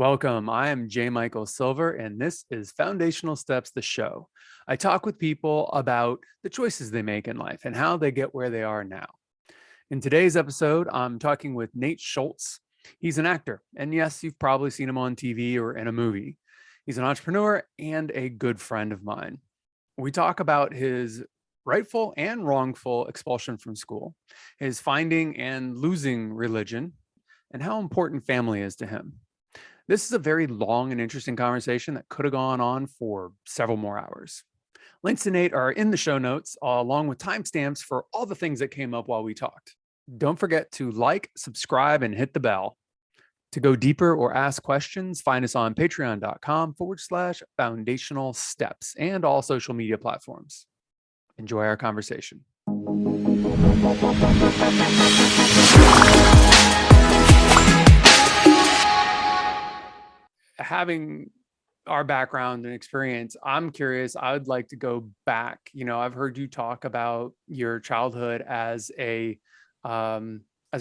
Welcome. I am J. Michael Silver, and this is Foundational Steps, the show. I talk with people about the choices they make in life and how they get where they are now. In today's episode, I'm talking with Nate Schultz. He's an actor, and yes, you've probably seen him on TV or in a movie. He's an entrepreneur and a good friend of mine. We talk about his rightful and wrongful expulsion from school, his finding and losing religion, and how important family is to him. This is a very long and interesting conversation that could have gone on for several more hours. Links to Nate are in the show notes, along with timestamps for all the things that came up while we talked. Don't forget to like, subscribe, and hit the bell. To go deeper or ask questions, find us on patreon.com/foundational steps and all social media platforms. Enjoy our conversation. Having our background and experience, I'm curious. I would like to go back. I've heard you talk about your childhood as a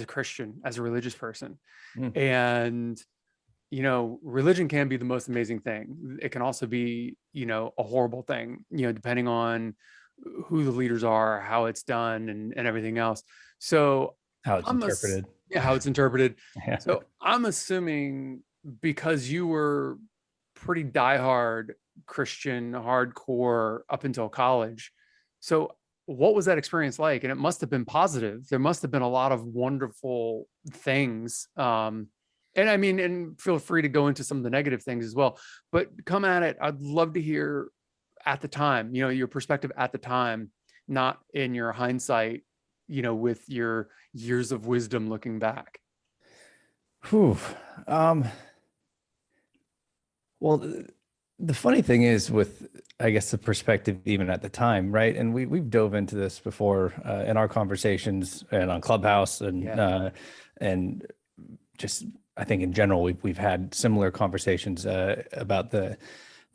Christian, as a religious person. And religion can be the most amazing thing. It can also be, a horrible thing, depending on who the leaders are, how it's done, and everything else. So how it's interpreted. How it's interpreted. Yeah. So I'm assuming, because you were pretty diehard Christian, hardcore up until college. So what was that experience like? And it must have been positive. There must have been a lot of wonderful things. And feel free to go into some of the negative things as well, but come at it. I'd love to hear at the time, your perspective at the time, not in your hindsight, with your years of wisdom looking back. Well, the funny thing is with, I guess, the perspective even at the time, right? And we've dove into this before in our conversations and on Clubhouse and just, I think in general, we've had similar conversations about the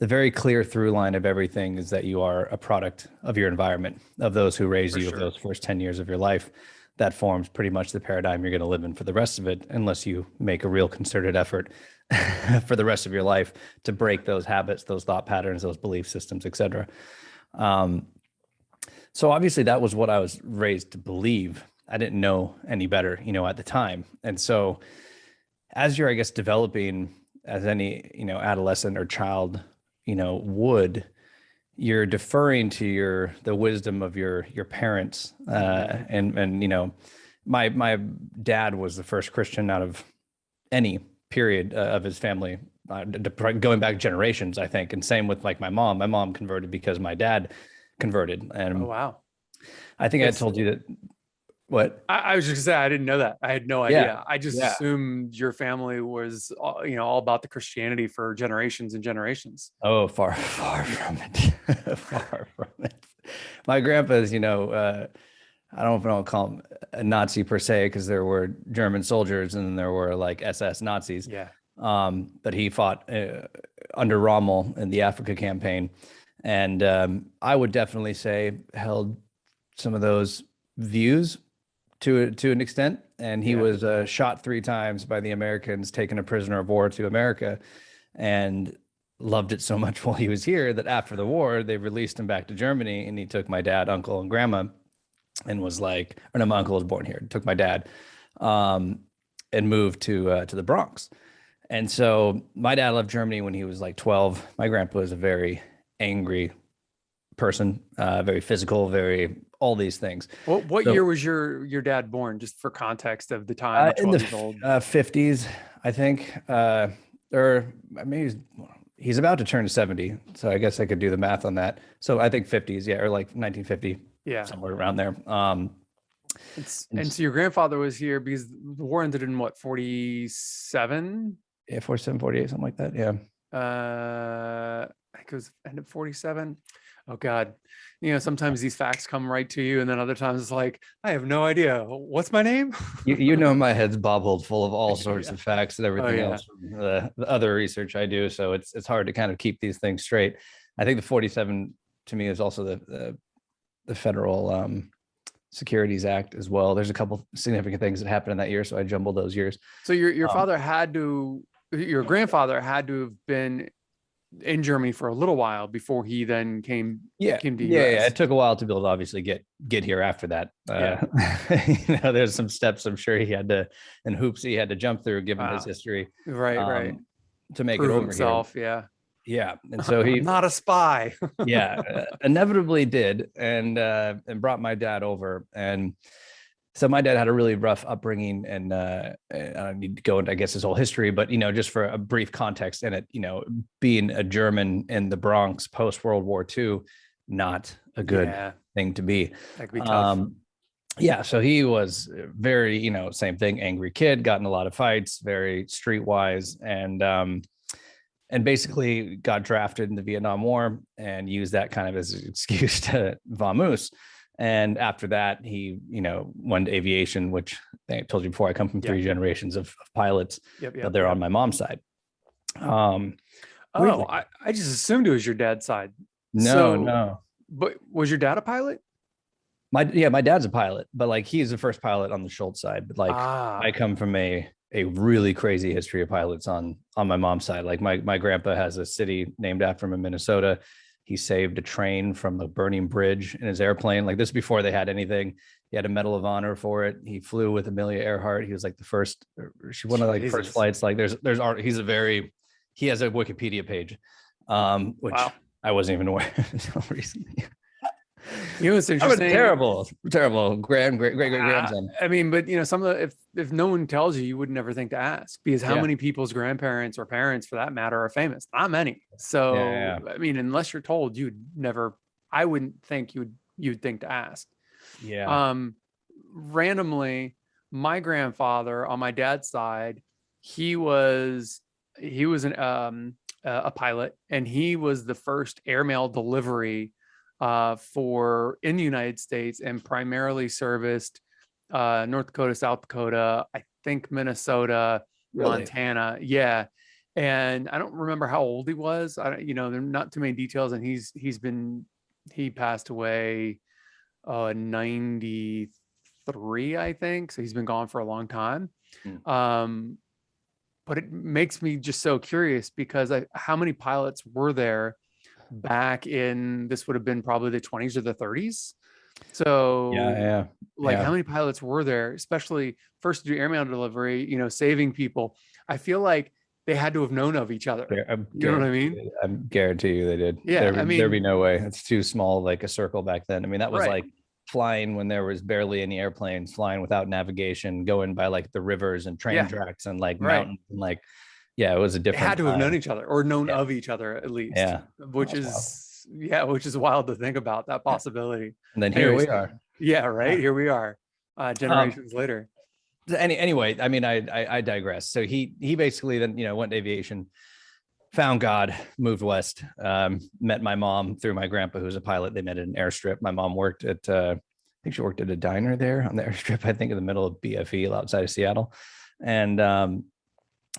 very clear through line of everything is that you are a product of your environment, of those who raise you, of those first 10 years of your life. That forms pretty much the paradigm you're going to live in for the rest of it, unless you make a real concerted effort for the rest of your life to break those habits, those thought patterns, those belief systems, et cetera. So obviously that was what I was raised to believe. I didn't know any better, at the time. And so as you're, I guess, developing as any, adolescent or child, would, you're deferring to the wisdom of your parents. And my dad was the first Christian out of any period of his family, going back generations, I think. And same with like my mom converted because my dad converted. And oh, wow. I think I told you that. What? I was just gonna say, I didn't know that. I had no idea. Yeah. I just assumed your family was, all about the Christianity for generations and generations. Oh, far from it. Far from it. My grandpa's, I don't know if I want to call him a Nazi per se, because there were German soldiers and there were like SS Nazis. Yeah. But he fought under Rommel in the Africa campaign. And I would definitely say held some of those views to an extent. And he was shot 3 times by the Americans, taken a prisoner of war to America, and loved it so much while he was here that after the war, they released him back to Germany. And he took my dad, uncle, and grandma, and was like, or no, my uncle was born here, took my dad, and moved to the Bronx. And so my dad left Germany when he was like 12. My grandpa was a very angry person, very physical, very all these things. What year was your dad born, just for context of the time? In the 50s, I think, or maybe he's about to turn 70. So I guess I could do the math on that. So I think 50s, or like 1950, somewhere around there. And so your grandfather was here because the war ended in what, 47? Yeah, 47, 48, something like that. Yeah. I think it was end of 47. Oh God. Sometimes these facts come right to you, and then other times it's like, I have no idea. What's my name? My head's bobbled full of all sorts of facts and everything else from the other research I do. So it's hard to kind of keep these things straight. I think the 47 to me is also the federal Securities Act as well. There's a couple significant things that happened in that year, so I jumbled those years. So your father had to your grandfather had to have been in Germany for a little while before he then came Yeah, to yeah. US. It took a while to be able to obviously get here after that. Yeah. There's some steps I'm sure he had to, and hoops he had to jump through given his Wow. history, Right. to make it Prove over here. himself. Yeah. Yeah, and so I'm he, not a spy. yeah, inevitably did, and brought my dad over. And so my dad had a really rough upbringing, and I don't need to go into, I guess, his whole history, but just for a brief context in it, being a German in the Bronx post World War II, not a good Yeah. thing to be. That could be tough. Yeah, so he was very, same thing, angry kid, got in a lot of fights, very streetwise, and basically got drafted in the Vietnam War and used that kind of as an excuse to vamoose. And after that, he, went to aviation, which I told you before, I come from three generations of pilots, but they're on my mom's side. I just assumed it was your dad's side. No. But was your dad a pilot? My dad's a pilot, but like he's the first pilot on the Schultz side. But like I come from a really crazy history of pilots on my mom's side. Like my grandpa has a city named after him in Minnesota. He saved a train from a burning bridge in his airplane. Like this before they had anything. He had a Medal of Honor for it. He flew with Amelia Earhart. He was like the first, one of like first flights. Like there's art. He has a Wikipedia page, which I wasn't even aware of until recently. It's interesting. Terrible great grandson. I mean, but some of the, if no one tells you would never think to ask, because how many people's grandparents or parents for that matter are famous? Not many. So I mean, unless you're told, I wouldn't think you'd think to ask. Randomly, my grandfather on my dad's side, he was a pilot, and he was the first airmail delivery for in the United States, and primarily serviced North Dakota, South Dakota, I think Minnesota, Montana. Yeah. And I don't remember how old he was. There are not too many details. And he passed away 93, I think. So he's been gone for a long time. But it makes me just so curious, because how many pilots were there back in, this would have been probably the 20s or the 30s. So how many pilots were there, especially first to do airmail delivery, saving people? I feel like they had to have known of each other. You know what I mean? I guarantee you they did. Yeah. There'd be no way. It's too small, like a circle back then. I mean, that was like flying when there was barely any airplanes, flying without navigation, going by like the rivers and train tracks and like mountains and like, it was a different. They had to have known each other, or known of each other at least. Yeah. Which is wild to think about, that possibility. And then here we are. Yeah. Right. Here we are, generations later. Anyway, I mean, I digress. So he basically then, went to aviation, found God, moved west, met my mom through my grandpa, who's a pilot. They met at an airstrip. My mom worked at, I think she worked at a diner there on the airstrip, I think in the middle of BFE outside of Seattle. And,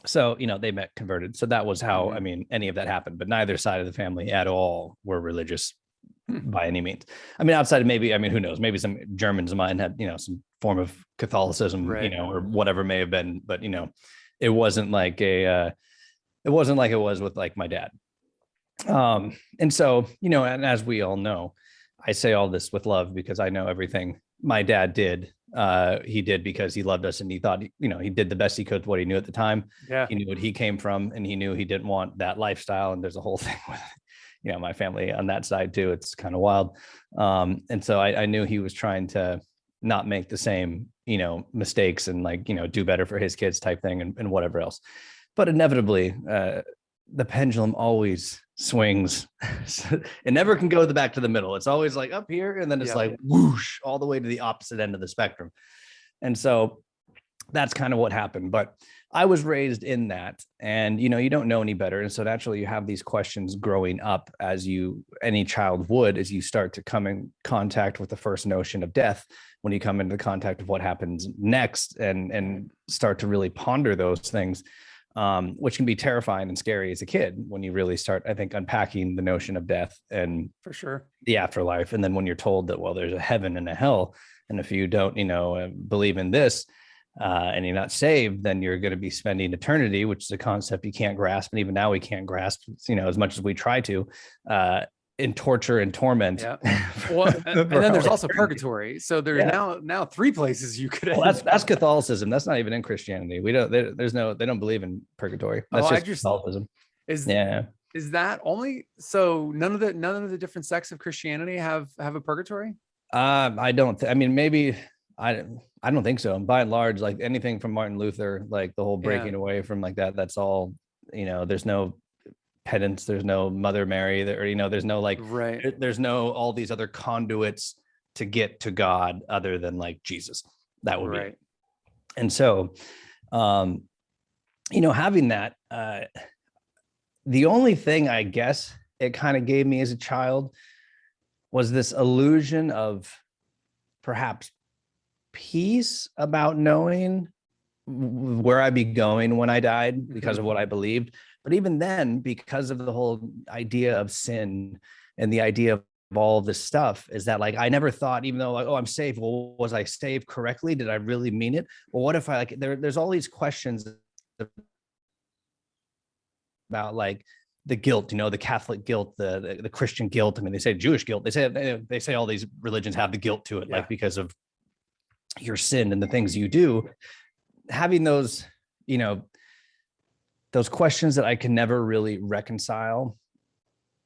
so, they met, converted. So that was how, I mean, any of that happened, but neither side of the family at all were religious by any means. I mean, outside of maybe, I mean, who knows, maybe some Germans of mine had, some form of Catholicism, or whatever may have been, but, it wasn't like it was with like my dad. And so, and as we all know, I say all this with love because I know everything my dad did. He did because he loved us, and he thought, he did the best he could with what he knew at the time. Yeah. He knew what he came from, and he knew he didn't want that lifestyle. And there's a whole thing with, my family on that side too. It's kind of wild. And so I knew he was trying to not make the same, mistakes and like, do better for his kids type thing and whatever else. But inevitably, the pendulum always swings. It never can go back to the middle. It's always like up here, and then it's like whoosh all the way to the opposite end of the spectrum. And so that's kind of what happened. But I was raised in that, and you don't know any better. And so naturally you have these questions growing up, as any child would, as you start to come in contact with the first notion of death, when you come into contact with what happens next, and start to really ponder those things. Which can be terrifying and scary as a kid when you really start, I think, unpacking the notion of death and for sure the afterlife. And then when you're told that, well, there's a heaven and a hell, and if you don't, believe in this, and you're not saved, then you're going to be spending eternity, which is a concept you can't grasp. And even now we can't grasp, as much as we try to, in torture and torment. Yeah. Well, and then there's also purgatory. So there's now three places you could. Well, that's Catholicism. That's not even in Christianity. They don't believe in purgatory. That's just Catholicism. Is that only so? None of the different sects of Christianity have a purgatory. I don't. Maybe I don't think so. And by and large, like anything from Martin Luther, like the whole breaking away from like that. That's all. There's no penance, there's no Mother Mary, there's no like, there's no all these other conduits to get to God other than like Jesus. That would be. And so having that, the only thing I guess it kind of gave me as a child was this illusion of perhaps peace about knowing where I'd be going when I died because of what I believed. But even then, because of the whole idea of sin and the idea of all of this stuff, is that like I never thought, even though like, oh, I'm saved. Well, was I saved correctly? Did I really mean it? Well, what if I like there's all these questions about like the guilt, the Catholic guilt, the Christian guilt. I mean, they say Jewish guilt. They say all these religions have the guilt to it, like because of your sin and the things you do. Having those, those questions that I can never really reconcile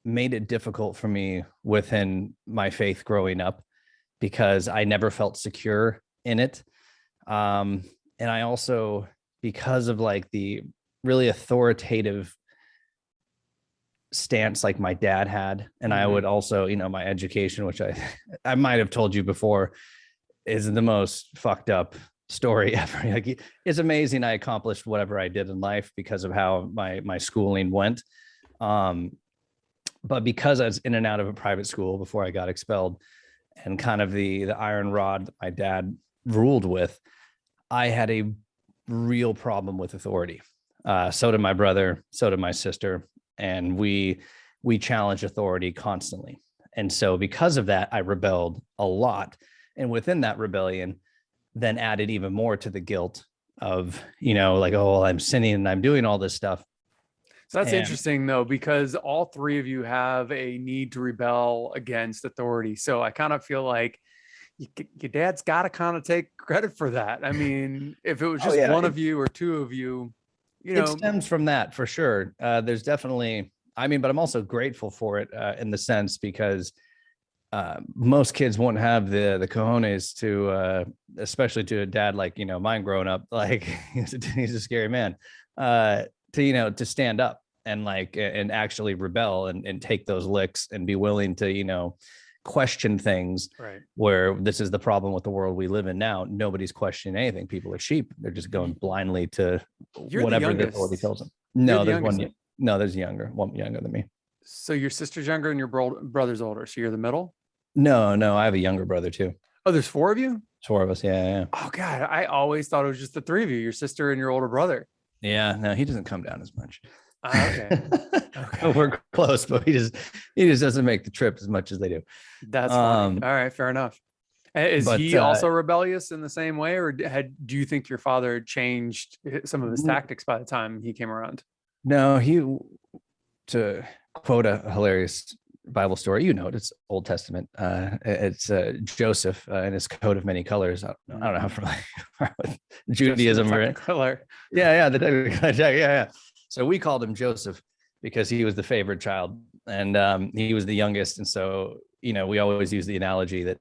made it difficult for me within my faith growing up because I never felt secure in it. And I also, because of like the really authoritative stance like my dad had, and I would also, my education, which I might have told you before, is the most fucked up story ever. Like, it's amazing I accomplished whatever I did in life because of how my schooling went. But because I was in and out of a private school before I got expelled, and kind of the iron rod that my dad ruled with, I had a real problem with authority. So did my brother, so did my sister, and we challenged authority constantly. And so because of that, I rebelled a lot. And within that rebellion, then added even more to the guilt of, like, oh, well, I'm sinning and I'm doing all this stuff. So that's interesting though, because all three of you have a need to rebel against authority. So I kind of feel like your dad's got to kind of take credit for that. I mean, if it was just one of you or two of you, it stems from that for sure. There's definitely, but I'm also grateful for it in the sense because most kids won't have the cojones to, especially to a dad like, mine growing up, like he's a scary man, to stand up and like, and actually rebel and take those licks and be willing to, question things, right? Where this is the problem with the world we live in now. Nobody's questioning anything. People are sheep. They're just going blindly to whatever the authority tells them. No, there's one. No, there's one younger than me. So your sister's younger and your brother's older. So you're the middle? No, I have a younger brother too. Oh, there's four of you? 4 of us. Yeah. Oh God, I always thought it was just the three of you, your sister and your older brother. Yeah, no, he doesn't come down as much. Okay. We're close, but he just doesn't make the trip as much as they do. That's funny. All right, fair enough. Is he also rebellious in the same way, or do you think your father had changed some of his tactics by the time he came around? No, to quote a hilarious Bible story, it's Old Testament. It's Joseph in his coat of many colors. I don't know how familiar with Judaism or color. Yeah, the technical. Yeah. So we called him Joseph because he was the favorite child, and he was the youngest. And so, we always use the analogy that,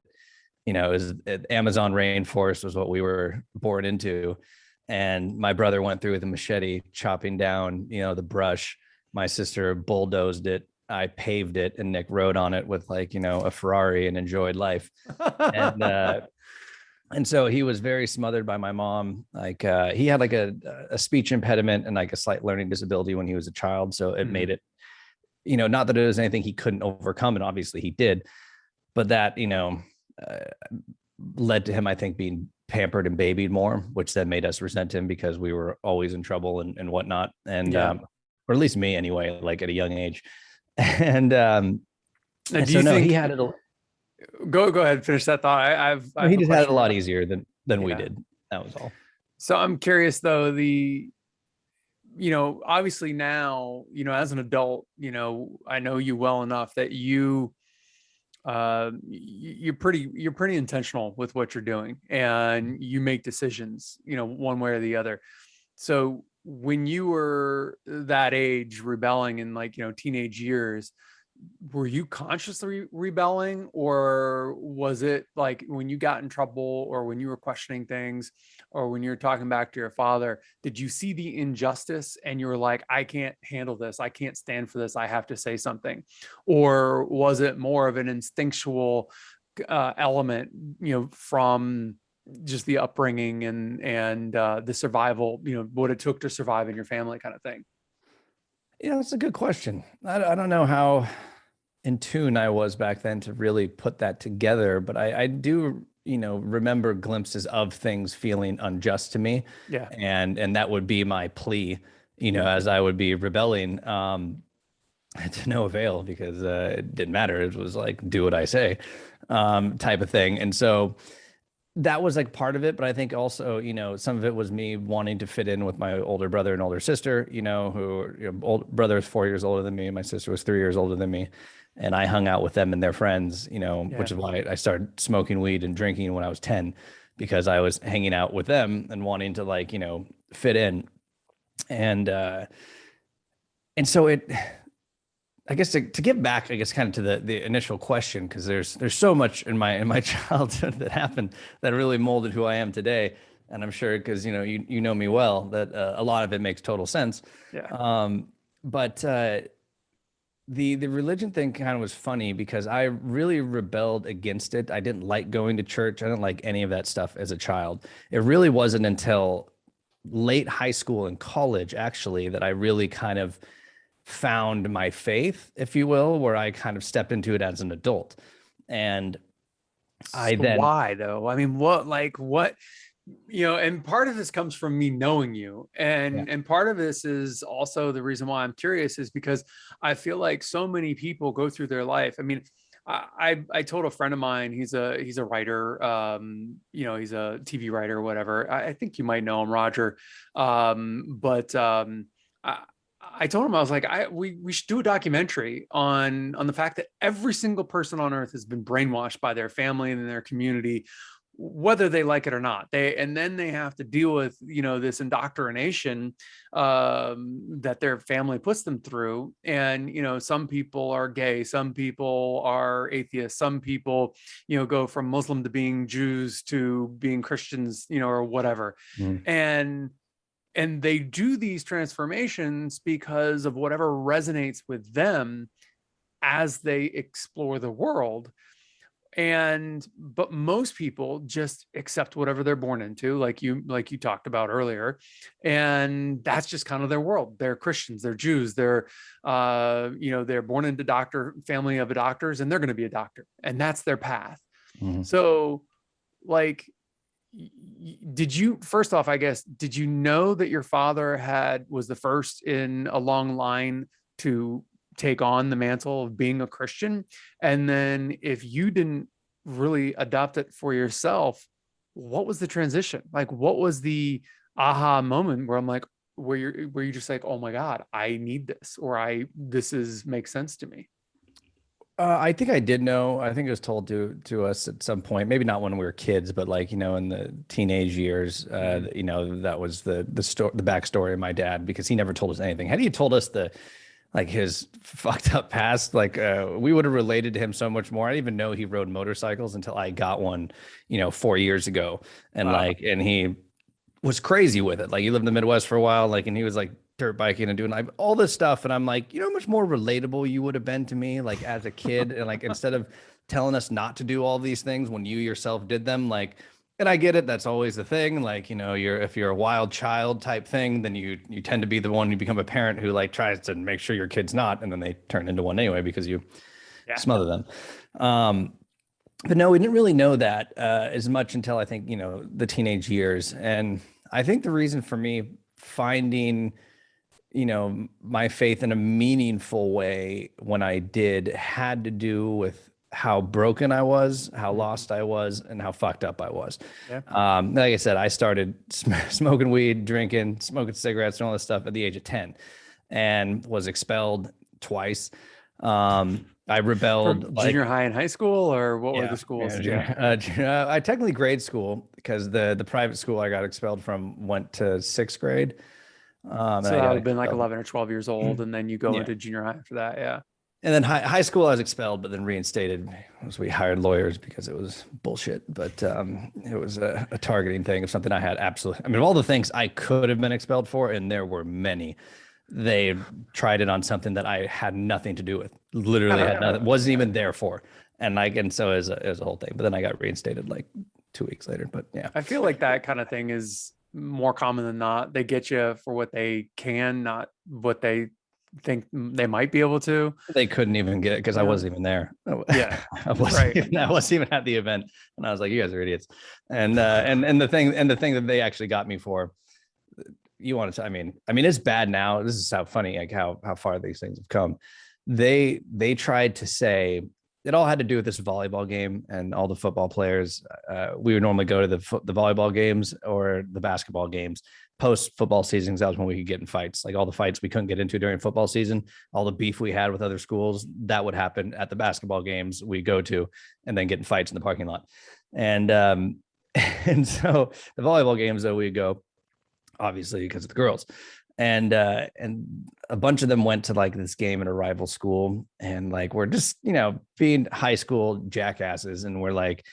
Amazon rainforest was what we were born into. And my brother went through with a machete, chopping down, the brush. My sister bulldozed it. I paved it, and Nick rode on it with like, a Ferrari and enjoyed life. And so he was very smothered by my mom. Like he had like a speech impediment and like a slight learning disability when he was a child. So it made it, not that it was anything he couldn't overcome. And obviously he did, but that, led to him, I think, being pampered and babied more, which then made us resent him because we were always in trouble and whatnot. And, or at least me anyway, like at a young age. And, he had it. Go ahead and finish that thought. He just had it a lot easier than we did. That was all. So I'm curious though, obviously now, as an adult, I know you well enough that you're pretty intentional with what you're doing and you make decisions, one way or the other. So when you were that age rebelling in like, teenage years, were you consciously rebelling, or was it like when you got in trouble or when you were questioning things or when you were talking back to your father, did you see the injustice and you were like, I can't handle this, I can't stand for this, I have to say something? Or was it more of an instinctual element, from just the upbringing and the survival, what it took to survive in your family kind of thing? Yeah, that's a good question. I don't know how in tune I was back then to really put that together, but I do, remember glimpses of things feeling unjust to me. Yeah. And that would be my plea, as I would be rebelling, to no avail because it didn't matter. It was like, do what I say, type of thing. And so that was like part of it, but I think also, some of it was me wanting to fit in with my older brother and older sister, who, old brother is 4 years older than me, and my sister was 3 years older than me. And I hung out with them and their friends, which Yeah. is why I started smoking weed and drinking when I was 10, because I was hanging out with them and wanting to like, fit in. And so I guess to get back, I guess kind of to the initial question, because there's so much in my childhood that happened that really molded who I am today, and I'm sure because you know me well that a lot of it makes total sense. Yeah. But the religion thing kind of was funny because I really rebelled against it. I didn't like going to church. I didn't like any of that stuff as a child. It really wasn't until late high school and college actually that I really kind of found my faith, if you will, where I kind of stepped into it as an adult. And I So then, why though? I mean, what, and part of this comes from me knowing you. yeah, And part of this is also the reason why I'm curious is because I feel like so many people go through their life. I mean, I told a friend of mine, he's a writer, he's a TV writer or whatever. I think you might know him, Roger. But I told him, I was like, we should do a documentary on the fact that every single person on earth has been brainwashed by their family and their community, whether they like it or not. And then they have to deal with, this indoctrination that their family puts them through. And, some people are gay, some people are atheists, some people, go from Muslim to being Jews to being Christians, or whatever. mm, And they do these transformations because of whatever resonates with them as they explore the world. But most people just accept whatever they're born into, like you talked about earlier, and that's just kind of their world. They're Christians, they're Jews, they're born into family of doctors, and they're going to be a doctor, and that's their path. mhm. So like, did you, first off, I guess, did you know that your father was the first in a long line to take on the mantle of being a Christian? And then if you didn't really adopt it for yourself, what was the transition? Like, what was the aha moment where I'm like, where you just like, oh my God, I need this, or this makes sense to me? I think I did know. I think it was told to us at some point, maybe not when we were kids, but like, in the teenage years, Mhm. that was the backstory of my dad, because he never told us anything. Had he told us like his fucked up past, like we would have related to him so much more. I didn't even know he rode motorcycles until I got one, 4 years ago. And Wow. like, and he was crazy with it. Like he lived in the Midwest for a while, like, and he was like dirt biking and doing like all this stuff. And I'm like, how much more relatable you would have been to me, like as a kid. And like, instead of telling us not to do all these things when you yourself did them, like, and I get it. That's always the thing. Like, if you're a wild child type thing, then you tend to be the one, you become a parent who like tries to make sure your kid's not, and then they turn into one anyway because you Yeah. smother them. But no, we didn't really know that as much until I think, the teenage years. And I think the reason for me finding, my faith in a meaningful way when I did had to do with how broken I was, how Mhm. lost I was, and how fucked up I was. Yeah. Like I said, I started smoking weed, drinking, smoking cigarettes, and all this stuff at the age of 10, and was expelled twice. I From rebelled junior like, high and high school, or what were the yeah, schools? Yeah. I technically grade school because the private school I got expelled from went to sixth grade. And So I that would got have been like expelled. 11 or 12 years old, and then you go Yeah. into junior high after that. Yeah. And then high school, I was expelled, but then reinstated as we hired lawyers because it was bullshit. But it was a targeting thing of something I had absolutely. I mean, of all the things I could have been expelled for, and there were many, they tried it on something that I had nothing to do with. Literally had nothing. Wasn't even there for. And so it was a whole thing. But then I got reinstated like 2 weeks later. But yeah, I feel like that kind of thing is more common than not. They get you for what they can, not what they think they might be able to. they couldn't even get it because I Yeah. wasn't even there. Yeah. I Right. wasn't even at the event, and I was like, "You guys are idiots." And the thing that they actually got me for, you want to? I mean, it's bad now. This is how funny, like how far these things have come. They tried to say it all had to do with this volleyball game, and all the football players. We would normally go to the volleyball games or the basketball games post football seasons. That was when we could get in fights, like all the fights we couldn't get into during football season, all the beef we had with other schools, that would happen at the basketball games we go to, and then get in fights in the parking lot. And and so the volleyball games though, we go obviously because of the girls. And a bunch of them went to like this game at a rival school, and like we're just being high school jackasses, and we're like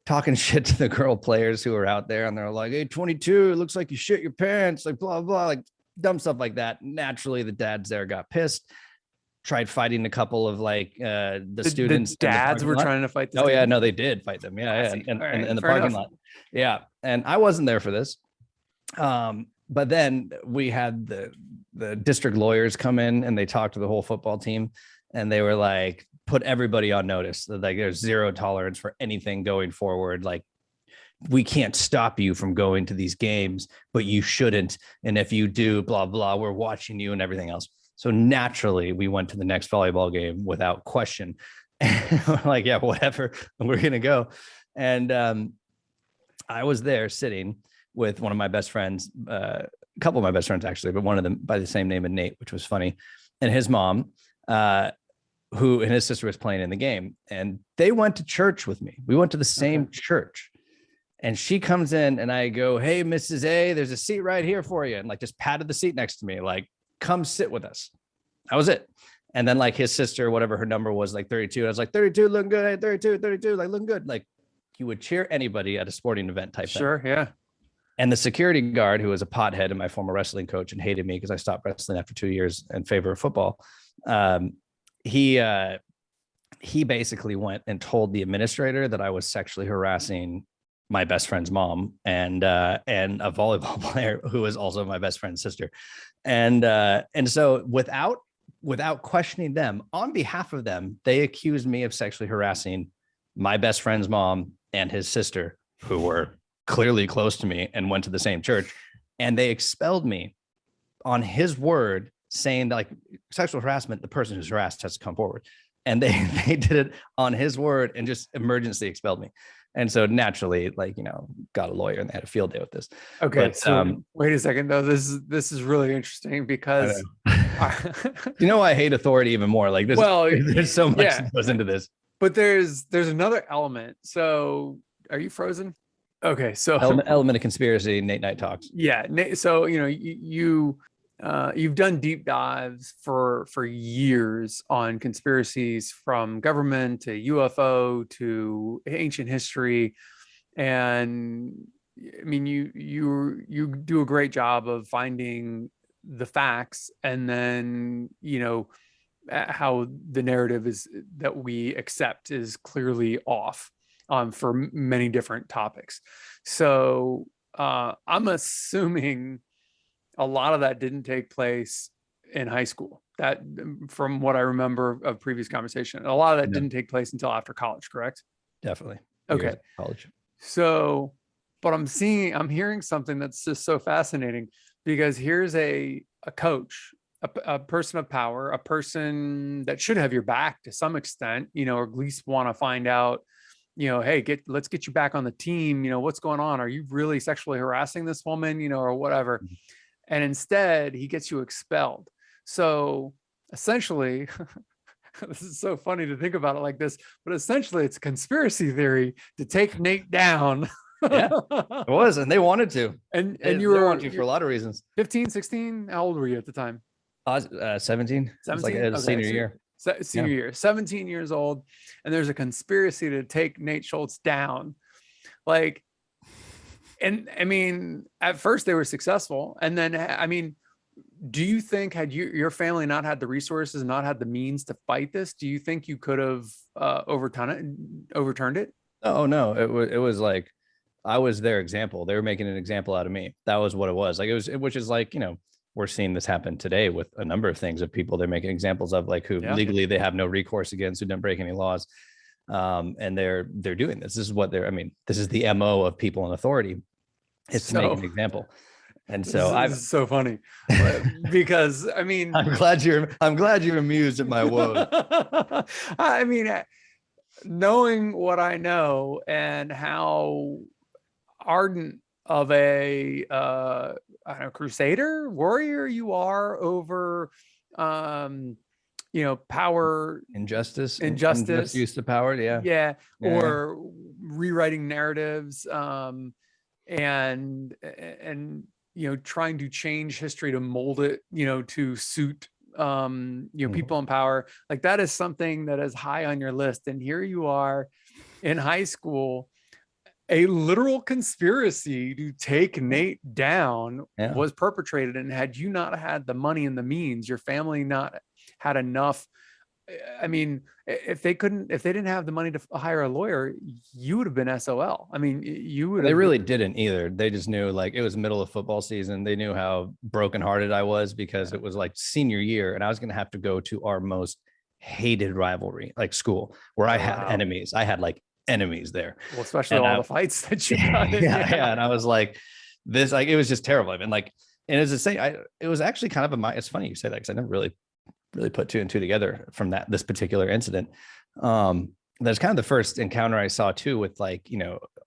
talking shit to the girl players who are out there, and they're like, "Hey, 22, it looks like you shit your pants," like blah blah, like dumb stuff like that. Naturally, the dads there got pissed, tried fighting a couple of like the students. The dads were trying to fight the Oh yeah, students? no, they did fight them. Yeah, Classy. and All right, in the fair parking enough. lot. Yeah, and I wasn't there for this. But then we had the district lawyers come in, and they talked to the whole football team, and they were like, put everybody on notice that like there's zero tolerance for anything going forward. Like, we can't stop you from going to these games, but you shouldn't. And if you do, blah blah, we're watching you and everything else. So naturally, we went to the next volleyball game without question. We're like, yeah, whatever, we're gonna go. And I was there sitting with one of my best friends, a couple of my best friends actually, but one of them by the same name as Nate, which was funny, and his mom, who and his sister was playing in the game, and they went to church with me. We went to the same church, and she comes in, and I go, "Hey, Mrs. A, there's a seat right here for you," and like just patted the seat next to me, like, "Come sit with us." That was it. And then like his sister, whatever her number was, like 32. I was like, 32, looking good. Hey, 32, 32, like looking good. Like you would cheer anybody at a sporting event type thing. Sure, yeah. And the security guard, who was a pothead and my former wrestling coach and hated me because I stopped wrestling after 2 years in favor of football, he basically went and told the administrator that I was sexually harassing my best friend's mom and a volleyball player who was also my best friend's sister. And so without questioning them, on behalf of them, they accused me of sexually harassing my best friend's mom and his sister, who were clearly close to me and went to the same church. And they expelled me on his word, saying that like sexual harassment, the person who's harassed has to come forward. And they did it on his word and just emergency expelled me. And so naturally, like, got a lawyer and they had a field day with this. Okay, But, so wait a second though. This is really interesting because I hate authority even more. Like this, well, there's so much yeah, that goes into this. but there's another element. So are you frozen? Okay, so Element of conspiracy, Nate Night Talks. yeah, so you've done deep dives for years on conspiracies, from government to UFO to ancient history, and I mean you do a great job of finding the facts, and then how the narrative is that we accept is clearly off for many different topics. So I'm assuming a lot of that didn't take place in high school. That, from what I remember of previous conversation, a lot of that didn't take place until after college, correct? Definitely. Okay. College. So, but I'm hearing something that's just so fascinating, because here's a coach, a person of power, a person that should have your back to some extent, or at least want to find out, hey, let's get you back on the team. What's going on? Are you really sexually harassing this woman, or whatever? And instead he gets you expelled. So essentially, this is so funny to think about it like this, but essentially it's a conspiracy theory to take Nate down. Yeah, it was, and they wanted to. And They you were wanted to for a lot of reasons. 15, 16. How old were you at the time? 17. It's like a senior year. Senior year, 17 years old. And there's a conspiracy to take Nate Schultz down. Like, and I mean, at first they were successful. And then, I mean, do you think had your family not had the resources, not had the means to fight this, do you think you could have overturned it? Oh no, it was like I was their example. They were making an example out of me. That was what it was. Like which is like, we're seeing this happen today with a number of things of people they're making examples of, like who legally they have no recourse against, who don't break any laws. And they're doing this. This is what this is the MO of people in authority. It's to make an example. And so this is so funny because I mean, I'm glad you're amused at my woes. I mean, knowing what I know and how ardent of a I don't know, crusader warrior you are over power, injustice use of power, yeah, or rewriting narratives, and trying to change history to mold it to suit people in power. Like that is something that is high on your list, and here you are in high school. A literal conspiracy to take Nate down was perpetrated, and had you not had the money and the means, your family not had enough, I mean, if they didn't have the money to hire a lawyer, you would have been SOL. I mean, they really didn't either. They just knew, like, it was middle of football season. They knew how brokenhearted I was because it was like senior year and I was going to have to go to our most hated rivalry, like school, where I had enemies. I had like enemies there. Well, especially all the fights that you got in. Yeah. And I was like, this, like, it was just terrible. I mean, like, and as I say, it was actually kind of it's funny you say that because I never really put two and two together from this particular incident. That's kind of the first encounter I saw too, with like,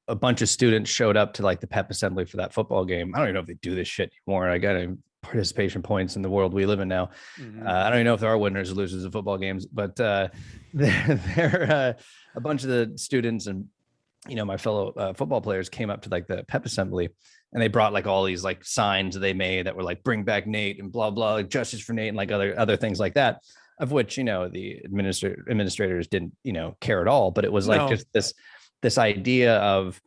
a bunch of students showed up to like the pep assembly for that football game. I don't even know if they do this shit anymore. I got any participation points in the world we live in now. I don't even know if there are winners or losers of football games, but they're a bunch of the students and, my fellow football players came up to like the pep assembly, and they brought like all these like signs they made that were like, bring back Nate and blah, blah, like justice for Nate and like other things like that, of which, the administrators didn't, care at all. But it was like just this idea of,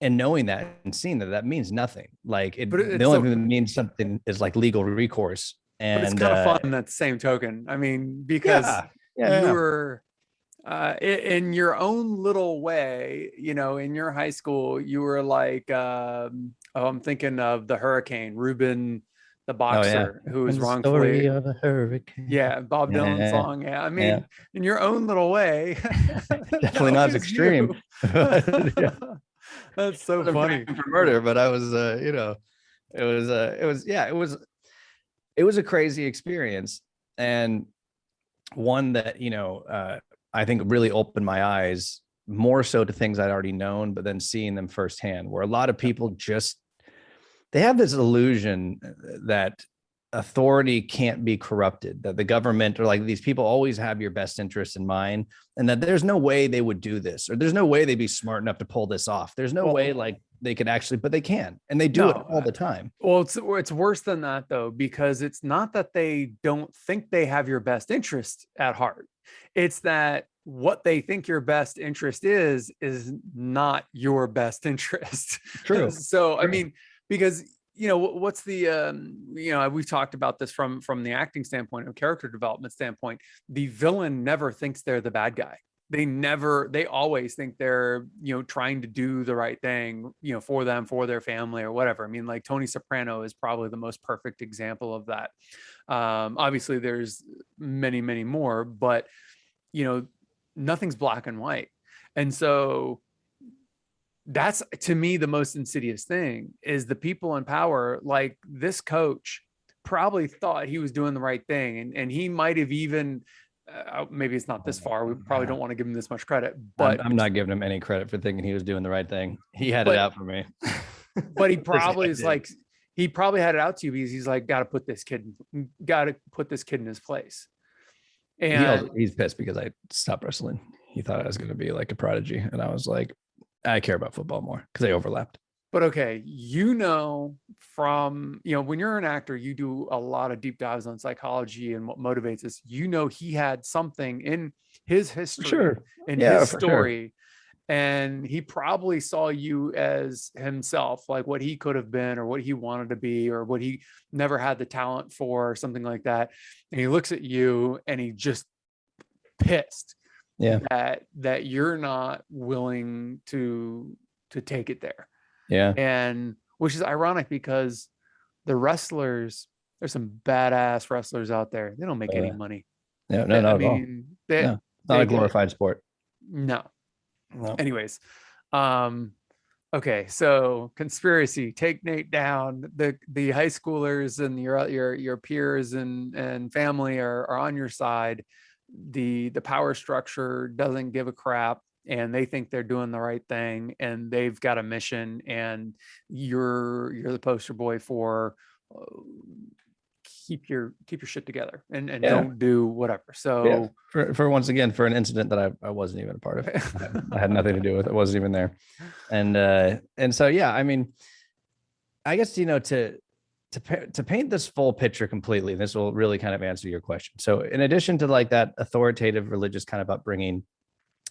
and knowing that and seeing that means nothing. Like the only thing that means something is like legal recourse. And but it's kind of fun at the same token. I mean, because you were in your own little way, in your high school, you were like, I'm thinking of the Hurricane, Ruben, the boxer, who was wrongfully. Story of a hurricane. Yeah, Bob Dylan song. Yeah, I mean, in your own little way. Definitely not as extreme. That's so funny for murder, but I was, it was a crazy experience, and one that I think really opened my eyes more so to things I'd already known, but then seeing them firsthand, where a lot of people they have this illusion that authority can't be corrupted, that the government or like these people always have your best interests in mind, and that there's no way they would do this, or there's no way they'd be smart enough to pull this off. There's no way like they could actually, but they can, and they do it all the time. Well, it's worse than that though, because it's not that they don't think they have your best interest at heart. It's that what they think your best interest is not your best interest. True. So, I mean, because what's the we've talked about this from the acting standpoint, of character development standpoint. The villain never thinks they're the bad guy. They always think they're trying to do the right thing for them, for their family, or whatever. I mean, like Tony Soprano is probably the most perfect example of that. Obviously there's many more, but nothing's black and white. And so that's, to me, the most insidious thing is the people in power, like this coach, probably thought he was doing the right thing, and he might have even maybe it's not this far. We probably don't want to give him this much credit, but I'm not giving him any credit for thinking he was doing the right thing. He had it but out for me. but he Just like probably I is did. like he probably had it out to you because he's like, got to put this kid in his place. And He's pissed because I stopped wrestling. He thought I was going to be like a prodigy, and I was like, I care about football more because they overlapped. but okay, from when you're an actor, you do a lot of deep dives on psychology and what motivates us. He had something in his history, Sure. in Yeah, his for sure. story, and he probably saw you as himself, like what he could have been or what he wanted to be or what he never had the talent for or something like that. And he looks at you and he just pissed Yeah. that you're not willing to take it there. Yeah. And which is ironic because the wrestlers, there's some badass wrestlers out there. They don't make any money. Yeah. No, not at all. They, No, not a glorified sport. no. No. Anyways, okay, so conspiracy, take Nate down. The high schoolers and your peers and family are on your side. The power structure doesn't give a crap, and they think they're doing the right thing, and they've got a mission, and you're the poster boy for keep your shit together and don't do whatever. So for once again, for an incident that I wasn't even a part of, I had nothing to do with it. I wasn't even there. And so, yeah, I mean, I guess, to paint this full picture completely, this will really kind of answer your question. So in addition to like that authoritative religious kind of upbringing,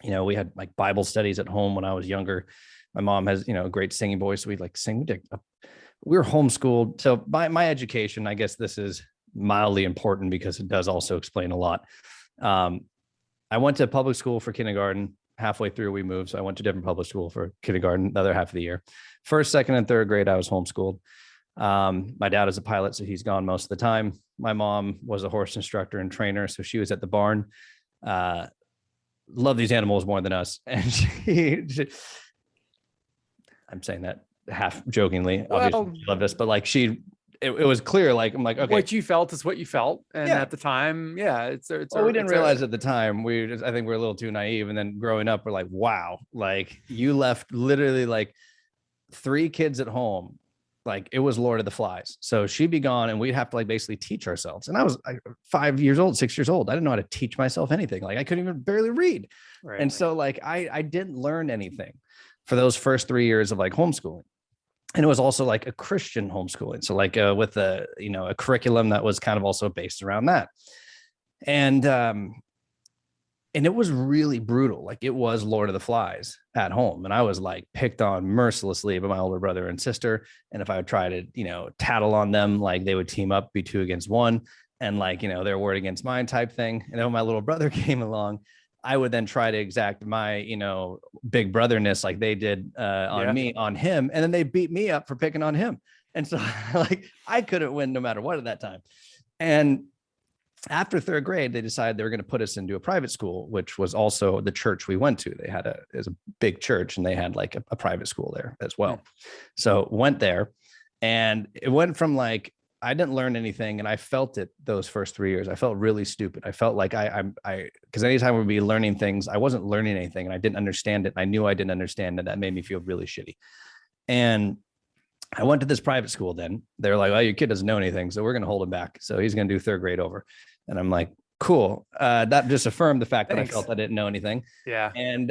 we had like Bible studies at home when I was younger. My mom has, a great singing voice. So we'd like sing. We were homeschooled. So my education, I guess this is mildly important because it does also explain a lot. I went to public school for kindergarten. Halfway through we moved. So I went to different public school for kindergarten, the other half of the year. First, second, and third grade, I was homeschooled. My dad is a pilot, so he's gone most of the time. My mom was a horse instructor and trainer, so she was at the barn. Love these animals more than us. And she I'm saying that half jokingly, obviously she loved us, but like it was clear, like, I'm like, okay, what you felt is what you felt. And at the time, yeah, we didn't realize at the time, I think we're a little too naive. And then growing up, we're like, wow, like you left literally like 3 kids at home. Like it was Lord of the Flies. So she'd be gone and we'd have to like basically teach ourselves. And I was 5 years old, 6 years old. I didn't know how to teach myself anything. Like I couldn't even barely read. Right. And so like, I didn't learn anything for those first 3 years of like homeschooling. And it was also like a Christian homeschooling. So like with a curriculum that was kind of also based around that. And it was really brutal. Like it was Lord of the Flies at home. And I was like picked on mercilessly by my older brother and sister. And if I would try to, tattle on them, like they would team up, be 2 against 1 and like, their word against mine type thing. And then when my little brother came along, I would then try to exact my, big brotherness like they did on him. And then they beat me up for picking on him. And so like, I couldn't win no matter what at that time. And after 3rd grade, they decided they were going to put us into a private school, which was also the church we went to. They had it was a big church and they had like a private school there as well. So went there and it went from like, I didn't learn anything and I felt it those first 3 years. I felt really stupid. I felt like because anytime we'd be learning things, I wasn't learning anything and I didn't understand it. I knew I didn't understand it. That made me feel really shitty. And I went to this private school then. They're like, well, your kid doesn't know anything, so we're going to hold him back. So he's going to do 3rd grade over. And I'm like, cool. That just affirmed the fact that I felt I didn't know anything. Yeah. And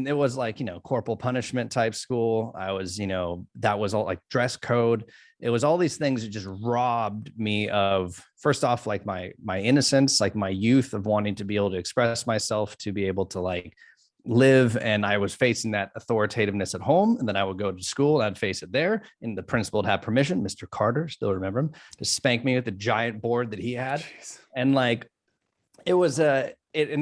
it was like, corporal punishment type school. I was, that was all like dress code. It was all these things that just robbed me of, first off, like my innocence, like my youth of wanting to be able to express myself, to be able to like live. And I was facing that authoritativeness at home. And then I would go to school and I'd face it there. And the principal would have permission, Mr. Carter, still remember him, to spank me with the giant board that he had. Jeez. And like, it was and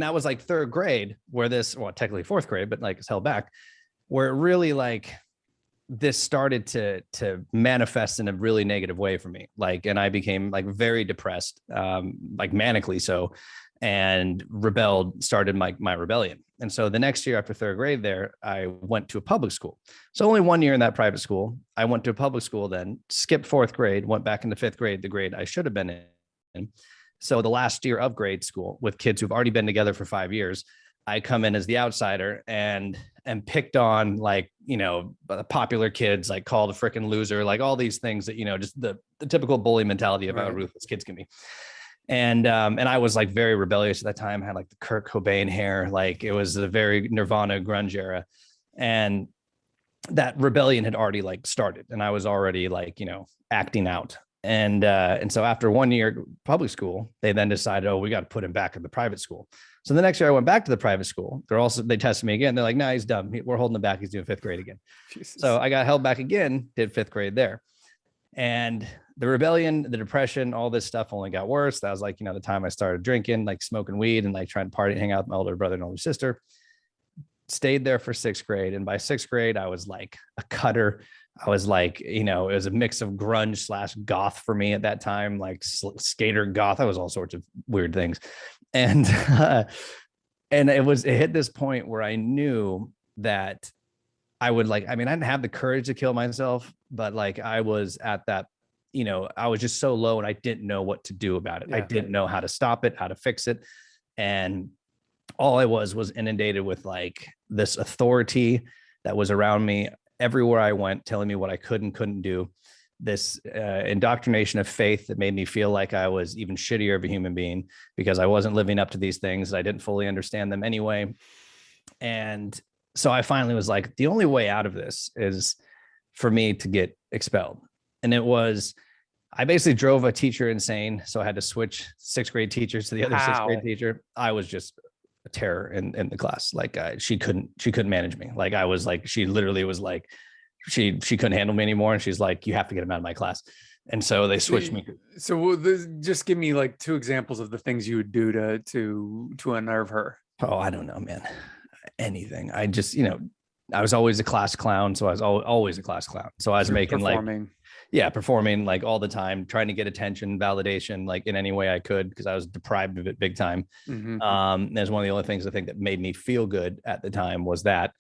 that was like 3rd grade where technically 4th grade, but like it's held back, where it really like this started to manifest in a really negative way for me. Like, and I became like very depressed, like manically so. and started my rebellion. And so the next year after third grade there, I went to a public school. So only 1 year in that private school. I went to a public school, then skipped fourth grade, went back into fifth grade, the grade I should have been in. So the last year of grade school with kids who've already been together for 5 years, I come in as the outsider and picked on, like, the popular kids, like called a freaking loser, like all these things that, just the typical bully mentality of how ruthless kids can be. And I was like very rebellious at that time. I had like the Kurt Cobain hair, like it was the very Nirvana grunge era. And that rebellion had already like started, and I was already like, acting out. And so after 1 year public school, they then decided, oh, we got to put him back in the private school. So the next year I went back to the private school. They tested me again. They're like, nah, he's dumb. We're holding him back. He's doing fifth grade again. Jesus. So I got held back again, did fifth grade there. And the rebellion, the depression, all this stuff only got worse. That was like, the time I started drinking, like smoking weed and like trying to party, hang out with my older brother and older sister. Stayed there for sixth grade. And by sixth grade, I was like a cutter. I was like, it was a mix of grunge / goth for me at that time, like skater goth. I was all sorts of weird things. And, and it hit this point where I knew that I would I didn't have the courage to kill myself, but like I was at that, I was just so low and I didn't know what to do about it. Yeah. I didn't know how to stop it, how to fix it. And all I was inundated with like this authority that was around me everywhere I went, telling me what I could and couldn't do. This indoctrination of faith that made me feel like I was even shittier of a human being because I wasn't living up to these things. I didn't fully understand them anyway. And so I finally was like, the only way out of this is for me to get expelled. And I basically drove a teacher insane. So I had to switch sixth grade teachers to the other sixth grade teacher. I was just a terror in the class. Like she couldn't manage me. Like I was like, she literally was like, she couldn't handle me anymore. And she's like, you have to get him out of my class. And so they switched me. So just give me like 2 examples of the things you would do to unnerve her. Oh, I don't know, man. Anything. I just, I was always a class clown. So I was always a class clown. So I was performing like all the time, trying to get attention, validation, like in any way I could, because I was deprived of it big time. Mm-hmm. There's one of the only things I think that made me feel good at the time was that.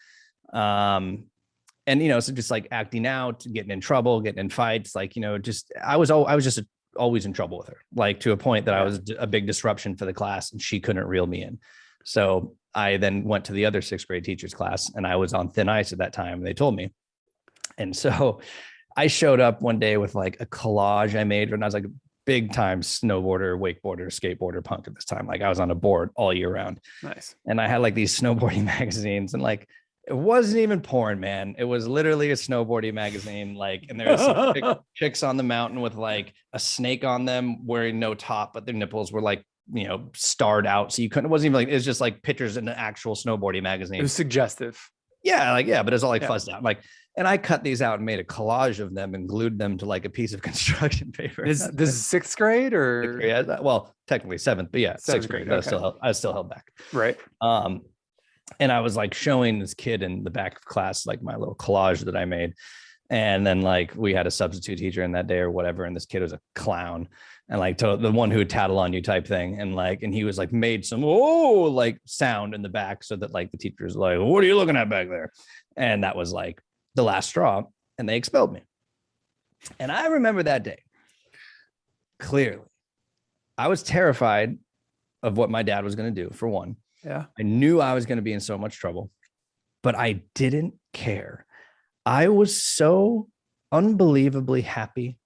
And, so just like acting out, getting in trouble, getting in fights, like, I was just always in trouble with her, like to a point that I was a big disruption for the class and she couldn't reel me in. So I then went to the other sixth grade teacher's class and I was on thin ice at that time. They told me. And so I showed up one day with like a collage I made when I was like a big time snowboarder, wakeboarder, skateboarder, punk at this time. Like I was on a board all year round. Nice. And I had like these snowboarding magazines and like, it wasn't even porn, man. It was literally a snowboarding magazine. Like, and there was some chicks on the mountain with like a snake on them wearing no top, but their nipples were like, starred out. So it wasn't even like, it was just like pictures in an actual snowboarding magazine. It was suggestive. Yeah. Like, yeah, but it's all like fuzzed out. Like, and I cut these out and made a collage of them and glued them to like a piece of construction paper. This is sixth grade or? Yeah, well, technically seventh, but yeah, sixth grade. Okay. I was still held back. Right. And I was like showing this kid in the back of class, like my little collage that I made. And then like we had a substitute teacher in that day or whatever. And this kid was a clown and like the one who would tattle on you type thing. And he was like made some, like sound in the back so that like the teacher's like, what are you looking at back there? And that was like the last straw and they expelled me. And I remember that day clearly. I was terrified of what my dad was going to do for one. Yeah. I knew I was going to be in so much trouble, but I didn't care. I was so unbelievably happy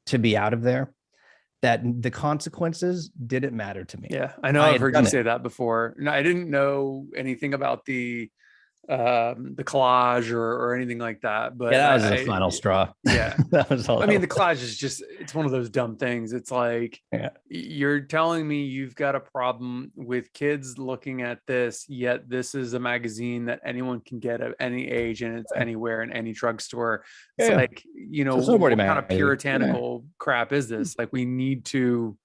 to be out of there that the consequences didn't matter to me. Yeah. I know I've heard you say that before. No, I didn't know anything about the collage or anything like that, but yeah, that was the final straw. Yeah. That was all. I mean, the collage is just, it's one of those dumb things. It's like, you're telling me you've got a problem with kids looking at this, yet this is a magazine that anyone can get at any age and it's anywhere in any drugstore. It's like, what kind of puritanical crap is this? Like we need to.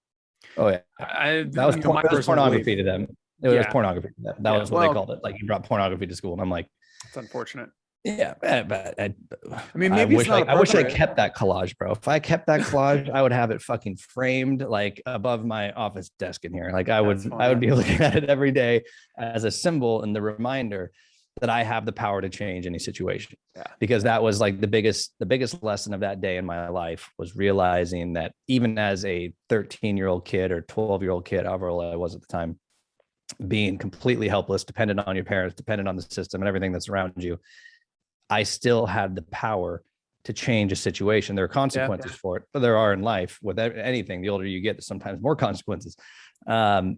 Oh yeah. That was pornography to them. It was pornography. That was what they called it. Like you brought pornography to school. And I'm like, it's unfortunate. Yeah, but I mean, maybe it's not I wish I appropriate. kept that collage, bro. If I kept that collage, I would have it fucking framed like above my office desk in here. Like That's I would funny. be looking at it every day as a symbol and the reminder that I have the power to change any situation. Yeah. Because that was like the biggest lesson of that day in my life was realizing that even as a 13-year-old kid or 12-year-old kid, however old I was at the time, being completely helpless, dependent on your parents, dependent on the system and everything that's around you, I still had the power to change a situation. There are consequences for it, but there are in life with anything. The older you get, sometimes more consequences. There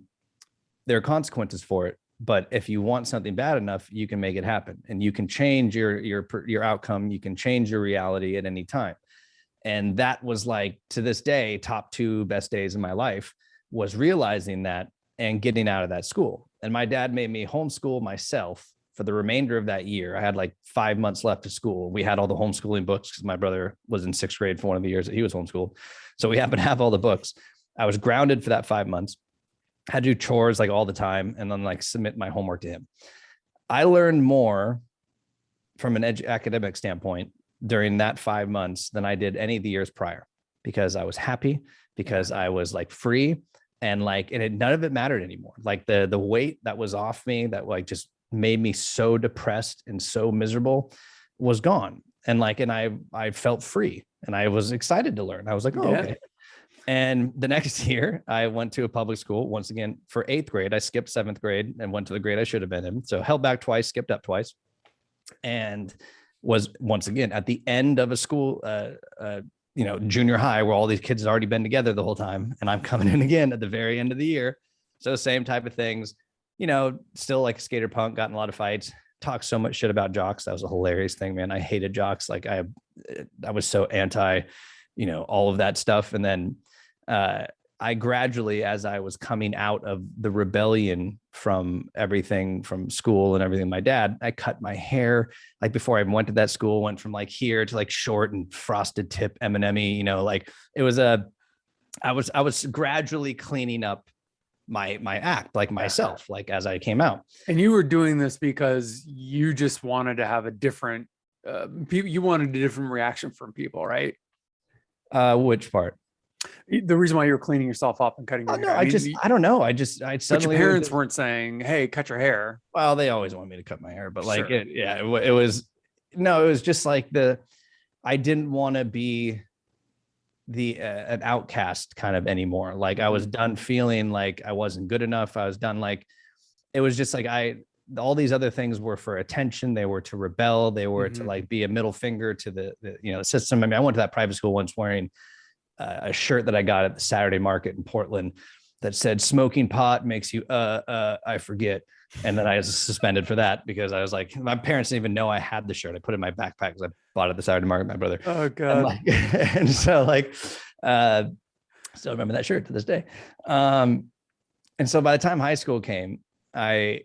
are consequences for it, but if you want something bad enough, you can make it happen, and you can change your outcome. You can change your reality at any time. And that was like, to this day, top 2 best days in my life was realizing that and getting out of that school. And my dad made me homeschool myself for the remainder of that year. I had like 5 months left of school. We had all the homeschooling books because my brother was in 6th grade for one of the years that he was homeschooled. So we happened to have all the books. I was grounded for that 5 months, had to do chores like all the time, and then like submit my homework to him. I learned more from an academic standpoint during that 5 months than I did any of the years prior, because I was happy, because I was like free, and like, and none of it mattered anymore. Like the weight that was off me, that like just made me so depressed and so miserable, was gone. And like, and I felt free, and I was excited to learn. I was like, oh, okay. And the next year I went to a public school once again for 8th grade. I skipped 7th grade and went to the grade I should have been in. So held back twice, skipped up twice, and was once again at the end of a school, junior high, where all these kids had already been together the whole time. And I'm coming in again at the very end of the year. So same type of things, still like skater punk, got in a lot of fights, talked so much shit about jocks. That was a hilarious thing, man. I hated jocks. Like I was so anti, all of that stuff. And then I gradually, as I was coming out of the rebellion from everything from school and everything, my dad, I cut my hair. Like before I even went to that school, went from like here to like short and frosted tip M&M-y, like it was I was gradually cleaning up my act, like myself, like as I came out. And you were doing this because you just wanted to have a different, you wanted a different reaction from people, right? Which part? The reason why you're cleaning yourself up and cutting your hair. I don't know. I But suddenly, your parents weren't saying, "Hey, cut your hair." Well, they always wanted me to cut my hair, but like, Sure. it was just like I didn't want to be an outcast kind of anymore. Like I was done feeling like I wasn't good enough. I was done. Like, it was just like all these other things were for attention. They were to rebel. They were to like be a middle finger to the system. I mean, I went to that private school once wearing a shirt that I got at the Saturday market in Portland that said "smoking pot makes you I forget," and then I was suspended for that because I was like, my parents didn't even know I had the shirt. I put it in my backpack because I bought it at the Saturday market. My brother. Oh God. And so like, still remember that shirt to this day. And so by the time high school came, I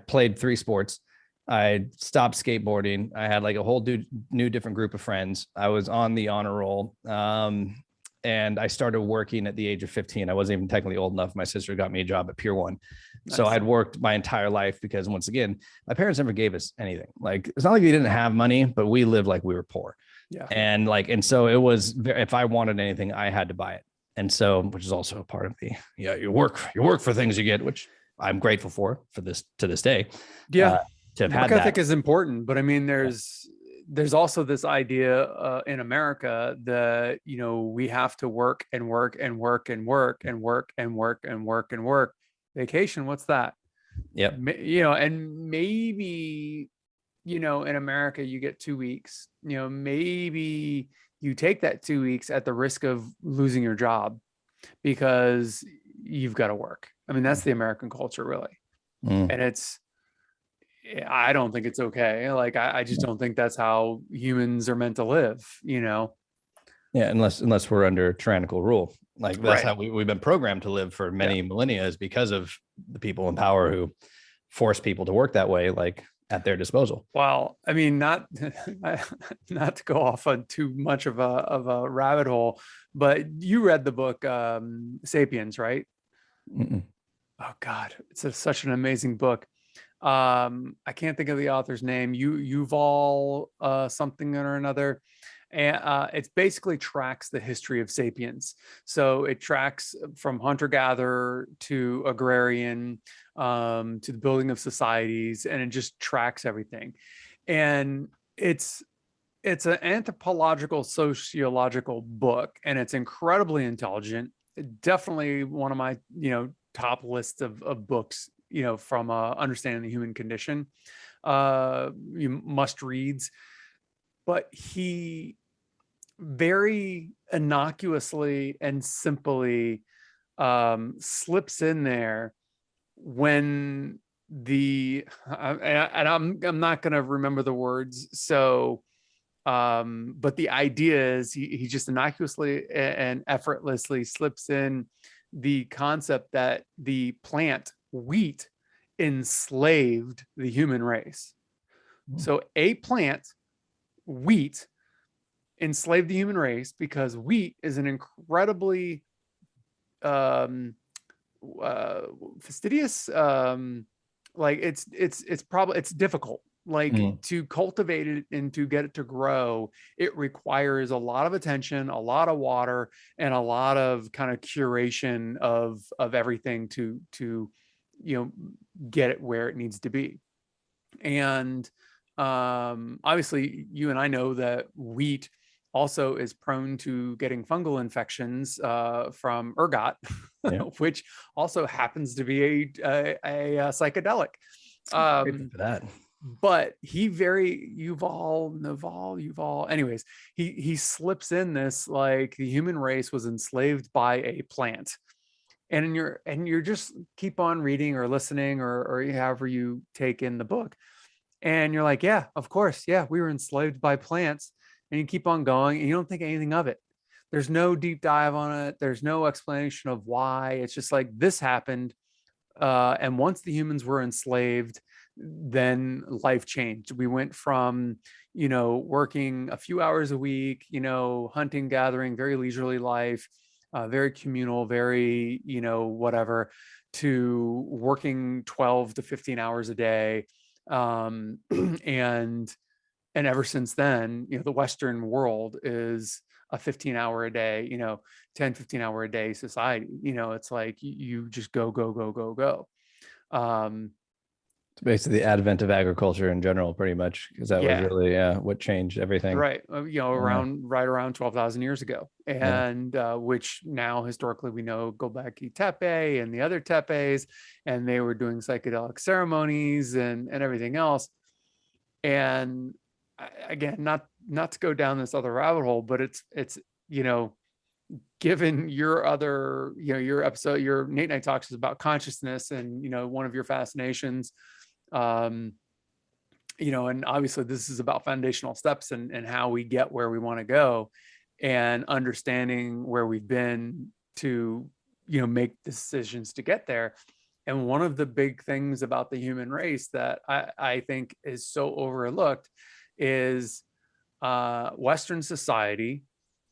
played 3 sports. I stopped skateboarding. I had like a whole new different group of friends. I was on the honor roll. And I started working at the age of 15. I wasn't even technically old enough. My sister got me a job at Pier 1. Nice. So I'd worked my entire life because, once again, my parents never gave us anything. Like, it's not like we didn't have money, but we lived like we were poor. Yeah. And so it was, if I wanted anything, I had to buy it. And so, which is also a part of you work for things you get, which I'm grateful for this to this day. Yeah. To have work had ethic that is important, but I mean, there's also this idea in America that, we have to work and work and work and work and work and work and work and work. Vacation, what's that? Yep. And maybe, in America, you get 2 weeks, maybe you take that 2 weeks at the risk of losing your job because you've got to work. I mean, that's the American culture, really. And I don't think it's okay. Like, I just don't think that's how humans are meant to live, Yeah, unless we're under tyrannical rule. Like, that's right. how we've been programmed to live for many millennia, is because of the people in power who force people to work that way, like at their disposal. Well, I mean, not to go off on too much of a rabbit hole, but you read the book Sapiens, right? Mm-mm. Oh God, it's such an amazing book. I can't think of the author's name. Yuval something or another. And it basically tracks the history of sapiens. So it tracks from hunter-gatherer to agrarian, to the building of societies, and it just tracks everything. And it's an anthropological sociological book, and it's incredibly intelligent. Definitely one of my top lists of books from understanding the human condition, you must reads. But he very innocuously and simply slips in there when and I'm not going to remember the words, so but the idea is he just innocuously and effortlessly slips in the concept that the plant wheat enslaved the human race. So a plant, wheat, enslaved the human race because wheat is an incredibly um fastidious, like it's probably it's difficult, like to cultivate it and to get it to grow. It requires a lot of attention, a lot of water, and a lot of kind of curation of everything to get it where it needs to be. And obviously you and I know that wheat also is prone to getting fungal infections from ergot, Yeah. which also happens to be a psychedelic. For that. But he Yuval, anyways, he slips in this, like the human race was enslaved by a plant. And you're just keep on reading or listening or however you take in the book. And you're like, yeah, of course. Yeah, we were enslaved by plants. And you keep on going and you don't think anything of it. There's no deep dive on it. There's no explanation of why. It's just like this happened. And once the humans were enslaved, then life changed. We went from, working a few hours a week, hunting, gathering, very leisurely life, very communal, very, whatever, to working 12 to 15 hours a day. And ever since then, the Western world is a 15-hour a day, 10-15 hour a day society. It's like you just go, go, go, go, go. It's basically the advent of agriculture in general, pretty much, because that was really what changed everything. Right. Right around 12,000 years ago. And which now historically we know Göbekli Tepe and the other tepes, and they were doing psychedelic ceremonies and everything else. And again, not to go down this other rabbit hole, but it's given your other, your episode, your Nate Night Talks is about consciousness, and one of your fascinations, and obviously this is about foundational steps and how we get where we want to go, and understanding where we've been to make decisions to get there. And one of the big things about the human race that I think is so overlooked is Western society,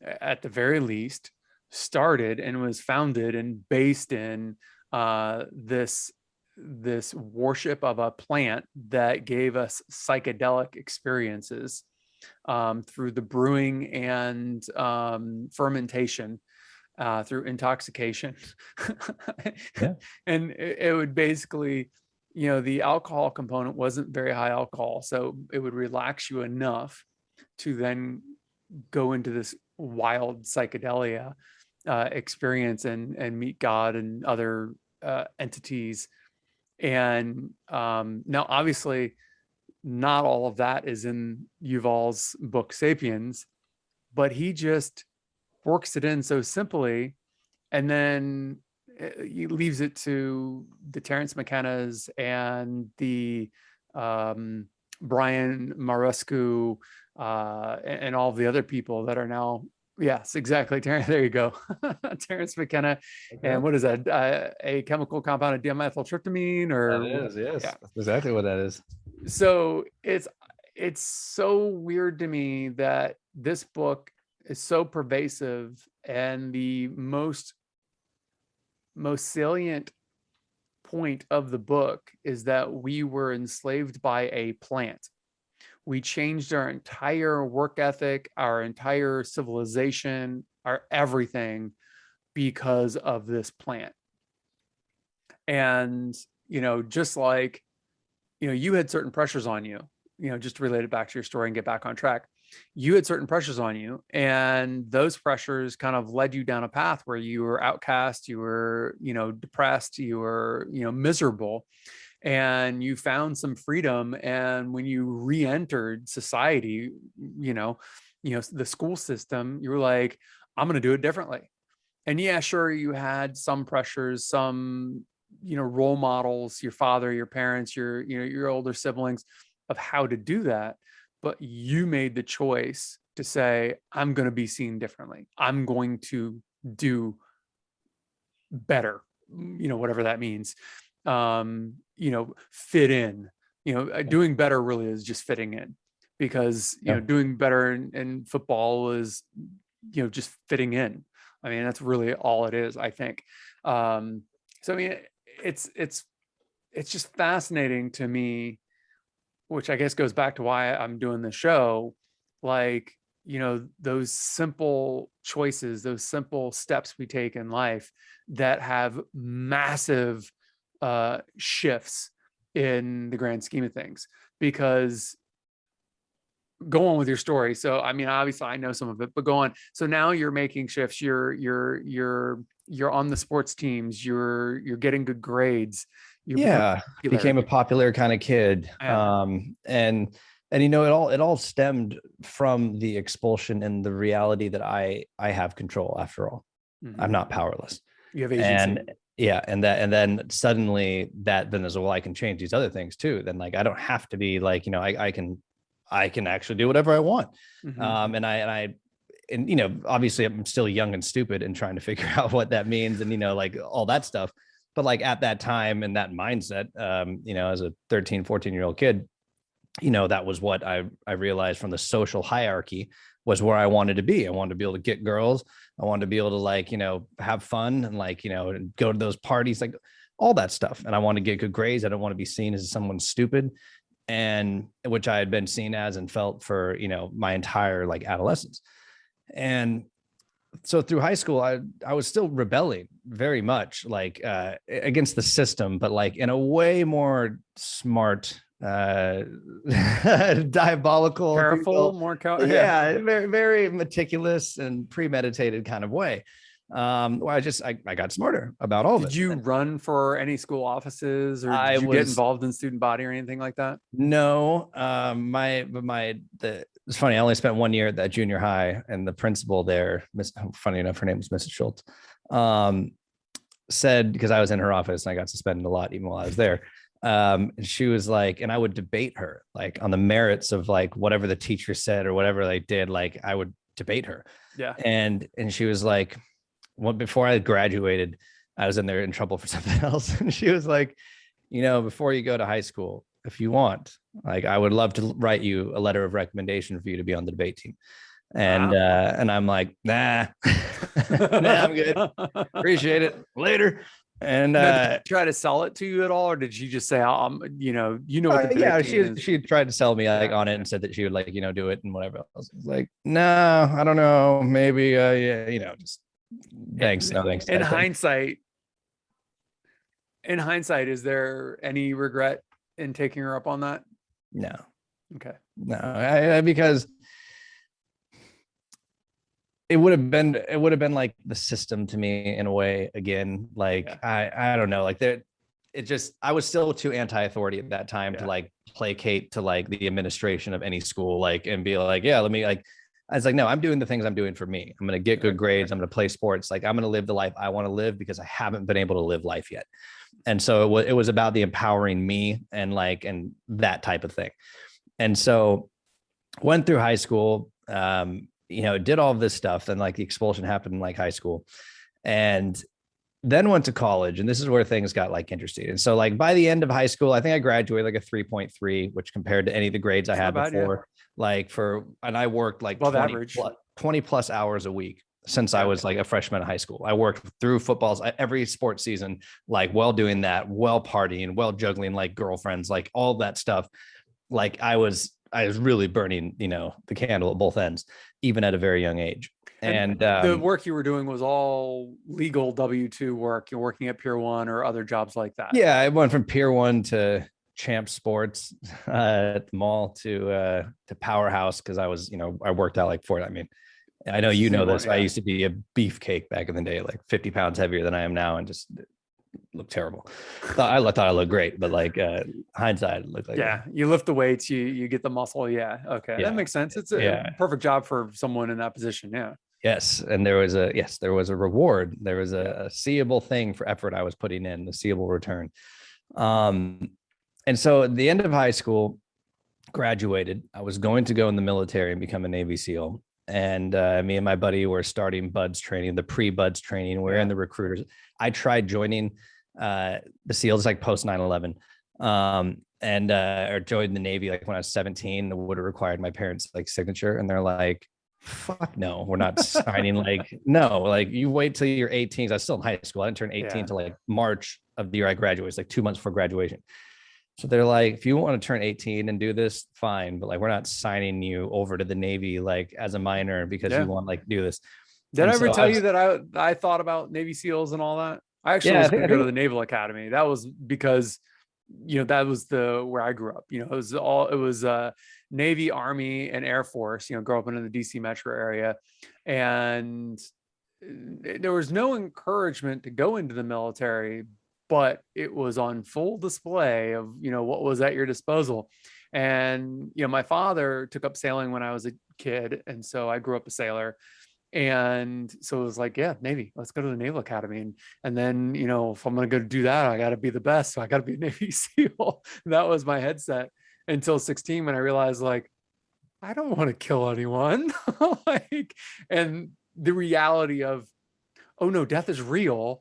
at the very least, started and was founded and based in this worship of a plant that gave us psychedelic experiences through the brewing and fermentation, through intoxication. And it would basically, the alcohol component wasn't very high alcohol, so it would relax you enough to then go into this wild psychedelia experience and meet God and other entities. And now obviously not all of that is in Yuval's book Sapiens, but he just works it in so simply, and then he leaves it to the Terence McKenna's and the Brian Marescu and all the other people that are now, yes, exactly, Terence, there you go. Terence McKenna. Okay. And what is that, a chemical compound of dimethyltryptamine, or that is, yes, yeah. That's exactly what that is. So it's so weird to me that this book is so pervasive, and the most salient point of the book is that we were enslaved by a plant. We changed our entire work ethic, our entire civilization, our everything because of this plant. And, just like, you had certain pressures on you, just to relate it back to your story and get back on track. You had certain pressures on you, and those pressures kind of led you down a path where you were outcast, you were, depressed, you were, miserable, and you found some freedom. And when you re-entered society, the school system, you were like, I'm going to do it differently. And yeah, sure, you had some pressures, some, role models, your father, your parents, your older siblings, of how to do that. But you made the choice to say, I'm going to be seen differently. I'm going to do better, whatever that means. Fit in. Doing better really is just fitting in, because doing better in football is just fitting in. I mean, that's really all it is, I think. So I mean, it's just fascinating to me, which I guess goes back to why I'm doing the show. Like, those simple choices, those simple steps we take in life that have massive shifts in the grand scheme of things. Because go on with your story. So, I mean, obviously I know some of it, but go on. So now you're making shifts. You're on the sports teams. You're getting good grades. Became a popular kind of kid. Yeah. And it all stemmed from the expulsion and the reality that I have control after all. Mm-hmm. I'm not powerless. You have agency. And then suddenly then there's, well, I can change these other things too. Then like, I don't have to be like, I can actually do whatever I want. Mm-hmm. And obviously I'm still young and stupid and trying to figure out what that means and, like all that stuff. But like at that time and that mindset, as a 13, 14-year-old kid, that was what I realized from the social hierarchy was where I wanted to be. I wanted to be able to get girls. I wanted to be able to like, have fun and go to those parties, like all that stuff. And I want to get good grades. I don't want to be seen as someone stupid, and which I had been seen as and felt for, my entire like adolescence. And so through high school, I was still rebelling very much like against the system, but like in a way more smart, diabolical, careful, very, very meticulous and premeditated kind of way. Where I got smarter about all of it. Did you run for any school offices, or did you get involved in student body or anything like that? No. It's funny. I only spent 1 year at that junior high, and the principal there, funny enough, her name was Mrs. Schultz, said, because I was in her office and I got suspended a lot even while I was there. She was like, and I would debate her like on the merits of like whatever the teacher said or whatever they did. Like I would debate her. Yeah. And she was like, well, before I graduated, I was in there in trouble for something else. And she was like, before you go to high school, if you want, like, I would love to write you a letter of recommendation for you to be on the debate team. And, wow. And I'm like, nah, I'm good. Appreciate it. Later. And did she try to sell it to you at all, or did she just say, what the debate team is? She tried to sell me like on it and said that she would like, do it and whatever else. I was like, no, I don't know. Maybe, just thanks. No, thanks. In hindsight, is there any regret in taking her up on that? No. Okay. No, because it would have been like the system to me in a way again. Like, yeah. I don't know, like I was still too anti-authority at that time to like placate to like the administration of any school, like, and be like, yeah, let me like, I was like, no, I'm doing the things I'm doing for me. I'm going to get good grades. I'm going to play sports. Like, I'm going to live the life I want to live because I haven't been able to live life yet. And so it was about the empowering me and that type of thing. And so went through high school, did all of this stuff. And like the expulsion happened in like high school, and then went to college. And this is where things got like interesting. And so like by the end of high school, I think I graduated like a 3.3, which compared to any of the grades I had before, and I worked like 20 plus hours a week. since I was like a freshman in high school. I worked through footballs every sports season, like while doing that, while partying, while juggling like girlfriends, like all that stuff. Like I was really burning, the candle at both ends, even at a very young age. And the work you were doing was all legal W-2 work. You're working at Pier 1 or other jobs like that. Yeah, I went from Pier 1 to Champ Sports at the mall to Powerhouse, because I was, I worked out like I mean, I know you know this. I used to be a beefcake back in the day, like 50 pounds heavier than I am now, and just looked terrible. I thought I looked great, but like hindsight, it looked like you lift the weights, you get the muscle. Yeah, okay, that makes sense. It's a perfect job for someone in that position. Yeah. Yes, and there was a reward. There was a seeable thing for effort I was putting in, the seeable return. And so at the end of high school, graduated. I was going to go in the military and become a Navy SEAL. And me and my buddy were starting BUDS training, the pre-BUDS training. We're in the recruiters. I tried joining the SEALs like post 9/11, or joined the Navy like when I was 17. It would have required my parents' like signature, and they're like, "Fuck no, we're not signing." Like, no, like you wait till you're 18. I was still in high school. I didn't turn 18 till like March of the year I graduated. It's like 2 months before graduation. So they're like, if you want to turn 18 and do this, fine. But like, we're not signing you over to the Navy, like as a minor, because you want to like do this. Did I ever tell you that I thought about Navy SEAls and all that? I actually was going to go to the Naval Academy. That was because, that was where I grew up. It was Navy, Army, and Air Force, growing up in the DC metro area. And there was no encouragement to go into the military, but it was on full display of, what was at your disposal. And, my father took up sailing when I was a kid. And so I grew up a sailor. And so it was like, yeah, Navy, let's go to the Naval Academy. And then, if I'm going to go do that, I got to be the best. So I got to be a Navy SEAL. That was my headset until 16, when I realized like, I don't want to kill anyone. And the reality of, oh no, death is real.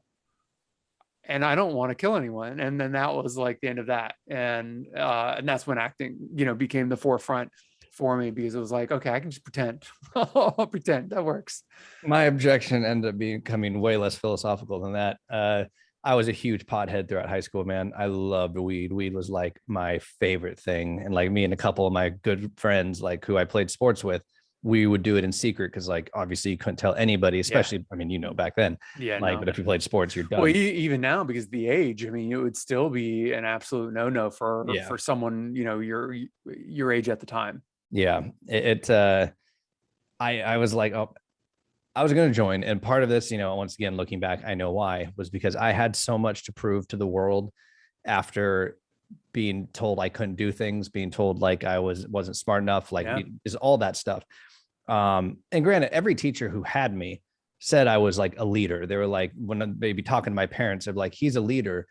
And I don't want to kill anyone. And then that was like the end of that. And that's when acting, became the forefront for me, because it was like, okay, I can just pretend. I'll pretend that works. My objection ended up becoming way less philosophical than that. I was a huge pothead throughout high school, man. I loved weed. Weed was like my favorite thing. And like me and a couple of my good friends, like who I played sports with, we would do it in secret, because like obviously you couldn't tell anybody, especially I mean, back then. But if you played sports, you're done. Well, even now, because the age, I mean, it would still be an absolute no for someone, your age at the time. Yeah. I was like, oh, I was going to join. And part of this, once again, looking back, I know why, was because I had so much to prove to the world after being told I couldn't do things, being told like I wasn't smart enough, like is all that stuff. And granted, every teacher who had me said I was like a leader. They were like, when they'd be talking to my parents, they're like, he's a leader.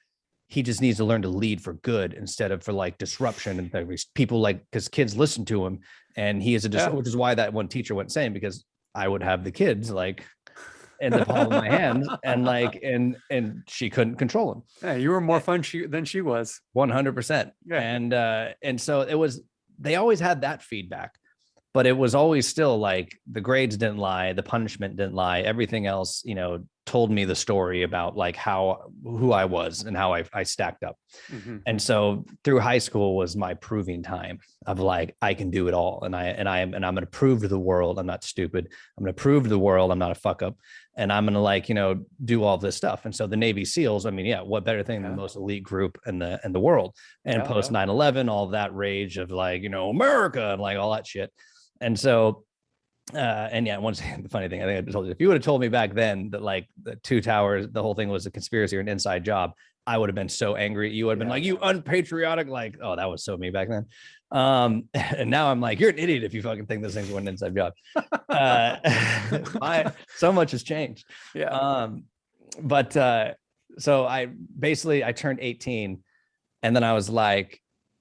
He just needs to learn to lead for good instead of for like disruption. And people like, because kids listen to him, and he is which is why that one teacher went insane, because I would have the kids like in the palm of my hand, and like, and she couldn't control him. Yeah, you were more fun than she was. 100%. Yeah. And so they always had that feedback, but it was always still like the grades didn't lie, the punishment didn't lie, everything else, told me the story about like who I was and how I stacked up. Mm-hmm. And so through high school was my proving time of like, I can do it all. And I'm going to prove to the world I'm not stupid. I'm going to prove to the world I'm not a fuck up. And I'm going to like, do all this stuff. And so the Navy SEALs, I mean, what better thing than the most elite group in the world. And post 9/11, all that rage of like, America and like all that shit. And so once the funny thing, I think I told you, if you would have told me back then that like the two towers, the whole thing was a conspiracy or an inside job, I would have been so angry. You would have been like, you unpatriotic, like, oh, that was so me back then. And now I'm like, you're an idiot if you fucking think this thing's an inside job. So much has changed. Yeah. So I turned 18, and then I was like,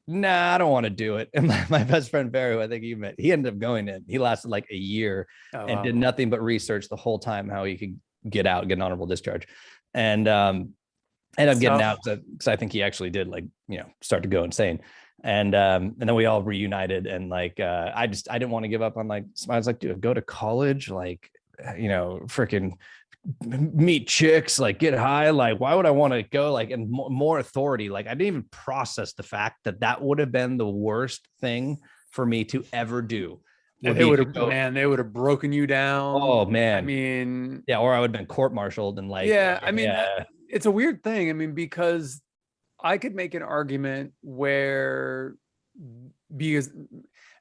nah, I don't want to do it. And my best friend Barry, who I think you met, he ended up going in. He lasted like a year and did nothing but research the whole time how he could get out, get an honorable discharge, and ended up getting out because I think he actually did like start to go insane. And then we all reunited, and like I didn't want to give up on like, I was like, dude, go to college, like freaking meet chicks, like get high. Like, why would I want to go like and more authority? Like, I didn't even process the fact that would have been the worst thing for me to ever do. And they would have broken you down. Oh man. I mean, yeah, or I would have been court-martialed and like, yeah, I mean, it's a weird thing. I mean, because I could make an argument where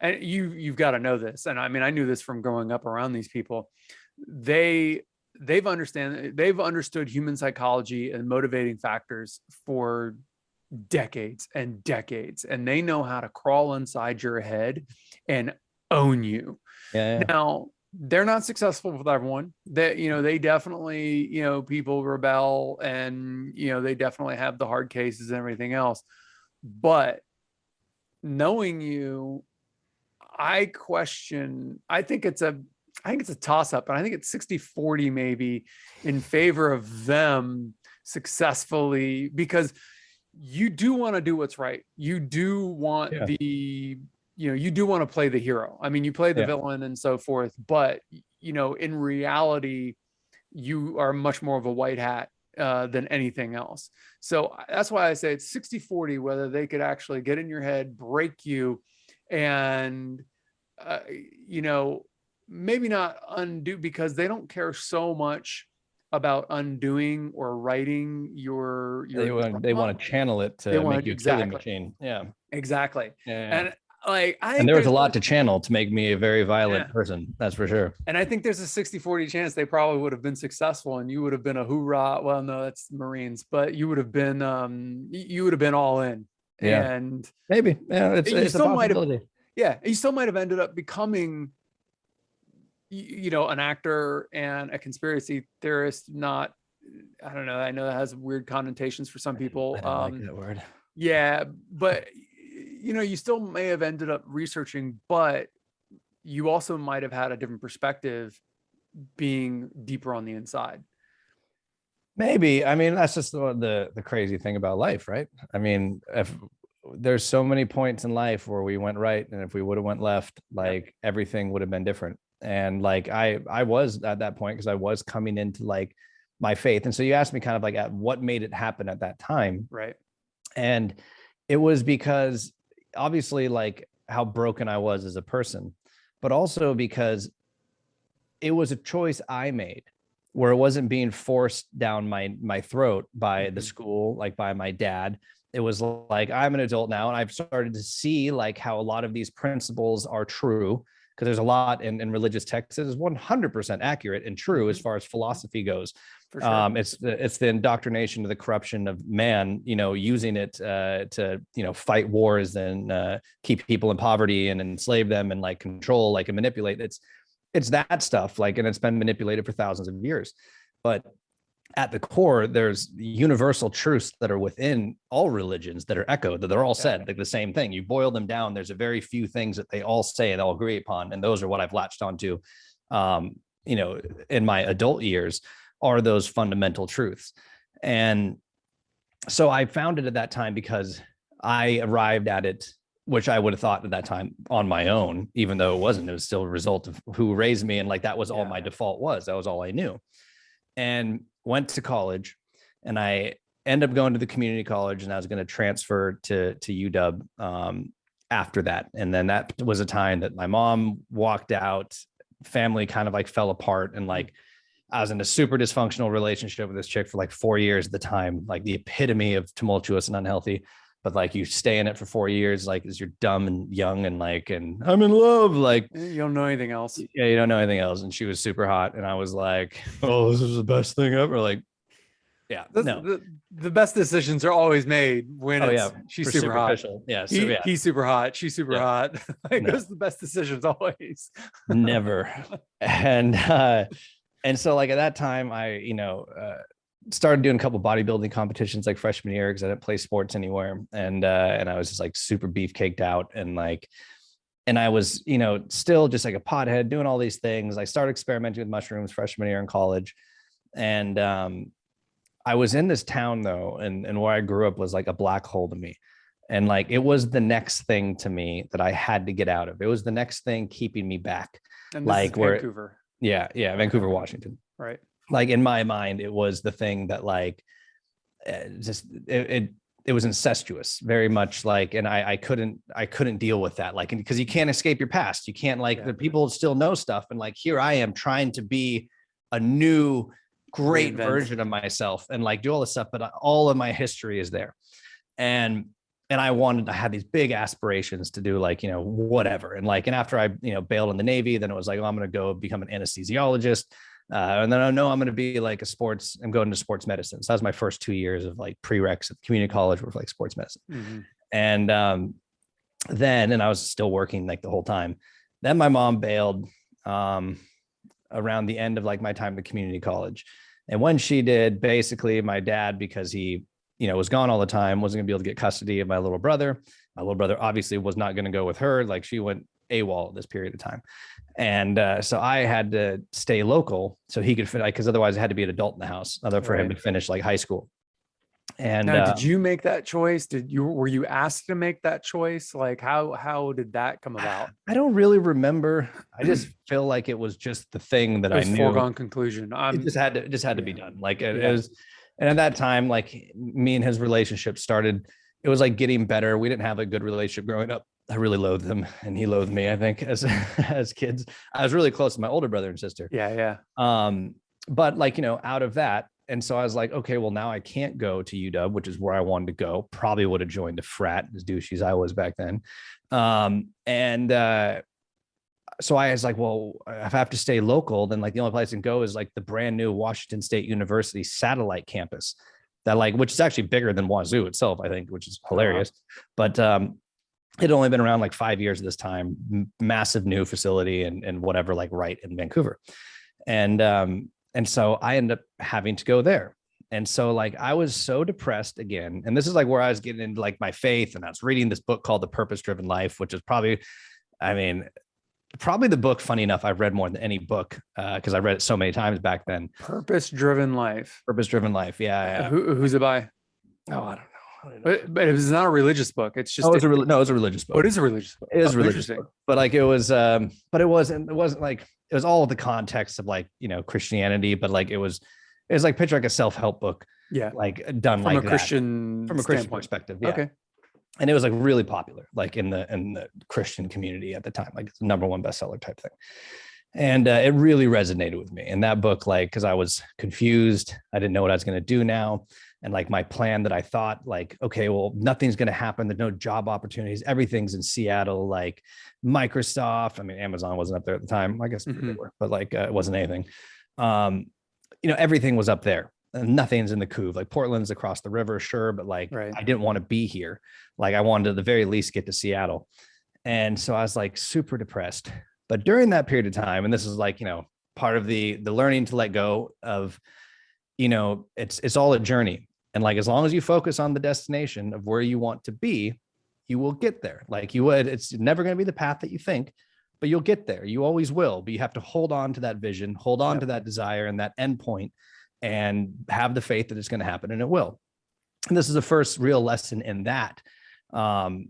and you've got to know this, and I mean, I knew this from growing up around these people. They've understood human psychology and motivating factors for decades and decades, and they know how to crawl inside your head and own you. Yeah. Now, they're not successful with everyone. They definitely, people rebel, and they definitely have the hard cases and everything else. But knowing you, I think it's a toss-up, and I think it's 60-40 maybe in favor of them successfully, because you do want to do what's right. You do want you do want to play the hero. I mean, you play the villain and so forth, but in reality, you are much more of a white hat than anything else. So that's why I say it's 60-40, whether they could actually get in your head, break you, and maybe not undo, because they don't care so much about undoing or writing your they want to channel it to make you a killing machine. Yeah, exactly. And and there was a lot to channel to make me a very violent person. That's for sure. And I think there's a 60-40 chance they probably would have been successful, and you would have been a hoorah. Well, no, that's Marines, but you would have been all in. Yeah. And maybe, it's a possibility. You still might have ended up becoming, an actor and a conspiracy theorist. Not, I don't know. I know that has weird connotations for some people. I don't like that word. Yeah, but you still may have ended up researching, but you also might have had a different perspective being deeper on the inside. Maybe. I mean, that's just the crazy thing about life, right? I mean, if there's so many points in life where we went right, and if we would have went left, like everything would have been different. And like I was at that point, because I was coming into like my faith. And so you asked me kind of like at what made it happen at that time. Right. And it was because obviously like how broken I was as a person, but also because it was a choice I made, where it wasn't being forced down my throat by the school, like by my dad. It was like, I'm an adult now, and I've started to see like how a lot of these principles are true, because there's a lot in religious texts that is 100% accurate and true as far as philosophy goes. For sure. It's the indoctrination of the corruption of man, using it to fight wars and keep people in poverty and enslave them and like control, like and manipulate. It's that stuff, like, and it's been manipulated for thousands of years. But at the core, there's universal truths that are within all religions that are echoed, that they're all said like the same thing. You boil them down, there's a very few things that they all say and all agree upon, and those are what I've latched onto in my adult years, are those fundamental truths. And so I found it at that time because I arrived at it, which I would have thought at that time on my own, even though it wasn't. It was still a result of who raised me, and like that was all my default was. That was all I knew. And went to college, and I ended up going to the community college, and I was going to transfer to UW after that. And then that was a time that my mom walked out, family kind of like fell apart, and like I was in a super dysfunctional relationship with this chick for like 4 years at the time, like the epitome of tumultuous and unhealthy. But like you stay in it for 4 years, like as you're dumb and young and like, and I'm in love, like you don't know anything else. Yeah, you don't know anything else. And she was super hot, and I was like, oh, this is the best thing ever. Like, yeah, the best decisions are always made when she's super hot. Yeah, he's super hot. She's super hot. Like those are the best decisions always. Never. And so like at that time, I started doing a couple bodybuilding competitions like freshman year, because I didn't play sports anywhere, and I was just like super beefcaked out, and I was still just like a pothead doing all these things. I started experimenting with mushrooms freshman year in college, and I was in this town though, and where I grew up was like a black hole to me. And like, it was the next thing to me that I had to get out of. It was the next thing keeping me back. And this is Vancouver. Yeah, Vancouver, Washington. Right. Like in my mind, it was the thing that like just it was incestuous, very much like, and I couldn't deal with that, like, because you can't escape your past. You can't like the people still know stuff, and like here I am trying to be a new great version of myself and like do all this stuff, but all of my history is there, and I had these big aspirations to do like, whatever. And like, and after I, bailed in the Navy, then it was like, oh, I'm going to go become an anesthesiologist. And then I know I'm going to be like I'm going to sports medicine. So that was my first 2 years of like prereqs at community college with like sports medicine. Mm-hmm. And and I was still working like the whole time. Then my mom bailed around the end of like my time at community college. And when she did, basically my dad, because he, was gone all the time, wasn't gonna be able to get custody of my little brother. My little brother obviously was not going to go with her. Like she went AWOL at this period of time. And so I had to stay local so he could fit, because otherwise I had to be an adult in the house for him to finish like high school. And now, did you make that choice? Were you asked to make that choice? Like how did that come about? I don't really remember. I just feel like it was just the thing that I knew. Foregone conclusion. It just had to be done. Like it was. And at that time, like me and his relationship started, it was like getting better. We didn't have a good relationship growing up. I really loathed him and he loathed me, I think, as kids. I was really close to my older brother and sister. Yeah. But like, out of that. And so I was like, okay, well now I can't go to UW, which is where I wanted to go. Probably would have joined a frat, as douchey as I was back then. So I was like, well, if I have to stay local, then like the only place I can go is like the brand new Washington State University satellite campus that like, which is actually bigger than Wazoo itself, I think, which is hilarious. But it had only been around like 5 years at this time, massive new facility and whatever, like right in Vancouver. And so I ended up having to go there. And so like, I was so depressed again. And this is like where I was getting into like my faith. And I was reading this book called The Purpose Driven Life, which is probably the book, funny enough, I've read more than any book because I read it so many times back then. Purpose Driven Life. Yeah. Who's it by? Oh, I don't know. But it's not a religious book. It's just it's a religious book. Oh, it is a religious book. It is a religious book. But like it was, but it wasn't like, it was all the context of like, Christianity, but like it was like picture like a self-help book. Yeah. Like done from like a Christian from a Christian perspective. Yeah. Okay. And it was like really popular, like in the Christian community at the time, like it's the #1 bestseller type thing. And it really resonated with me. And that book, like, cause I was confused. I didn't know what I was going to do now. And like my plan that I thought like, okay, well, nothing's going to happen. There's no job opportunities. Everything's in Seattle, like Microsoft. I mean, Amazon wasn't up there at the time. I guess they were, but like it wasn't anything. Everything was up there. And nothing's in the Couve. Like Portland's across the river, sure, but like I didn't want to be here. Like I wanted to at the very least get to Seattle. And so I was like super depressed. But during that period of time, and this is like, part of the learning to let go of, it's all a journey. And like as long as you focus on the destination of where you want to be, you will get there. Like it's never going to be the path that you think, but you'll get there. You always will. But you have to hold on to that vision, hold on to that desire and that end point, and have the faith that it's going to happen, and it will. And this is the first real lesson in that,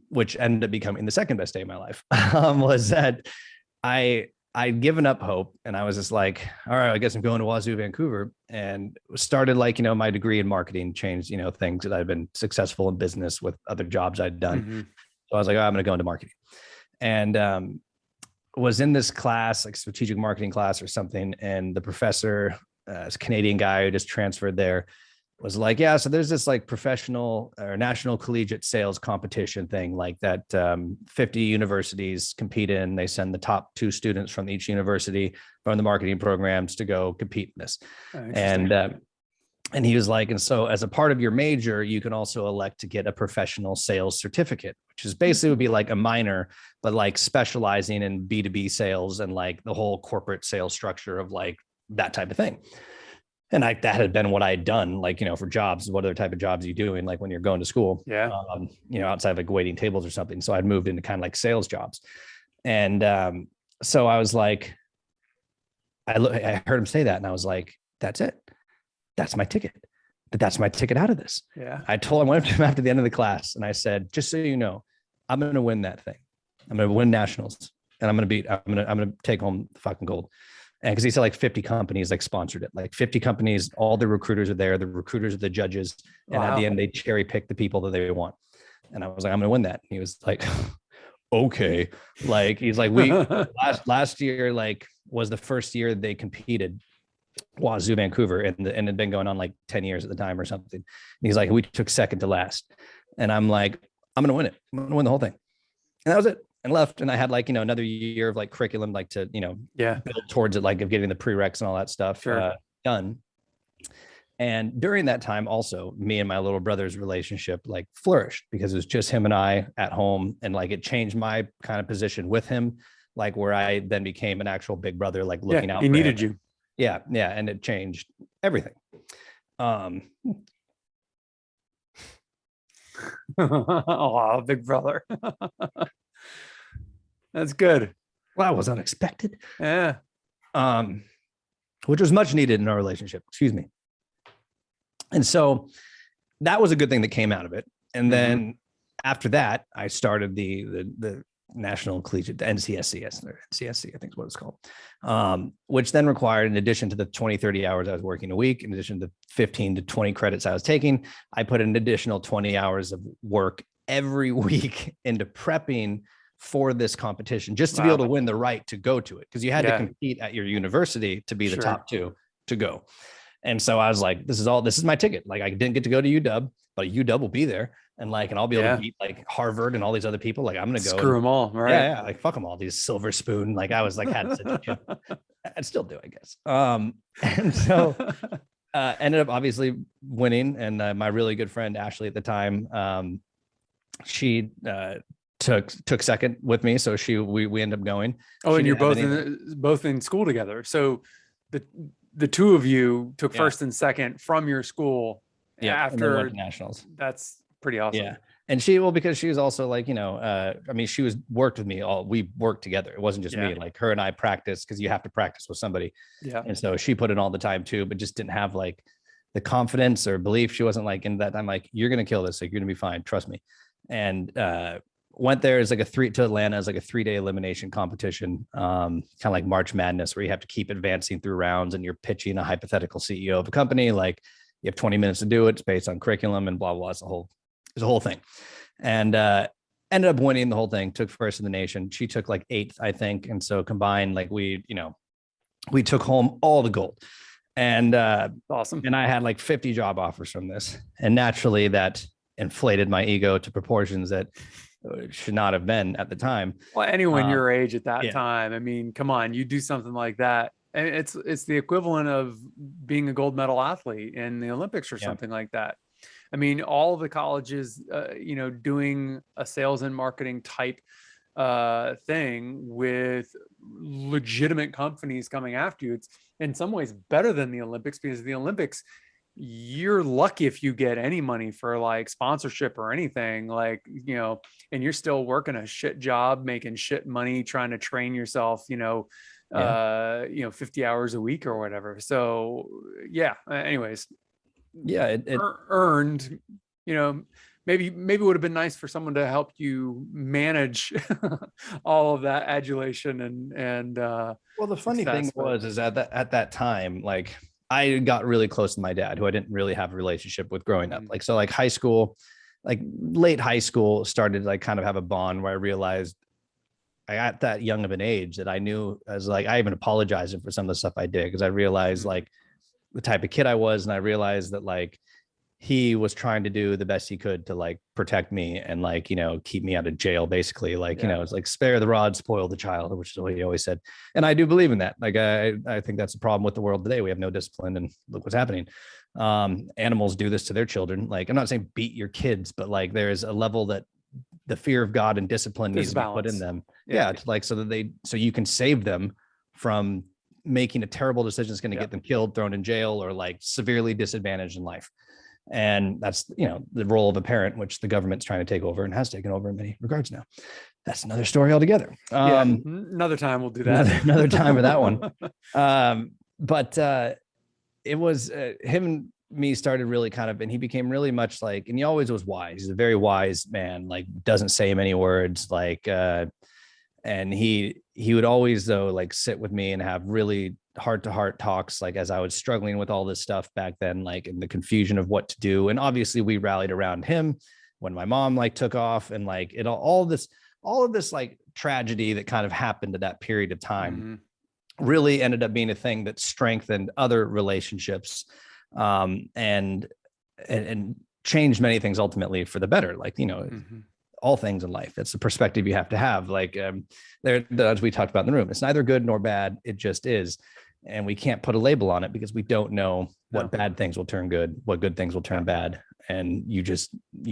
which ended up becoming the second best day of my life, was that I'd given up hope, and I was just like, all right, I guess I'm going to Wazoo, Vancouver, and started like, my degree in marketing changed, things that I'd been successful in business with other jobs I'd done. Mm-hmm. So I was like, oh, I'm going to go into marketing, and was in this class, like strategic marketing class or something. And the professor, this Canadian guy who just transferred there, was like, yeah, so there's this like professional or national collegiate sales competition thing like that 50 universities compete in. They send the top 2 students from each university from the marketing programs to go compete in this. And he was like, and so as a part of your major, you can also elect to get a professional sales certificate, which is basically would be like a minor, but like specializing in B2B sales and like the whole corporate sales structure of like that type of thing. And that had been what I had done, like, for jobs. What other type of jobs are you doing? Like when you're going to school, outside of like waiting tables or something. So I'd moved into kind of like sales jobs. And so I was like, I heard him say that, and I was like, that's it. That's my ticket. That's my ticket out of this. Yeah. I went up to him after the end of the class, and I said, just so you know, I'm going to win that thing. I'm going to win nationals, and I'm going to take home the fucking gold. And because he said like 50 companies like sponsored it, like 50 companies, all the recruiters are there, the recruiters are the judges, and at the end they cherry pick the people that they want. And I was like, I'm gonna win that. And he was like, okay. Like he's like, we last year like was the first year they competed, Wazoo Vancouver, and it had been going on like 10 years at the time or something. And he's like, we took second to last. And I'm like, I'm gonna win it. I'm gonna win the whole thing. And that was it. And left. And I had like, another year of like curriculum, like to, build towards it, like of getting the prereqs and all that stuff done. And during that time, also, me and my little brother's relationship like flourished because it was just him and I at home. And like it changed my kind of position with him, like where I then became an actual big brother, like looking out. He needed you. Yeah. Yeah. And it changed everything. Oh, big brother. That's good. Well, that was unexpected. Yeah. Which was much needed in our relationship. Excuse me. And so that was a good thing that came out of it. And then after that, I started the National Collegiate, the NCSC, or NCSC, I think is what it's called, which then required, in addition to the 20, 30 hours I was working a week, in addition to 15 to 20 credits I was taking, I put an additional 20 hours of work every week into prepping for this competition, just to be able to win the right to go to it. Because you had to compete at your university to be the top two to go. And so I was like, this is my ticket. Like I didn't get to go to UW, but UW will be there. And I'll be able to beat like Harvard and all these other people. Like I'm going to go screw them all. Right. Yeah. Like fuck them all. These silver spoon. Like I was like, had such a chip. I'd still do, I guess. And so ended up obviously winning. And my really good friend, Ashley at the time, she took second with me. So we ended up going. Oh, and you're both in school together. So the two of you took first and second from your school after nationals. That's pretty awesome. Yeah. And because she was also like, she worked with me we worked together. It wasn't just me, like her and I practiced, because you have to practice with somebody. Yeah. And so she put in all the time too, but just didn't have like the confidence or belief. She wasn't like in that time, like, you're going to kill this. Like, you're going to be fine. Trust me. And, went there as like to Atlanta as like a 3-day elimination competition, kind of like March Madness, where you have to keep advancing through rounds and you're pitching a hypothetical CEO of a company. Like you have 20 minutes to do it. It's based on curriculum and blah, blah, blah. It's a whole thing. And, ended up winning the whole thing, took first in the nation. She took like 8th, I think. And so combined, like we took home all the gold. And, awesome. And I had like 50 job offers from this. And naturally that inflated my ego to proportions that should not have been at the time. Well, anyone your age at that time, I mean, come on, you do something like that. And it's the equivalent of being a gold medal athlete in the Olympics or something like that. I mean, all of the colleges, doing a sales and marketing type thing with legitimate companies coming after you. It's in some ways better than the Olympics, because the Olympics, you're lucky if you get any money for like sponsorship or anything, like, and you're still working a shit job, making shit money, trying to train yourself, 50 hours a week or whatever. So anyways, earned, maybe it would have been nice for someone to help you manage all of that adulation and well, the funny thing is at that time, like I got really close to my dad, who I didn't really have a relationship with growing up. Like, so like high school, like late high school, started to like kind of have a bond where I realized at that young of an age that I knew, as like, I even apologized for some of the stuff I did, because I realized like the type of kid I was. And I realized that like he was trying to do the best he could to like protect me and like, keep me out of jail, basically. Like, it's like spare the rod, spoil the child, which is what he always said. And I do believe in that. Like, I think that's the problem with the world today. We have no discipline, and look what's happening. Animals do this to their children. Like, I'm not saying beat your kids, but like there's a level that the fear of God and discipline needs to be put in them. Yeah. Like, so you can save them from making a terrible decision that's going to get them killed, thrown in jail, or like severely disadvantaged in life. And that's, the role of a parent, which the government's trying to take over and has taken over in many regards now. That's another story altogether. Another time we'll do that. Another time for that one. But it was him and me started really kind of, and he became really much like, and he always was wise. He's a very wise man, like doesn't say many words, like, and he would always though, like sit with me and have really heart to heart talks, like as I was struggling with all this stuff back then, like in the confusion of what to do. And obviously we rallied around him when my mom like took off, and like it all of this like tragedy that kind of happened at that period of time really ended up being a thing that strengthened other relationships, and changed many things ultimately for the better. Like, all things in life, that's the perspective you have to have. Like, there, as we talked about in the room, it's neither good nor bad. It just is. And we can't put a label on it because we don't know what bad things will turn good, what good things will turn bad. And you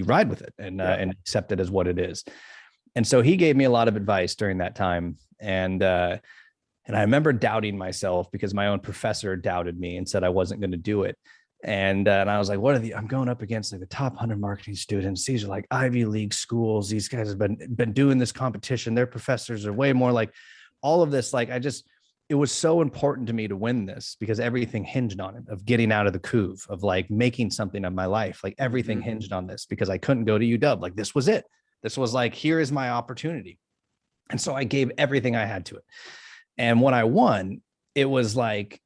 ride with it and accept it as what it is. And so he gave me a lot of advice during that time. And I remember doubting myself because my own professor doubted me and said I wasn't going to do it. And I was like, I'm going up against like the top 100 marketing students. These are like Ivy League schools. These guys have been doing this competition. Their professors are way more like all of this. Like, it was so important to me to win this because everything hinged on it, of getting out of the couve, of like making something of my life. Like everything hinged on this because I couldn't go to UW. Like this was it. This was like, here is my opportunity. And so I gave everything I had to it. And when I won, it was like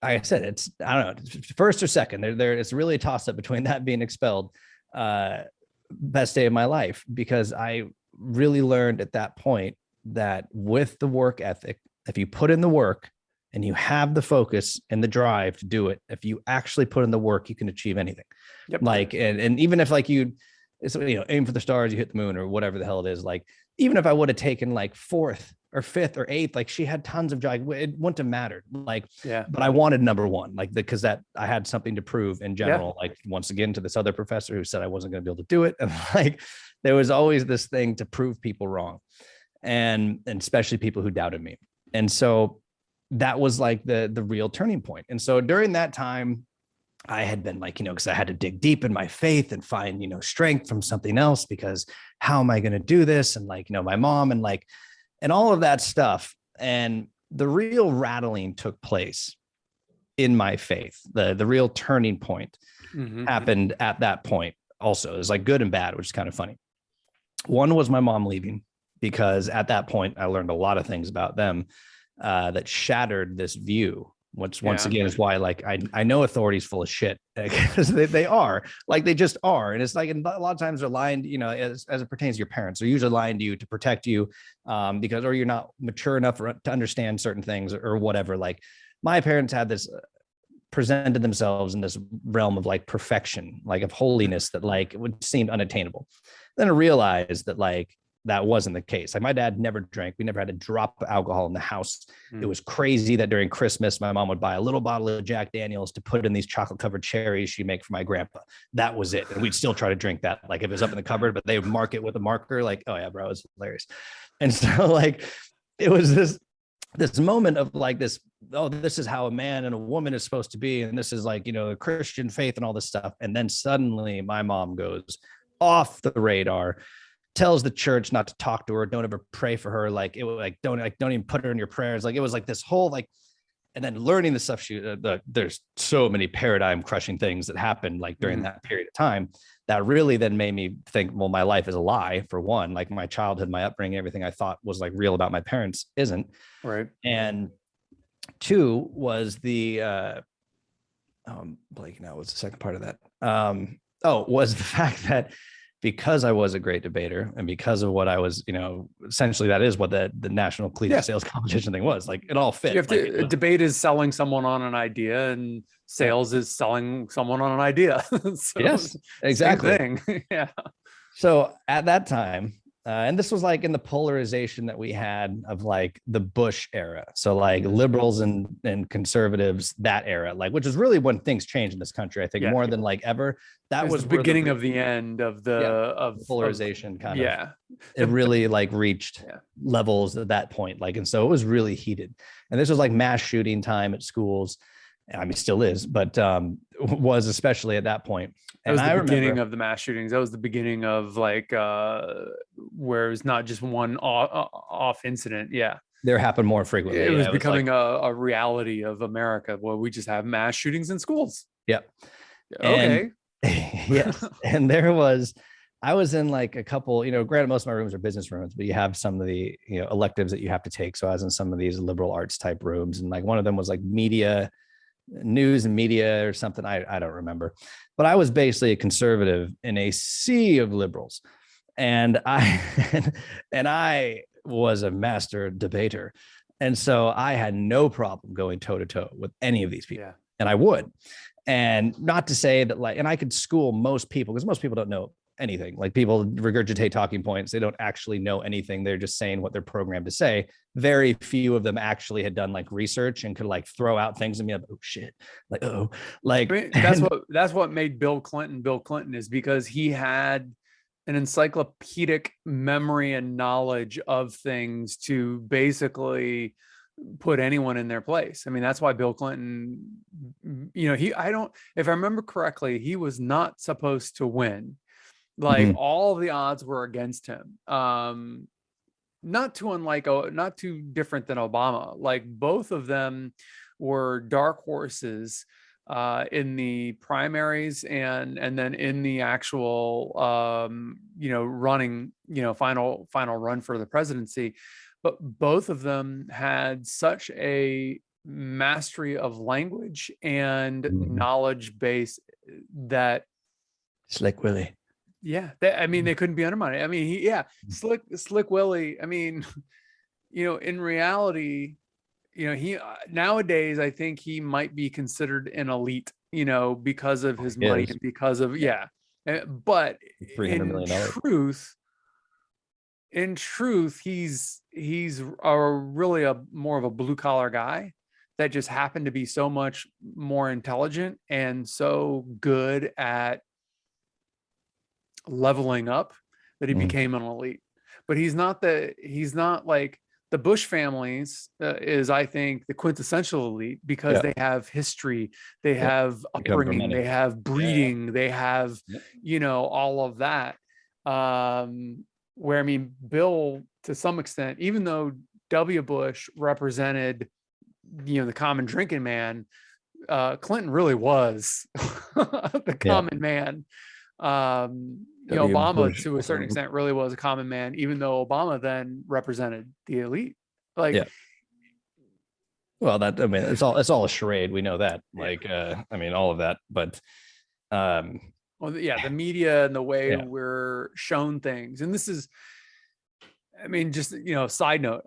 I said, it's, I don't know, first or second, it's really a toss up between that being expelled, best day of my life, because I really learned at that point that with the work ethic, if you put in the work and you have the focus and the drive to do it, if you actually put in the work, you can achieve anything. Yep. Like, and even if like aim for the stars, you hit the moon or whatever the hell it is. Like, even if I would have taken like 4th or 5th or 8th, like she had tons of joy. It wouldn't have mattered. Like, but I wanted number 1, like because that I had something to prove in general. Like once again, to this other professor who said I wasn't going to be able to do it. And like, there was always this thing to prove people wrong, and especially people who doubted me. And so that was like the real turning point. And so during that time, I had been like, because I had to dig deep in my faith and find, strength from something else, because how am I going to do this? And like, my mom and like, and all of that stuff. And the real rattling took place in my faith. The real turning point happened at that point. Also, it was like good and bad, which is kind of funny. One was my mom leaving, because at that point I learned a lot of things about them that shattered this view. Which once again is why, like, I know authority's full of shit, because they are, like, they just are. And it's like, and a lot of times they're lying, as it pertains to your parents, they're usually lying to you to protect you, because, or you're not mature enough to understand certain things or whatever. Like my parents had this presented themselves in this realm of like perfection, like of holiness that like it would seem unattainable. Then I realized that like, that wasn't the case. Like my dad never drank. We never had a drop of alcohol in the house. It was crazy that during Christmas, my mom would buy a little bottle of Jack Daniels to put in these chocolate covered cherries she'd make for my grandpa. That was it. And we'd still try to drink that. Like if it was up in the cupboard, but they would mark it with a marker. Like, oh yeah, bro, it was hilarious. And so like, it was this moment of like this, oh, this is how a man and a woman is supposed to be. And this is like, the Christian faith and all this stuff. And then suddenly my mom goes off the radar, tells the church not to talk to her, don't ever pray for her. Like it was like, don't even put her in your prayers. Like it was like this whole like, and then learning the stuff there's so many paradigm crushing things that happened like during that period of time that really then made me think, well, my life is a lie, for one. Like my childhood, my upbringing, everything I thought was like real about my parents isn't. Right. And 2 was the Blake, now what's the second part of that? Was the fact that because I was a great debater and because of what I was, essentially that is what the National Collegiate Sales Competition thing was. Like it all fit. You have to, debate is selling someone on an idea, and sales is selling someone on an idea. So yes, exactly. Same thing. Yeah. So at that time, and this was like in the polarization that we had of like the Bush era. So like liberals and conservatives, that era, like, which is really when things changed in this country, I think more than like ever. That was the beginning of the end of the polarization kind of. It really like reached levels at that point. Like, and so it was really heated. And this was like mass shooting time at schools. I mean, still is, but was especially at that point. And that was the beginning of the mass shootings. That was the beginning of like where it was not just one off incident. Yeah. There happened more frequently. It was becoming a reality of America where we just have mass shootings in schools. Yep. Okay. Yes. And there was, I was in like a couple, granted, most of my rooms are business rooms, but you have some of the, electives that you have to take. So I was in some of these liberal arts type rooms, and like one of them was like news and media or something. I don't remember, but I was basically a conservative in a sea of liberals. And I, and I was a master debater. And so I had no problem going toe to toe with any of these people. Yeah. And I would. And not to say that and I could school most people, because most people don't know anything. Like, people regurgitate talking points. They don't actually know anything. They're just saying what they're programmed to say. Very few of them actually had done like research and could like throw out things and be like, oh shit. Like, oh, like, I mean, that's what made Bill Clinton is because he had an encyclopedic memory and knowledge of things to basically put anyone in their place. I mean, that's why Bill Clinton, if I remember correctly, he was not supposed to win. Like, all of the odds were against him. Not too different than Obama. Like, both of them were dark horses in the primaries and then in the actual running, final run for the presidency. But both of them had such a mastery of language and knowledge base that Slick Willie. Yeah, they couldn't be undermined. I mean, Slick Willie. I mean, in reality, he nowadays, I think he might be considered an elite, because of his money and because of but $300 million. In truth, he's really more of a blue collar guy that just happened to be so much more intelligent and so good at leveling up that he became an elite. But he's not like the Bush families is, I think, the quintessential elite because they have history, they have upbringing, they have breeding, they have all of that. Where, I mean, Bill, to some extent, even though W. Bush represented the common drinking man, Clinton really was the common man. Obama, Bush, to a certain extent, really was a common man, even though Obama then represented the elite. Well, it's all a charade. We know that. All of that. But the media and the way we're shown things, and this is, just side note.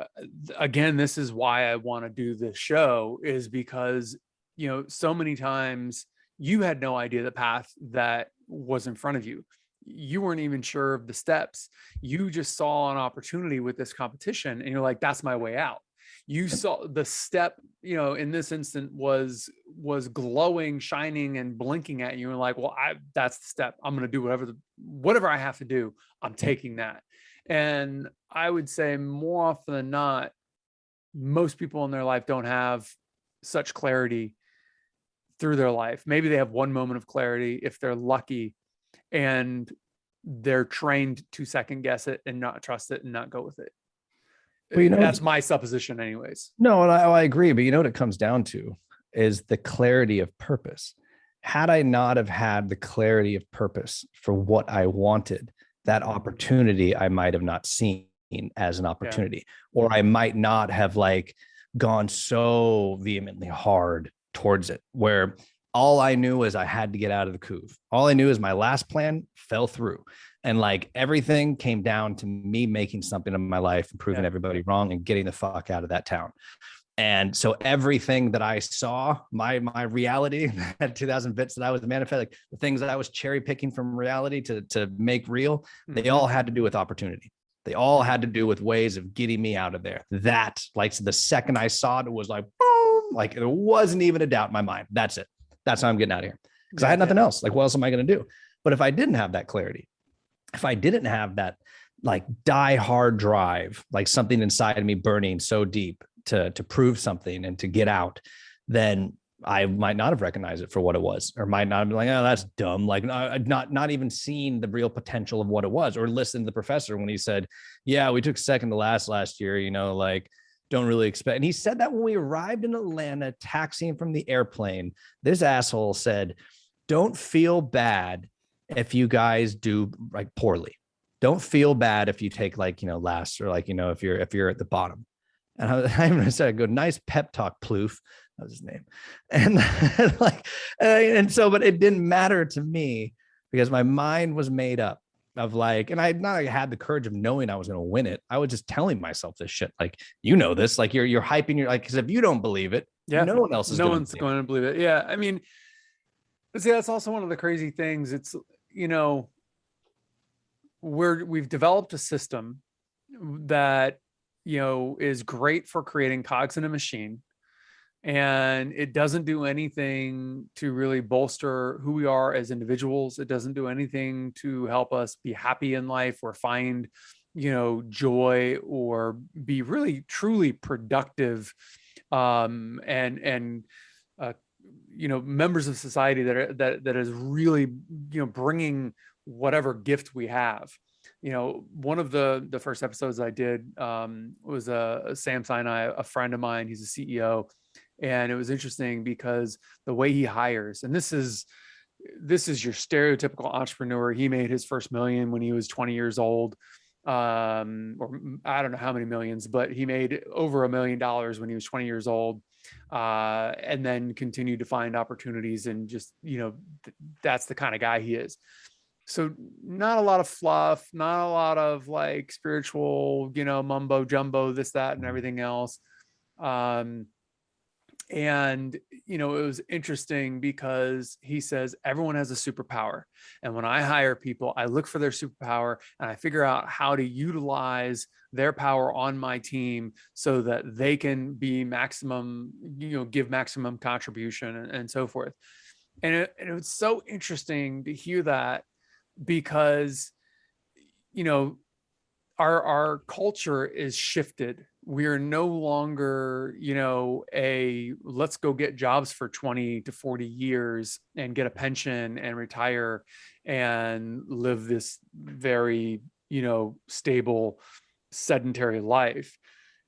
Again, this is why I want to do this show, is because so many times you had no idea the path that was in front of you. You weren't even sure of the steps. You just saw an opportunity with this competition and you're like, that's my way out. You saw the step, in this instant was glowing, shining, and blinking at you. And like, well, that's the step. I'm going to do whatever I have to do. I'm taking that. And I would say more often than not, most people in their life don't have such clarity through their life. Maybe they have one moment of clarity if they're lucky, and they're trained to second guess it and not trust it and not go with it. Well, that's my supposition anyways. No, and I agree. But what it comes down to is the clarity of purpose. Had I not have had the clarity of purpose for what I wanted, that opportunity I might have not seen as an opportunity, or I might not have gone so vehemently hard towards it, where all I knew was I had to get out of the couve. All I knew is my last plan fell through. And everything came down to me making something of my life and proving everybody wrong and getting the fuck out of that town. And so everything that I saw, my reality, that 2000 bits that I was manifesting, the things that I was cherry picking from reality to make real, they all had to do with opportunity. They all had to do with ways of getting me out of there. That, the second I saw it, it was like, boom, there wasn't even a doubt in my mind. That's it. That's how I'm getting out of here. Because I had nothing else. What else am I going to do? But if I didn't have that clarity, if I didn't have that die hard drive, something inside of me burning so deep to prove something and to get out, then I might not have recognized it for what it was, or might not have been like, oh, that's dumb. Not even seeing the real potential of what it was, or listen to the professor when he said, yeah, we took second to last year, don't really expect. And he said that when we arrived in Atlanta, taxiing from the airplane, this asshole said, don't feel bad if you guys do like poorly. Don't feel bad if you take like, last, or like, if you're at the bottom. And I'm going to say, go, nice pep talk, Plouffe. That was his name. And like, and so, but it didn't matter to me because my mind was made up of like, and I not like had the courage of knowing I was going to win it. I was just telling myself this shit. Like, this, like you're hyping, you're like, because if you don't believe it, no one else is going to believe it. Yeah. I mean, but see, that's also one of the crazy things. It's, we've developed a system that, is great for creating cogs in a machine. And it doesn't do anything to really bolster who we are as individuals. It doesn't do anything to help us be happy in life or find, joy or be really truly productive, and members of society that is really, bringing whatever gift we have. One of the first episodes I did was Sam Sinai, a friend of mine. He's a CEO. And it was interesting because the way he hires, and this is your stereotypical entrepreneur. He made his first million when he was 20 years old, or I don't know how many millions, but he made over $1 million when he was 20 years old, and then continued to find opportunities. And just, that's the kind of guy he is. So not a lot of fluff, not a lot of like spiritual, mumbo jumbo, this, that, and everything else. And, it was interesting because he says everyone has a superpower. And when I hire people, I look for their superpower and I figure out how to utilize their power on my team so that they can be maximum, give maximum contribution and so forth. And it was so interesting to hear that because, our culture is shifted. We are no longer, let's go get jobs for 20 to 40 years and get a pension and retire and live this very, stable, sedentary life.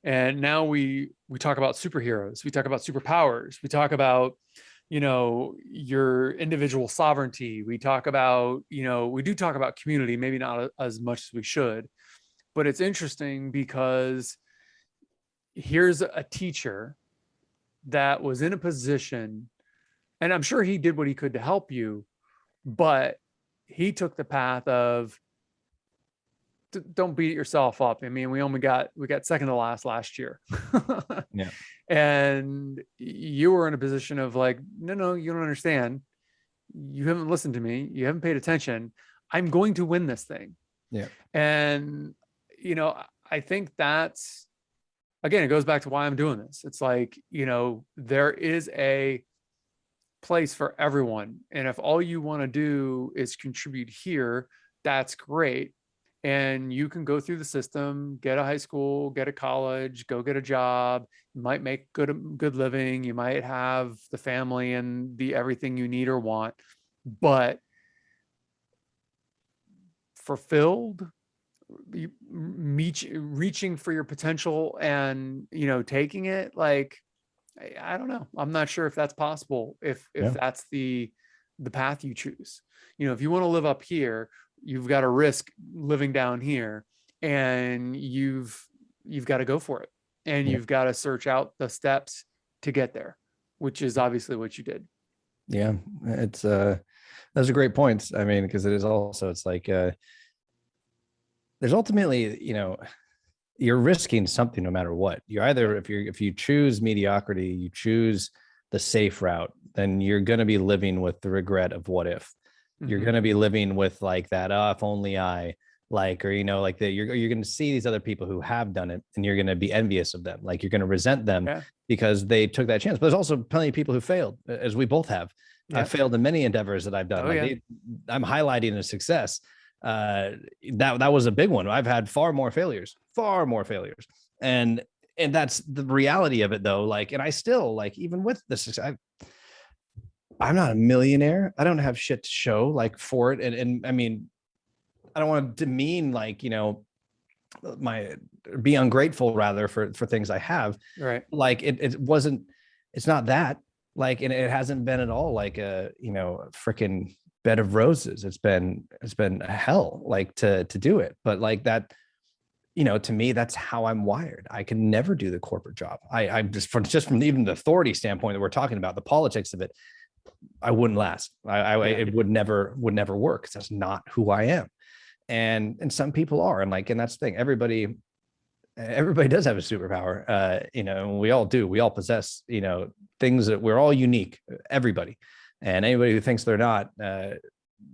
And now we talk about superheroes, we talk about superpowers, we talk about, your individual sovereignty. We talk about, we do talk about community, maybe not as much as we should. But it's interesting because here's a teacher that was in a position, and I'm sure he did what he could to help you, but he took the path of don't beat yourself up. I mean, we got second to last year. Yeah. And you were in a position of like, no, you don't understand. You haven't listened to me. You haven't paid attention. I'm going to win this thing. Yeah. And I think that's, again, it goes back to why I'm doing this. It's like, there is a place for everyone. And if all you want to do is contribute here, that's great. And you can go through the system, get a high school, get a college, go get a job. You might make good living. You might have the family and the everything you need or want, but fulfilled, reaching for your potential and taking it, like I don't know, I'm not sure if that's possible, if that's the path you choose. If you want to live up here, you've got to risk living down here, and you've got to go for it, and you've got to search out the steps to get there, which is obviously what you did. Yeah, it's those are great points. I mean, because it is also, it's like there's ultimately, you're risking something no matter what. You're either, if you choose mediocrity, you choose the safe route, then you're going to be living with the regret of what if. You're going to be living with like that, if only I, like, or, like that you're going to see these other people who have done it and you're going to be envious of them. Like you're going to resent them because they took that chance. But there's also plenty of people who failed, as we both have. I've failed in many endeavors that I've done. I'm highlighting a success. That was a big one. I've had far more failures. And that's the reality of it though. Like, and I still, like, even with the success, I'm not a millionaire. I don't have shit to show like for it. And I mean, I don't want to demean, like, be ungrateful rather for things I have. Right. Like it's not that, like, and it hasn't been at all like a, freaking bed of roses. It's been hell, like to do it. But like that, to me, that's how I'm wired. I can never do the corporate job. I'm just from even the authority standpoint that we're talking about, the politics of it, I wouldn't last. It would never work, because that's not who I am. And some people are, and that's the thing. Everybody does have a superpower. We all do. We all possess, things that we're all unique, everybody. And anybody who thinks they're not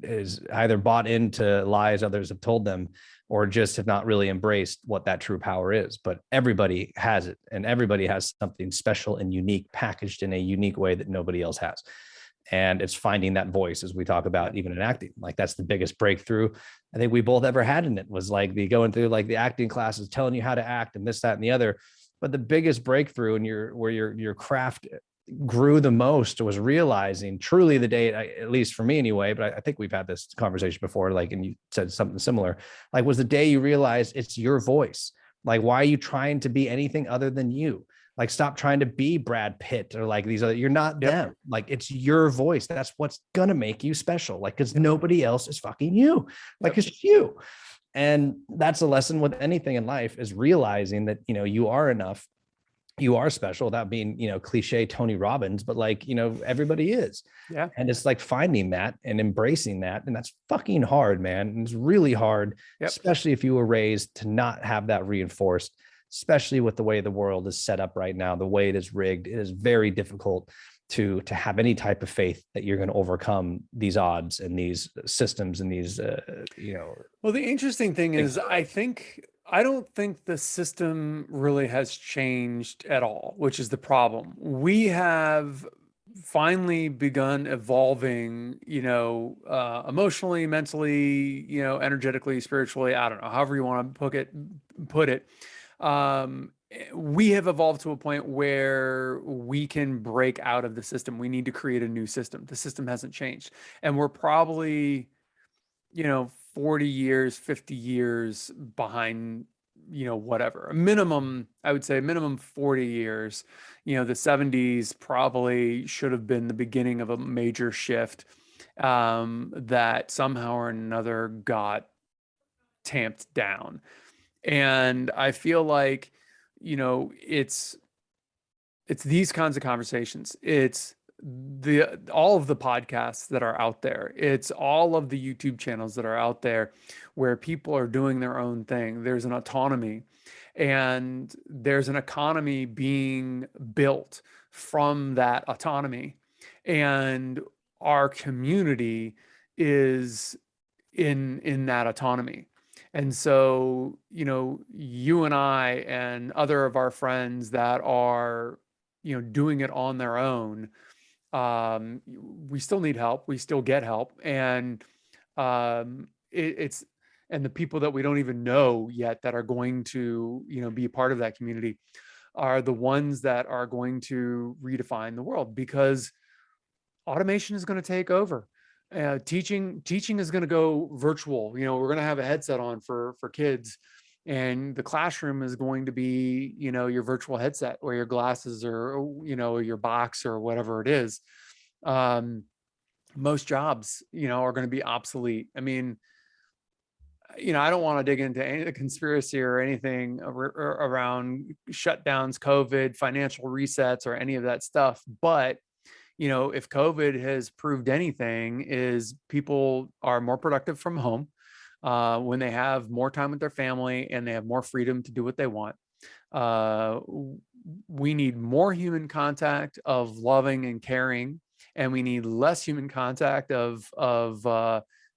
is either bought into lies others have told them, or just have not really embraced what that true power is. But everybody has it, and everybody has something special and unique, packaged in a unique way that nobody else has. And it's finding that voice, as we talk about even in acting. Like, that's the biggest breakthrough I think we both ever had in it, was like the going through like the acting classes, telling you how to act and this, that, and the other. But the biggest breakthrough in your craft grew the most was realizing truly the day, at least for me anyway, but I think we've had this conversation before, like, and you said something similar, like, was the day you realized it's your voice. Like, why are you trying to be anything other than you? Like, stop trying to be Brad Pitt or like these other, you're not them. Like, it's your voice. That's what's going to make you special. Like, because nobody else is fucking you. Like, it's you. And that's a lesson with anything in life, is realizing that, you are enough, you are special, without being, cliche Tony Robbins, but like, everybody is. Yeah. And it's like finding that and embracing that. And that's fucking hard, man. And it's really hard, especially if you were raised to not have that reinforced, especially with the way the world is set up right now, the way it is rigged. It is very difficult to have any type of faith that you're going to overcome these odds and these systems and these, Well, the interesting thing is, I don't think the system really has changed at all, which is the problem. We have finally begun evolving, emotionally, mentally, energetically, spiritually, I don't know, however you want to put it. We have evolved to a point where we can break out of the system. We need to create a new system. The system hasn't changed. And we're probably, 40 years, 50 years behind, whatever. A minimum, I would say minimum 40 years. The 70s probably should have been the beginning of a major shift that somehow or another got tamped down. And I feel like, it's these kinds of conversations. It's all of the podcasts that are out there. It's all of the YouTube channels that are out there where people are doing their own thing. There's an autonomy, and there's an economy being built from that autonomy. And our community is in that autonomy. And so, you and I and other of our friends that are, doing it on their own, we still need help. We still get help. And and the people that we don't even know yet that are going to, be a part of that community are the ones that are going to redefine the world, because automation is going to take over. Teaching is going to go virtual. We're going to have a headset on for kids, and the classroom is going to be, your virtual headset or your glasses, or, your box or whatever it is. Most jobs, are going to be obsolete. I mean, I don't want to dig into any of the conspiracy or anything around shutdowns, COVID, financial resets, or any of that stuff. But if COVID has proved anything, is people are more productive from home when they have more time with their family and they have more freedom to do what they want. We need more human contact of loving and caring, and we need less human contact of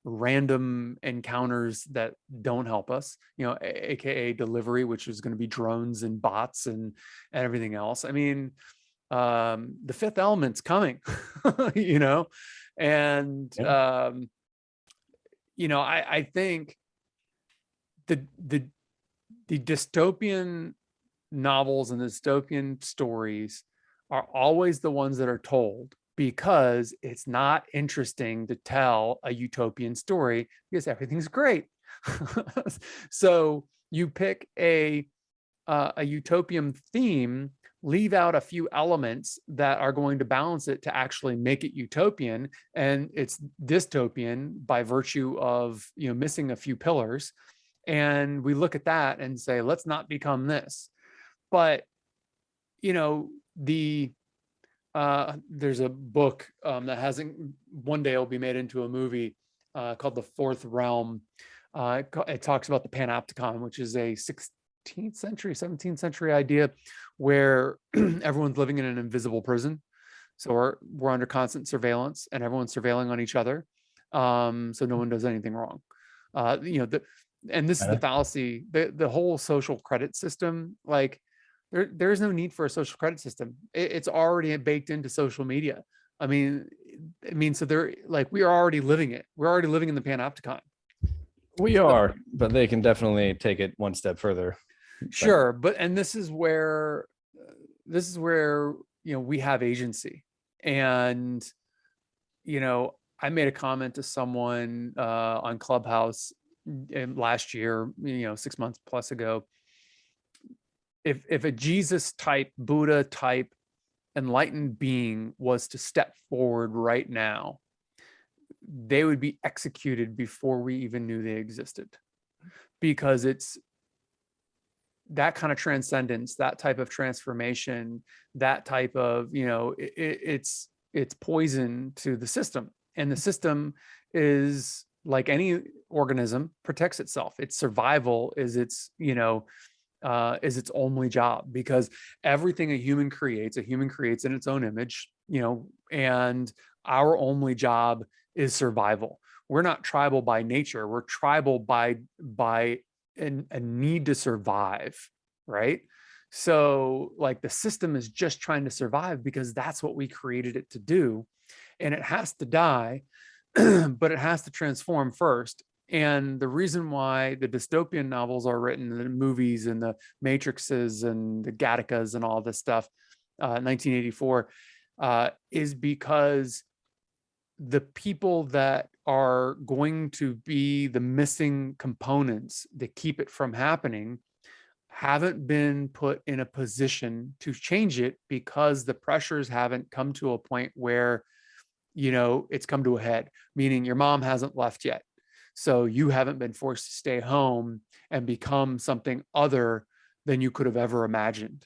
random encounters that don't help us, aka delivery, which is going to be drones and bots and everything else. I mean, the fifth element's coming, and I think the dystopian novels and the dystopian stories are always the ones that are told because it's not interesting to tell a utopian story because everything's great. So you pick a utopian theme leave out a few elements that are going to balance it to actually make it utopian, and it's dystopian by virtue of, missing a few pillars. And we look at that and say, let's not become this. But the there's a book that hasn't, one day it'll be made into a movie called The Fourth Realm. It talks about the panopticon, which is a 16th century, 17th century idea where everyone's living in an invisible prison. So we're under constant surveillance, and everyone's surveilling on each other. So no one does anything wrong. And this is the fallacy, the whole social credit system. Like there's no need for a social credit system. It's already baked into social media. I mean, so they're like, we are already living it. We're already living in the panopticon. We are, but they can definitely take it one step further. Sure. And this is where, we have agency. And, I made a comment to someone on Clubhouse last year, 6 months plus ago. If a Jesus type, Buddha type enlightened being was to step forward right now, they would be executed before we even knew they existed, because it's that kind of transcendence, that type of transformation, that type of, it's poison to the system. And the system is, like any organism, protects itself. Its survival is its only job, because everything a human creates in its own image, and our only job is survival. We're not tribal by nature. We're tribal by a need to survive, right? So like the system is just trying to survive because that's what we created it to do. And it has to die, but it has to transform first. And the reason why the dystopian novels are written, the movies and the Matrixes and the Gattacas and all this stuff, 1984, is because the people that are going to be the missing components that keep it from happening haven't been put in a position to change it, because the pressures haven't come to a point where, it's come to a head, meaning your mom hasn't left yet. So you haven't been forced to stay home and become something other than you could have ever imagined.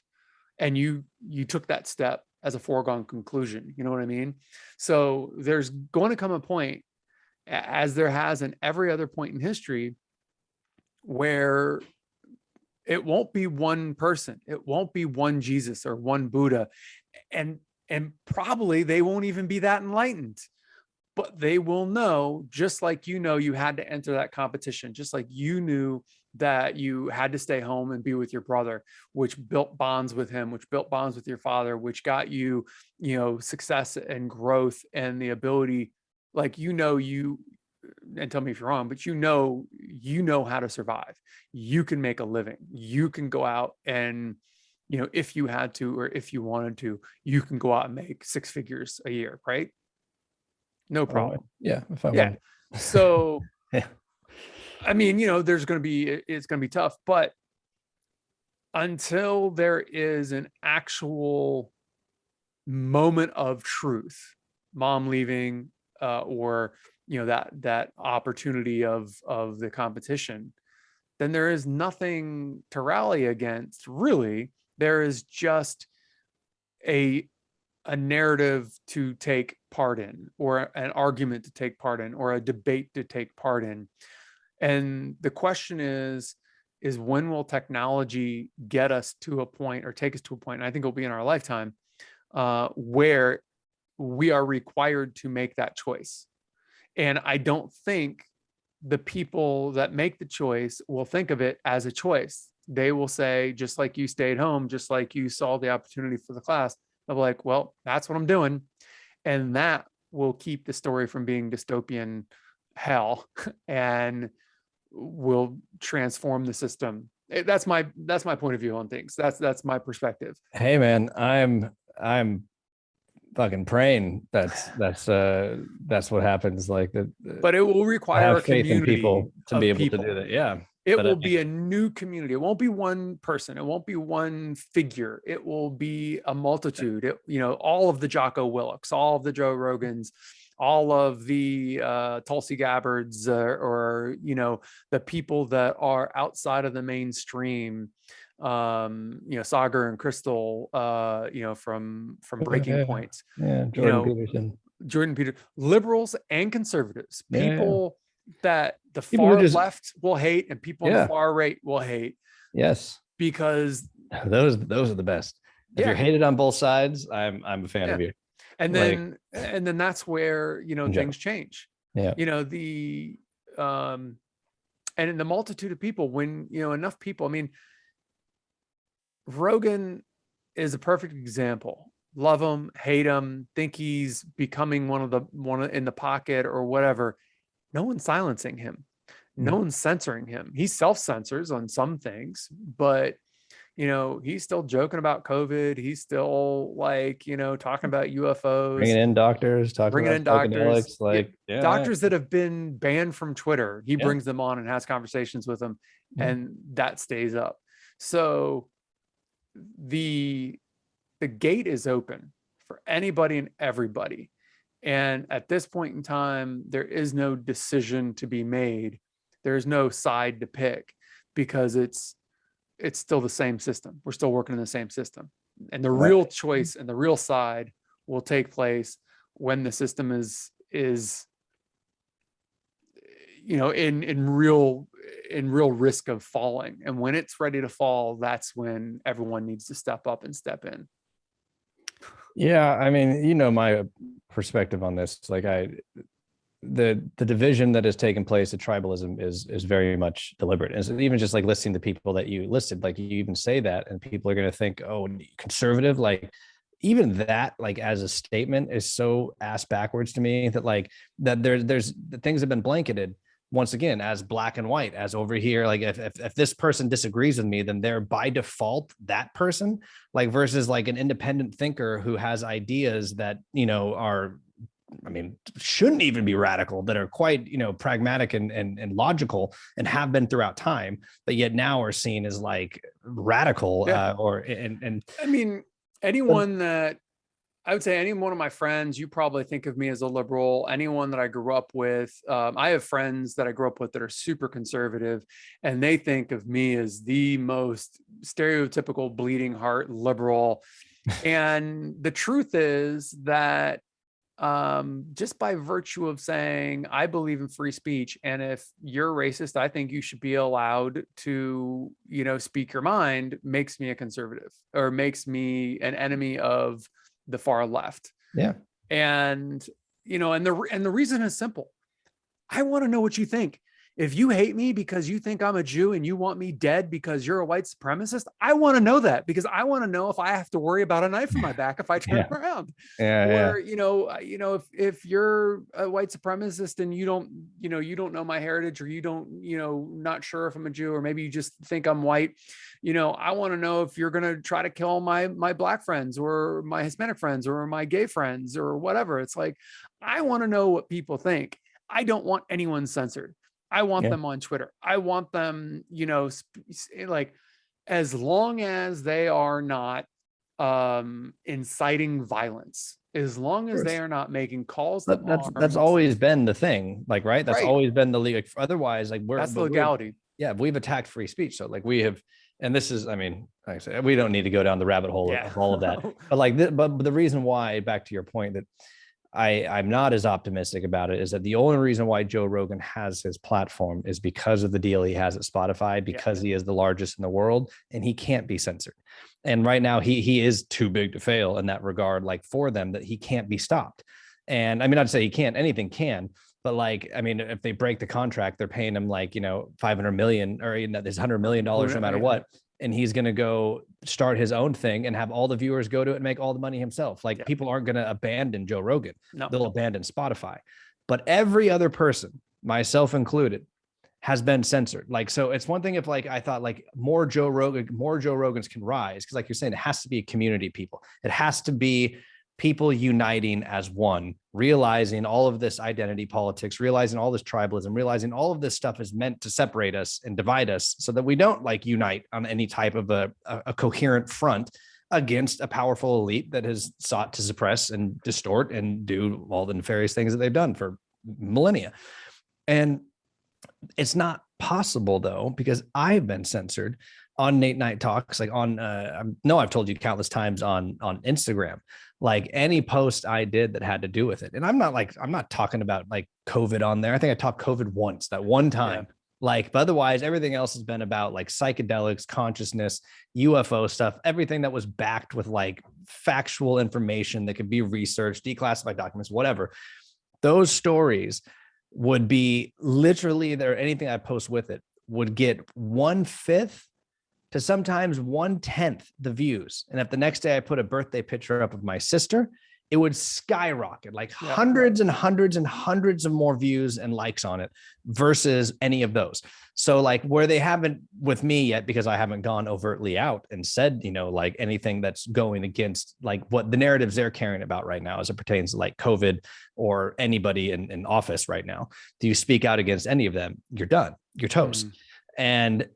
And you took that step as a foregone conclusion. You know what I mean? So there's going to come a point, as there has in every other point in history, where it won't be one person. It won't be one Jesus or one Buddha. And probably they won't even be that enlightened. But they will know, just like you had to enter that competition, just like you knew that you had to stay home and be with your brother, which built bonds with him, which built bonds with your father, which got you, success and growth and the ability, like, and tell me if you're wrong, but you know how to survive. You can make a living. You can go out and, if you had to, or if you wanted to, you can go out and make 6 figures a year, right? No problem. Yeah. If I want. So, yeah. I mean, it's going to be tough, but until there is an actual moment of truth, mom leaving, or, that opportunity of the competition, then there is nothing to rally against, really. There is just a narrative to take part in, or an argument to take part in, or a debate to take part in. And the question is when will technology get us to a point, or take us to a point, and I think it'll be in our lifetime, where we are required to make that choice. And I don't think the people that make the choice will think of it as a choice. They will say, just like you stayed home, just like you saw the opportunity for the class, they'll be like, well, that's what I'm doing. And that will keep the story from being dystopian hell and will transform the system. That's my point of view on things. That's my perspective. Hey man, I'm fucking praying that's what happens. Like that. But it will require a faith community in people to be able to do that. Yeah. It But will be a new community. It won't be one person. It won't be one figure. It will be a multitude. All of the Jocko Willocks, all of the Joe Rogans, all of the Tulsi Gabbards, or the people that are outside of the mainstream. Sagar and Crystal, from Breaking Point. Yeah, you know, Peterson. Jordan Peterson, liberals and conservatives, people that the People who far just- left will hate and people on the far right will hate. Yes. Because those are the best. If you're hated on both sides, I'm a fan of you. And then that's where, things change. Yeah. And in the multitude of people, when, enough people, I mean, Rogan is a perfect example. Love him, hate him, think he's becoming one in the pocket or whatever. No one's silencing him. No one's censoring him. He self-censors on some things, but he's still joking about COVID. He's still talking about UFOs, bringing in doctors, doctors that have been banned from Twitter. He brings them on and has conversations with them, and that stays up. So the gate is open for anybody and everybody. And at this point in time, there is no decision to be made. There's no side to pick, because it's still the same system. We're still working in the same system. And the real choice and the real side will take place when the system is in real risk of falling. And when it's ready to fall, that's when everyone needs to step up and step in. Yeah, I mean, my perspective on this, the division that has taken place, the tribalism is very much deliberate. And even just listening to people that you listed, you even say that, and people are going to think, oh, conservative, even that, as a statement, is so ass backwards to me that that there's the things have been blanketed once again as black and white, as over here, if this person disagrees with me, then they're by default that person, versus an independent thinker who has ideas that are, shouldn't even be radical, that are quite pragmatic and logical, and have been throughout time, but yet now are seen as radical. I would say any one of my friends, you probably think of me as a liberal. Anyone that I grew up with, I have friends that I grew up with that are super conservative, and they think of me as the most stereotypical bleeding heart liberal. And the truth is that just by virtue of saying I believe in free speech, and if you're racist, I think you should be allowed to speak your mind, makes me a conservative, or makes me an enemy of the far left. And the reason is simple. I want to know what you think. If you hate me because you think I'm a Jew and you want me dead because you're a white supremacist, I want to know that, because I want to know if I have to worry about a knife in my back if I turn around. Or, if you're a white supremacist and you don't know my heritage, or you don't, not sure if I'm a Jew, or maybe you just think I'm white, I want to know if you're going to try to kill my black friends, or my Hispanic friends, or my gay friends, or whatever. It's I want to know what people think. I don't want anyone censored. I want them on Twitter. I want them, as long as they are not inciting violence, as long as they are not making calls. That's always been the thing, right? That's always been the league. Otherwise, that's the legality. We've attacked free speech. So we have, and this is, like I said, we don't need to go down the rabbit hole of all of that. But the reason why, back to your point, that I'm not as optimistic about it, is that the only reason why Joe Rogan has his platform is because of the deal he has at Spotify, because he is the largest in the world and he can't be censored. And right now he is too big to fail in that regard, for them, that he can't be stopped. And not to say he can't, anything can, but if they break the contract, they're paying him 500 million, or this $100 million no matter what. And he's going to go start his own thing and have all the viewers go to it and make all the money himself. People aren't going to abandon Joe Rogan. No. They'll abandon Spotify. But every other person, myself included, has been censored. So it's one thing if I thought more Joe Rogans can rise. Cause you're saying, it has to be a community, people. It has to be people uniting as one, realizing all of this identity politics, realizing all this tribalism, realizing all of this stuff is meant to separate us and divide us so that we don't like unite on any type of a coherent front against a powerful elite that has sought to suppress and distort and do all the nefarious things that they've done for millennia. And it's not possible though, because I've been censored on Nate Night Talks, like on I've told you countless times on Instagram, like any post I did that had to do with it. And I'm not talking about like COVID on there. I think I talked COVID once, that one time. Yeah. Like, but otherwise, everything else has been about like psychedelics, consciousness, UFO stuff, everything that was backed with like factual information that could be researched, declassified documents, whatever. Those stories would be literally there. Anything I post with it would get 1/5 to sometimes 1/10 the views. And if the next day I put a birthday picture up of my sister, it would skyrocket, like hundreds and hundreds and hundreds of more views and likes on it versus any of those. So like where they haven't with me yet, because I haven't gone overtly out and said, like anything that's going against like what the narratives they're caring about right now as it pertains to like COVID or anybody in office right now. Do you speak out against any of them? You're done. You're toast. And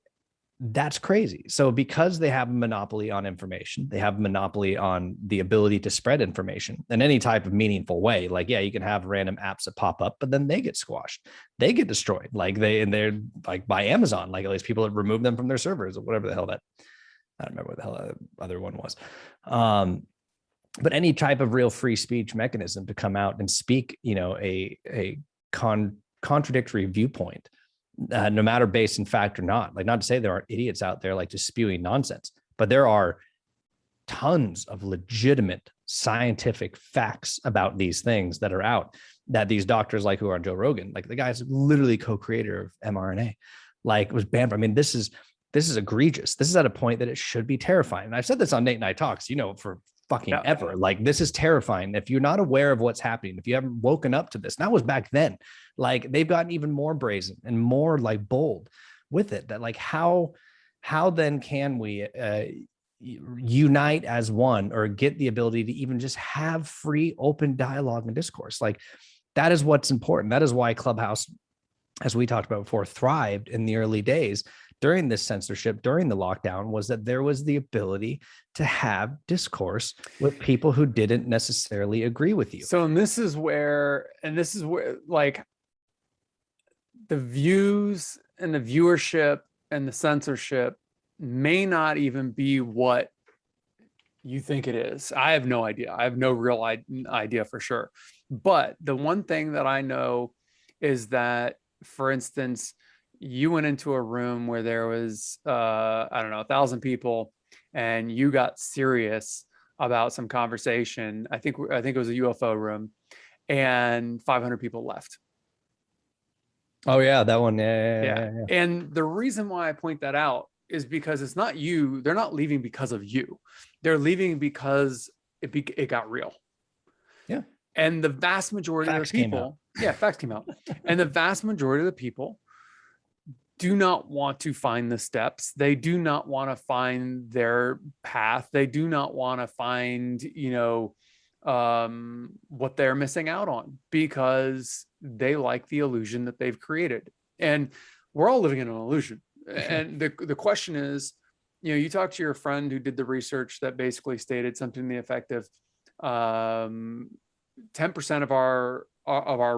that's crazy. So because they have a monopoly on information, they have a monopoly on the ability to spread information in any type of meaningful way. Like, yeah, you can have random apps that pop up, but then they get squashed, they get destroyed. Like they're like by Amazon, like at least people have removed them from their servers or whatever the hell that, I don't remember what the hell the other one was. But any type of real free speech mechanism to come out and speak, a contradictory viewpoint, no matter based in fact or not. Like, not to say there aren't idiots out there like just spewing nonsense, but there are tons of legitimate scientific facts about these things that are out, that these doctors like who are on Joe Rogan, like the guy's literally co-creator of mRNA, like was banned. I mean, this is egregious. This is at a point that it should be terrifying. And I've said this on Nate Night Talks, for fucking ever. Like, this is terrifying. If you're not aware of what's happening, if you haven't woken up to this, and that was back then, like they've gotten even more brazen and more like bold with it, that like, how then can we unite as one, or get the ability to even just have free, open dialogue and discourse? Like, that is what's important. That is why Clubhouse, as we talked about before, thrived in the early days during this censorship, during the lockdown, was that there was the ability to have discourse with people who didn't necessarily agree with you. So, and this is where like the views and the viewership and the censorship may not even be what you think it is. I have no idea. I have no real idea for sure. But the one thing that I know is that, for instance, you went into a room where there was, 1,000 people, and you got serious about some conversation. I think it was a UFO room, and 500 people left. Oh yeah, that one. Yeah. And the reason why I point that out is because it's not you. They're not leaving because of you. They're leaving because it got real. Yeah. And the vast majority of the people, facts came out. And the vast majority of the people do not want to find the steps. They do not want to find their path. They do not want to find, what they're missing out on, because they like the illusion that they've created. And we're all living in an illusion. And the question is, you talk to your friend who did the research that basically stated something to the effect of 10% of our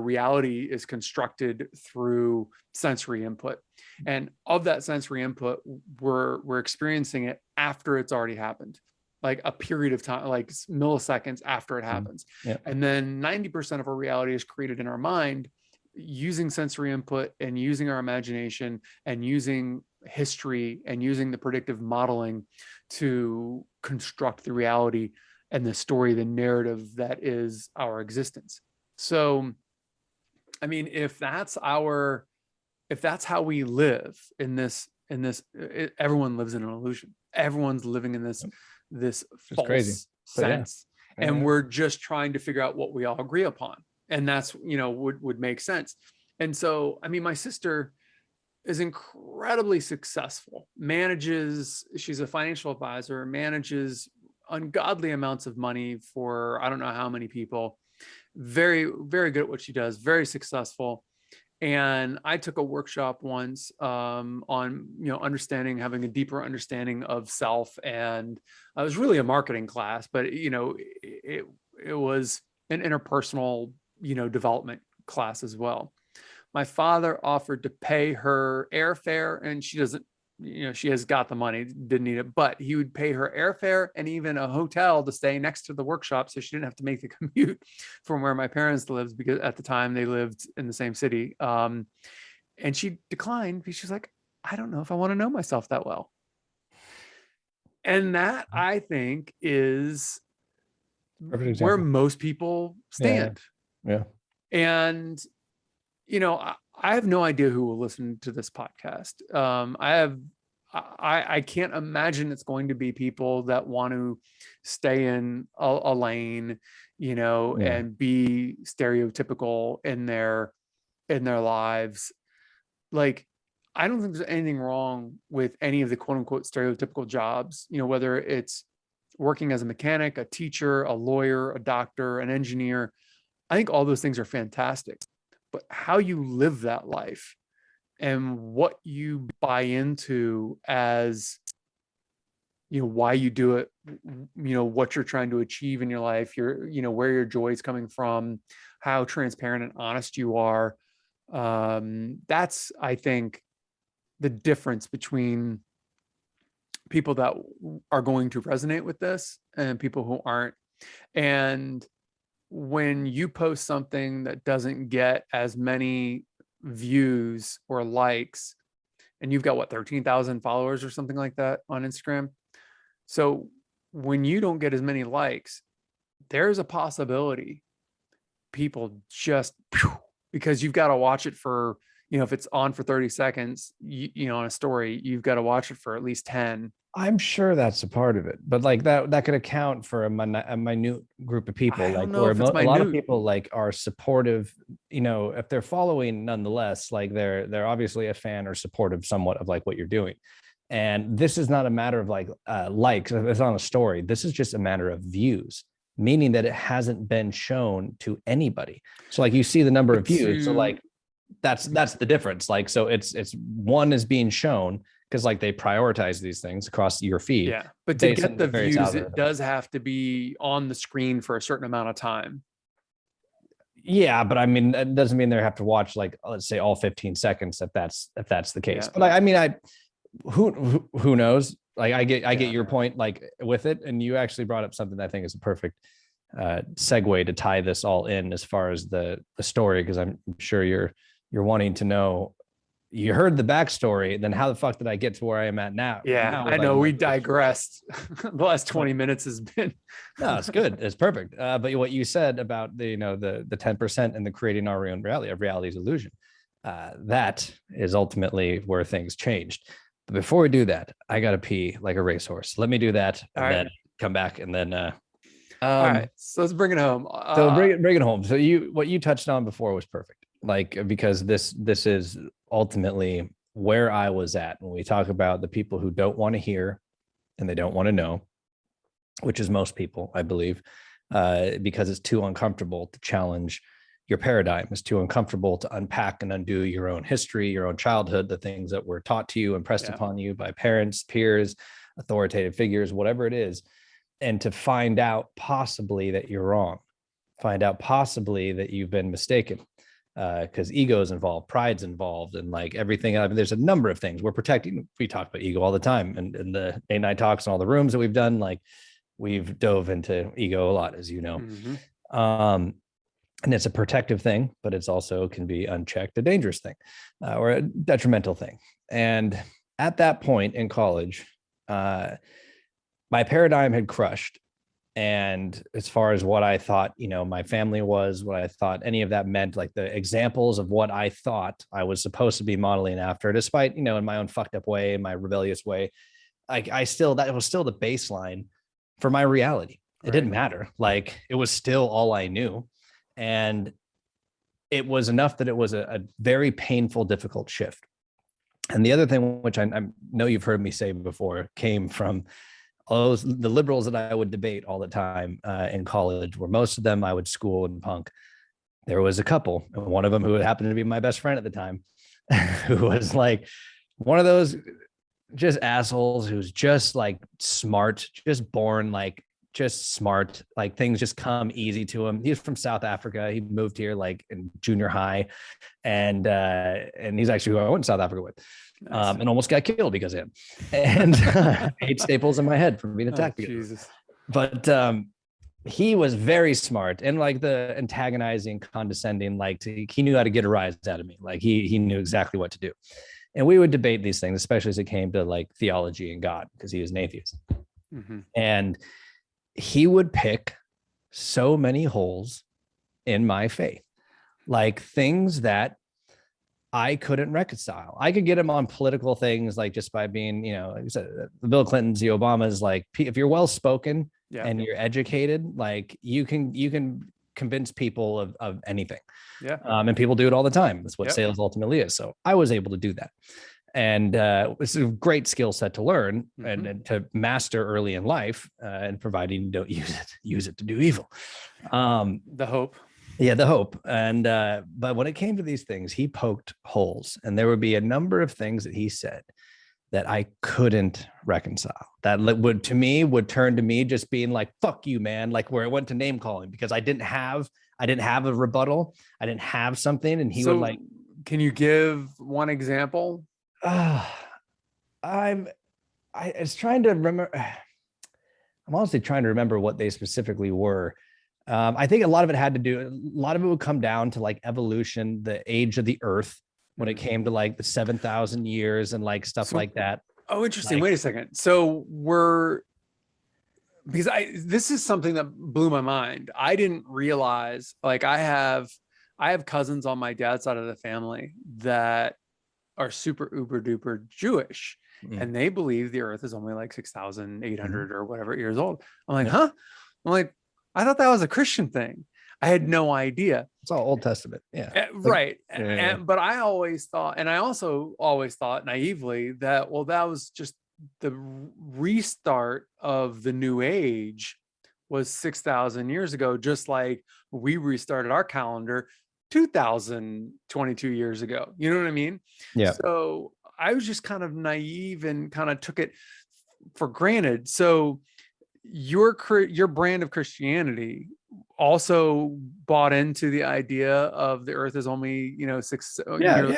reality is constructed through sensory input. And of that sensory input, we're experiencing it after it's already happened, like a period of time, like milliseconds after it happens. Yeah. And then 90% of our reality is created in our mind using sensory input and using our imagination and using history and using the predictive modeling to construct the reality and the story, the narrative that is our existence. So, I mean, if that's how we live in this, everyone lives in an illusion. Everyone's living in this false sense. And we're just trying to figure out what we all agree upon. And that's, would make sense. And so, I mean, my sister is incredibly successful, she's a financial advisor, manages ungodly amounts of money for I don't know how many people. Very, very good at what she does, very successful. And I took a workshop once on, understanding, having a deeper understanding of self. And it was really a marketing class, but it was an interpersonal, development class as well. My father offered to pay her airfare, and she doesn't, she has got the money, didn't need it, but he would pay her airfare and even a hotel to stay next to the workshop, so she didn't have to make the commute from where my parents lived, because at the time they lived in the same city. And she declined because she's like, I don't know if I want to know myself that well. And that, I think, is where most people stand. Yeah. And I have no idea who will listen to this podcast. I can't imagine it's going to be people that want to stay in a lane, and be stereotypical in their lives. Like, I don't think there's anything wrong with any of the quote unquote stereotypical jobs, whether it's working as a mechanic, a teacher, a lawyer, a doctor, an engineer. I think all those things are fantastic. But how you live that life and what you buy into as, why you do it, what you're trying to achieve in your life, where your joy is coming from, how transparent and honest you are. That's, I think, the difference between people that are going to resonate with this and people who aren't. And when you post something that doesn't get as many views or likes, and you've got what, 13,000 followers or something like that on Instagram. So when you don't get as many likes, there's a possibility people just, because you've got to watch it for, if it's on for 30 seconds, on a story, you've got to watch it for at least 10. I'm sure that's a part of it, but like that could account for a minute group of people, like where a lot of people like are supportive, if they're following nonetheless, like they're obviously a fan or supportive somewhat of like what you're doing. And this is not a matter of like likes, it's on a story. This is just a matter of views, meaning that it hasn't been shown to anybody. So like you see the number of views. So like that's the difference. Like, so it's one is being shown, because like they prioritize these things across your feed. Yeah, but to get the views, it does have to be on the screen for a certain amount of time. Yeah, but I mean, that doesn't mean they have to watch, like, let's say all 15 seconds if that's the case. Yeah. But who knows? Like I get your point, like with it, and you actually brought up something that I think is a perfect segue to tie this all in as far as the story, because I'm sure you're wanting to know. You heard the backstory, then how the fuck did I get to where I am at now? Yeah, I know we digressed. The last 20 minutes has been. No, it's good. It's perfect. But what you said about the 10% and the creating our own reality, of reality's illusion, that is ultimately where things changed. But before we do that, I got to pee like a racehorse. Let me do that and then come back and then. All right, so let's bring it home. So bring it home. So what you touched on before was perfect. Like, because this is ultimately where I was at when we talk about the people who don't want to hear and they don't want to know, which is most people, I believe, because it's too uncomfortable to challenge your paradigm. It's too uncomfortable to unpack and undo your own history, your own childhood, the things that were taught to you, impressed upon you by parents, peers, authoritative figures, whatever it is, and to find out possibly that you're wrong, find out possibly that you've been mistaken. Because ego is involved, pride's involved, and like everything. I mean, there's a number of things we're protecting. We talk about ego all the time, and in the 8 night talks and all the rooms that we've done, like we've dove into ego a lot, as you know. Mm-hmm. And it's a protective thing, but it's also can be unchecked, a dangerous thing, or a detrimental thing. And at that point in college, my paradigm had crushed. And as far as what I thought, my family was, what I thought any of that meant, like the examples of what I thought I was supposed to be modeling after, despite, in my own fucked up way, my rebellious way, that was still the baseline for my reality. It didn't matter. Like, it was still all I knew. And it was enough that it was a very painful, difficult shift. And the other thing, which I know you've heard me say before, came from all those, the liberals that I would debate all the time in college, where most of them I would school in punk. There was a couple, and one of them who happened to be my best friend at the time, who was like one of those just assholes who's just like smart, just born like just smart, like things just come easy to him. He's from South Africa. He moved here like in junior high, and he's actually who I went to South Africa with. Nice. And almost got killed because of him, and 8 staples in my head from being attacked. Oh, Jesus. But he was very smart and like the antagonizing, condescending, like he knew how to get a rise out of me. Like he knew exactly what to do. And we would debate these things, especially as it came to like theology and God, because he was an atheist. Mm-hmm. And he would pick so many holes in my faith, like things that I couldn't reconcile. I could get him on political things, like just by being, you know, like I said, the Bill Clintons, the Obamas, like if you're well-spoken and you're educated, like you can convince people of anything. Yeah. And people do it all the time. That's what sales ultimately is. So I was able to do that. And it's a great skill set to learn and to master early in life, and providing you don't use it to do evil. The hope. Yeah, the hope. And but when it came to these things, he poked holes, and there would be a number of things that he said that I couldn't reconcile. That would turn to me just being like, "Fuck you, man!" Like where it went to name calling, because I didn't have a rebuttal. I didn't have something, and he would like. Can you give one example? I was trying to remember. I'm honestly trying to remember what they specifically were. I think a lot of it would come down to like evolution, the age of the earth, when it came to like the 7,000 years and like stuff like that. Oh, interesting. Like, wait a second. So this is something that blew my mind. I didn't realize, like I have cousins on my dad's side of the family that are super uber duper Jewish, and they believe the earth is only like 6,800 or whatever years old. I'm like, huh? I'm like, I thought that was a Christian thing. I had no idea. It's all Old Testament. Yeah. Right. But I always thought, and I also always thought naively that, well, that was just the restart of the new age was 6,000 years ago, just like we restarted our calendar 2,022 years ago. You know what I mean? Yeah. So I was just kind of naive and kind of took it for granted. So your brand of Christianity also bought into the idea of the earth is only,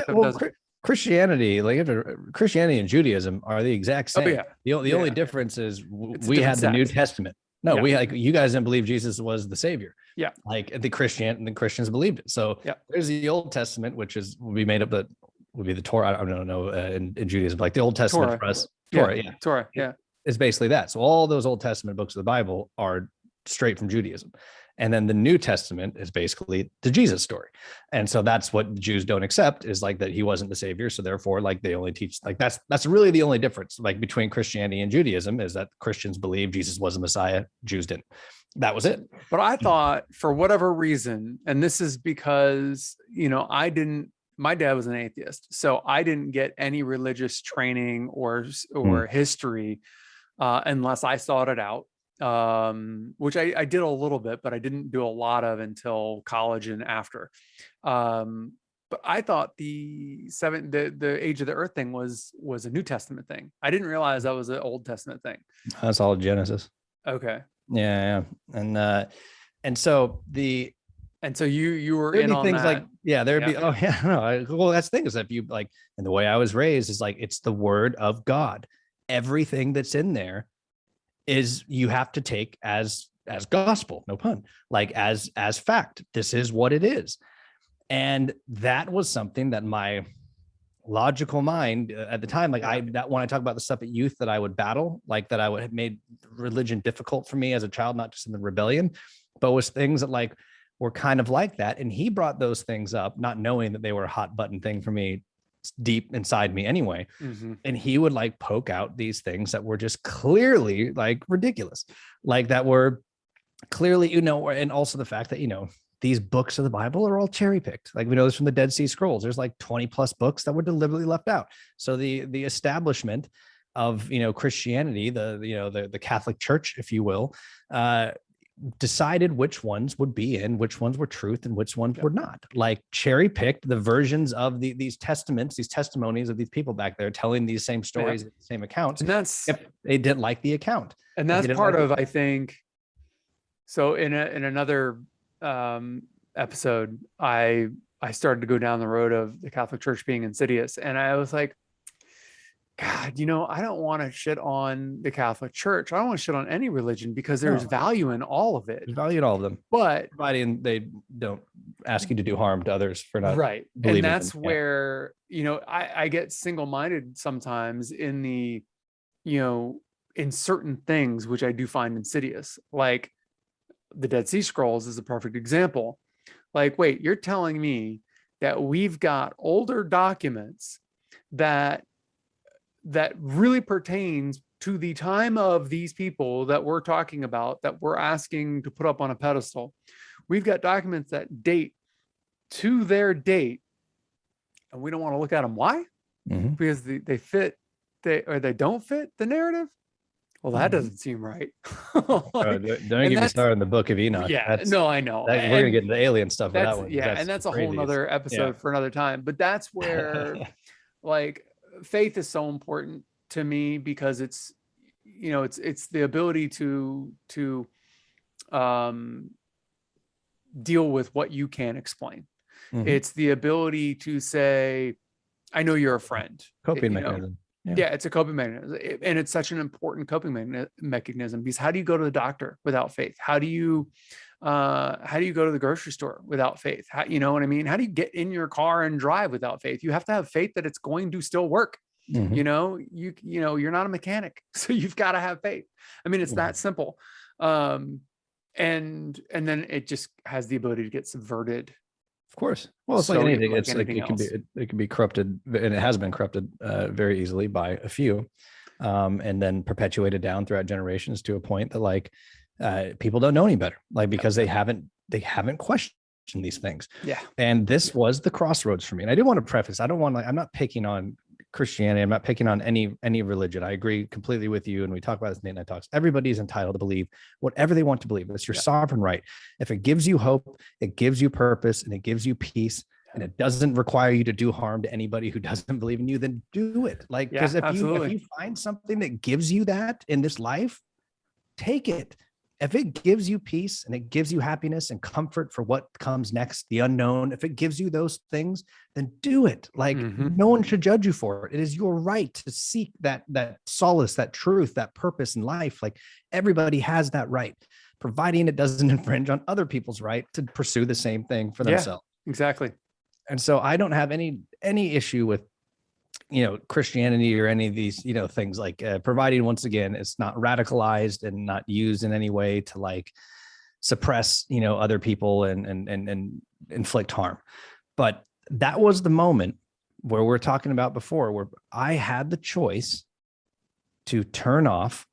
Well, Christianity, like Christianity and Judaism are the exact same. Oh, yeah. The only difference is we had the New Testament. No, we like, you guys didn't believe Jesus was the savior. Yeah. Like the Christians believed it. So there's the Old Testament, which would be made up that would be the Torah. I don't know in Judaism, like the Old Testament Torah. For us. Torah. Yeah. It's basically that. So all those Old Testament books of the Bible are straight from Judaism. And then the New Testament is basically the Jesus story. And so that's what the Jews don't accept, is like that he wasn't the savior. So therefore, like they only teach, like that's really the only difference like between Christianity and Judaism, is that Christians believe Jesus was a Messiah, Jews didn't. That was it. But I thought, for whatever reason, and this is because, my dad was an atheist, so I didn't get any religious training or history unless I sought it out, which I did a little bit, but I didn't do a lot of until college and after. But I thought the age of the earth thing was a New Testament thing. I didn't realize that was an Old Testament thing. That's all Genesis. Okay. Yeah. And so you were in on things that. Like, there'd be, well, that's the thing, is that you like, and the way I was raised is like, it's the word of God. Everything that's in there is, you have to take as gospel, no pun, like as fact. This is what it is. And that was something that my logical mind at the time, like when I talk about the stuff at youth that I would battle, like that I would have made religion difficult for me as a child, not just in the rebellion, but was things that like were kind of like that. And he brought those things up, not knowing that they were a hot button thing for me deep inside me anyway. Mm-hmm. And he would like poke out these things that were just clearly like ridiculous, like that were clearly, and also the fact that, these books of the Bible are all cherry picked. Like we know this from the Dead Sea Scrolls. There's like 20 plus books that were deliberately left out. So the establishment of Christianity, the Catholic Church, if you will, decided which ones would be in, which ones were truth, and which ones were not. Like cherry picked the versions of these testaments, these testimonies of these people back there telling these same stories, the same accounts. And that's if they didn't like the account, and that's part of, I think. So in another episode, I started to go down the road of the Catholic Church being insidious, and I was like, God, I don't want to shit on the Catholic Church. I don't want to shit on any religion because there's value in all of it. There's value in all of them, but providing they don't ask you to do harm to others for not right. And that's where I get single-minded sometimes in the in certain things, which I do find insidious, like the Dead Sea Scrolls is a perfect example. Like, wait, you're telling me that we've got older documents that really pertains to the time of these people that we're talking about, that we're asking to put up on a pedestal. We've got documents that date to their date, and we don't want to look at them. Why? Mm-hmm. Because they fit, they don't fit the narrative. Well, that doesn't seem right. Don't get me started on the Book of Enoch. Yeah, no, I know. We're gonna get into alien stuff with that one. Yeah, and that's a whole nother episode for another time. But that's where, like, faith is so important to me because it's the ability to deal with what you can't explain. Mm-hmm. It's the ability to say, I know you're a friend. Coping mechanism. Yeah, it's a coping mechanism, and it's such an important coping mechanism because how do you go to the doctor without faith? How do you go to the grocery store without faith? You know what I mean? How do you get in your car and drive without faith? You have to have faith that it's going to still work. Mm-hmm. You're not a mechanic, so you've got to have faith. I mean, it's that simple. And then it just has the ability to get subverted. Of course. Well, it's like anything. It's like it can be corrupted, and it has been corrupted very easily by a few, and then perpetuated down throughout generations to a point that like people don't know any better, like because they haven't questioned these things. Yeah. And this was the crossroads for me. And I do want to preface, I'm not picking on Christianity. I'm not picking on any religion. I agree completely with you. And we talk about this in Nate Night Talks. Everybody's entitled to believe whatever they want to believe. It's your sovereign right. If it gives you hope, it gives you purpose, and it gives you peace, and it doesn't require you to do harm to anybody who doesn't believe in you, then do it. Like, because if you find something that gives you that in this life, take it. If it gives you peace and it gives you happiness and comfort for what comes next, the unknown, if it gives you those things, then do it. Like no one should judge you for it. It is your right to seek that solace, that truth, that purpose in life. Like everybody has that right, providing it doesn't infringe on other people's right to pursue the same thing for themselves. Exactly. And so I don't have any issue with Christianity or any of these, things like providing, once again, it's not radicalized and not used in any way to like suppress, other people and inflict harm. But that was the moment where we're talking about before, where I had the choice to turn off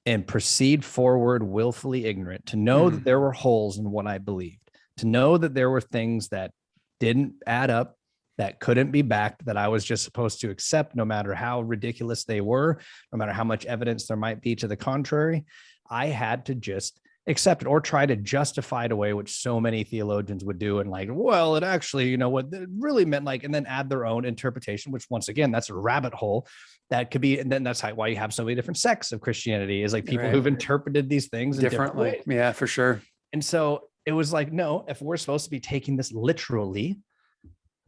and proceed forward willfully ignorant, to know that there were holes in what I believed, to know that there were things that didn't add up, that couldn't be backed, that I was just supposed to accept no matter how ridiculous they were, no matter how much evidence there might be to the contrary. I had to just accept it or try to justify it away, which so many theologians would do. And like, well, it actually, what it really meant, like, and then add their own interpretation, which once again, that's a rabbit hole that could be. And then that's why you have so many different sects of Christianity, is like people who've interpreted these things differently. Yeah, for sure. And so it was like, no, if we're supposed to be taking this literally,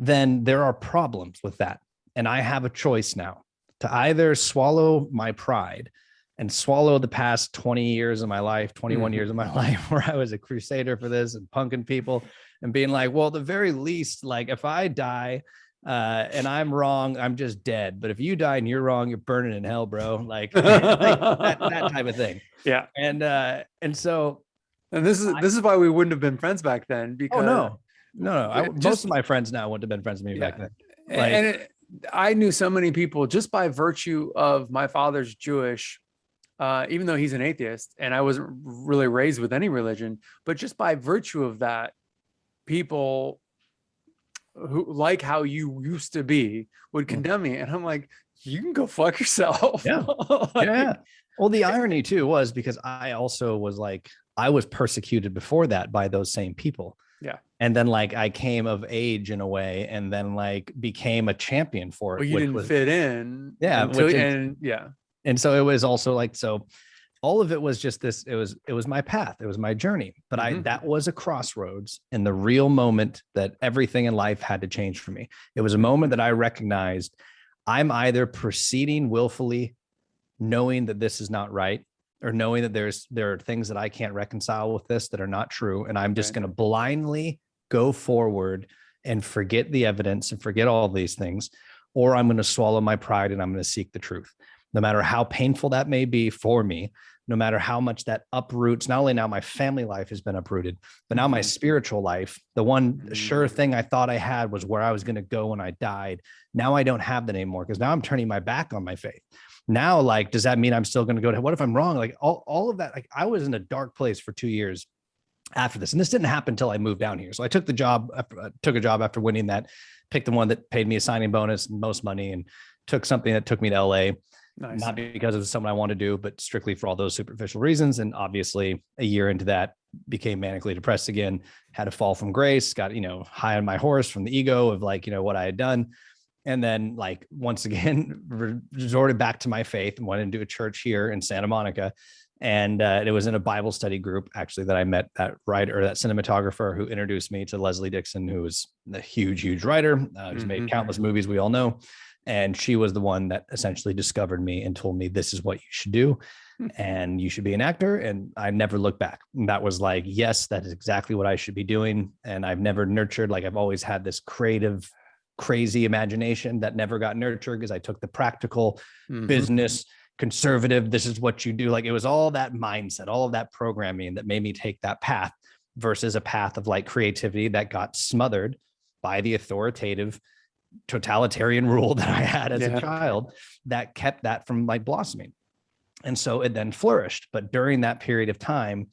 then there are problems with that. And I have a choice now to either swallow my pride and swallow the past 20 years of my life, 21 years of my life, where I was a crusader for this and punking people and being like, well, at the very least, like if I die and I'm wrong, I'm just dead. But if you die and you're wrong, you're burning in hell, bro. Like that type of thing. Yeah. And so. And this is why we wouldn't have been friends back then, because No. Most of my friends now wouldn't have been friends with me back then. I knew so many people just by virtue of my father's Jewish, even though he's an atheist and I wasn't really raised with any religion, but just by virtue of that, people who like how you used to be would condemn me. And I'm like, you can go fuck yourself. Yeah. Like, Yeah. Well, the irony too was because I also was like, I was persecuted before that by those same people. yeah. And then like I came of age in a way and then like became a champion for Well, it, you which didn't was, fit in yeah, until, which is, and yeah. and so it was also like, so all of it was just this, it was my path, it was my journey, but Mhm. that was a crossroads in the real moment that everything in life had to change for me. It was a moment that I recognized I'm either proceeding willfully knowing that this is not right, or knowing that there are things that I can't reconcile with this that are not true, and I'm just Right. going to blindly go forward and forget the evidence and forget all of these things, or I'm going to swallow my pride and I'm going to seek the truth, no matter how painful that may be for me, no matter how much that uproots. Not only now my family life has been uprooted, but now my Mhm. spiritual life, the one sure Mhm. thing I thought I had was where I was going to go when I died. Now I don't have that anymore, because now I'm turning my back on my faith. Now, like, does that mean I'm still going to go to, what if I'm wrong? Like all of that, like I was in a dark place for 2 years after this. And this didn't happen until I moved down here. So I took a job after winning that, picked the one that paid me a signing bonus, most money, and took something that took me to LA, Nice. not because it was something I wanted to do, but strictly for all those superficial reasons. And obviously a year into that, became manically depressed again, had a fall from grace, got, high on my horse from the ego of like, what I had done. And then like, once again, resorted back to my faith and went into a church here in Santa Monica. And it was in a Bible study group actually that I met that writer, that cinematographer who introduced me to Leslie Dixon, who was a huge, huge writer, who's made Mhm. countless movies we all know. And she was the one that essentially discovered me and told me, this is what you should do. And you should be an actor. And I never looked back. And that was like, yes, that is exactly what I should be doing. And I've never nurtured, like I've always had this creative, crazy imagination that never got nurtured because I took the practical Mhm. business conservative. This is what you do. Like it was all that mindset, all of that programming that made me take that path versus a path of like creativity that got smothered by the authoritative totalitarian rule that I had as a Yeah. child that kept that from like blossoming. And so it then flourished. But during that period of time,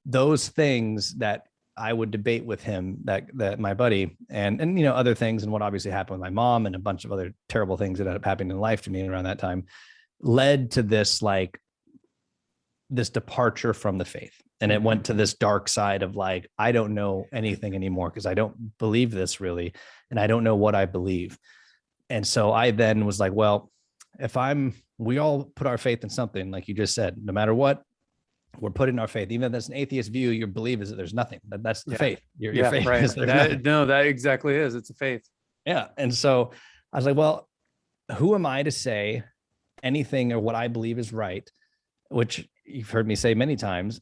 those things that I would debate with him, that my buddy, and other things, and what obviously happened with my mom and a bunch of other terrible things that ended up happening in life to me around that time, led to this like this departure from the faith. And it went to this dark side of like, I don't know anything anymore because I don't believe this really, and I don't know what I believe. And so I then was like, well, we all put our faith in something, like you just said, no matter what, we're putting our faith. Even if that's an atheist view, your belief is that there's nothing. That's the faith. Your faith Right. is there's nothing. That exactly is. It's a faith. Yeah. And so I was like, well, who am I to say anything or what I believe is right, which you've heard me say many times,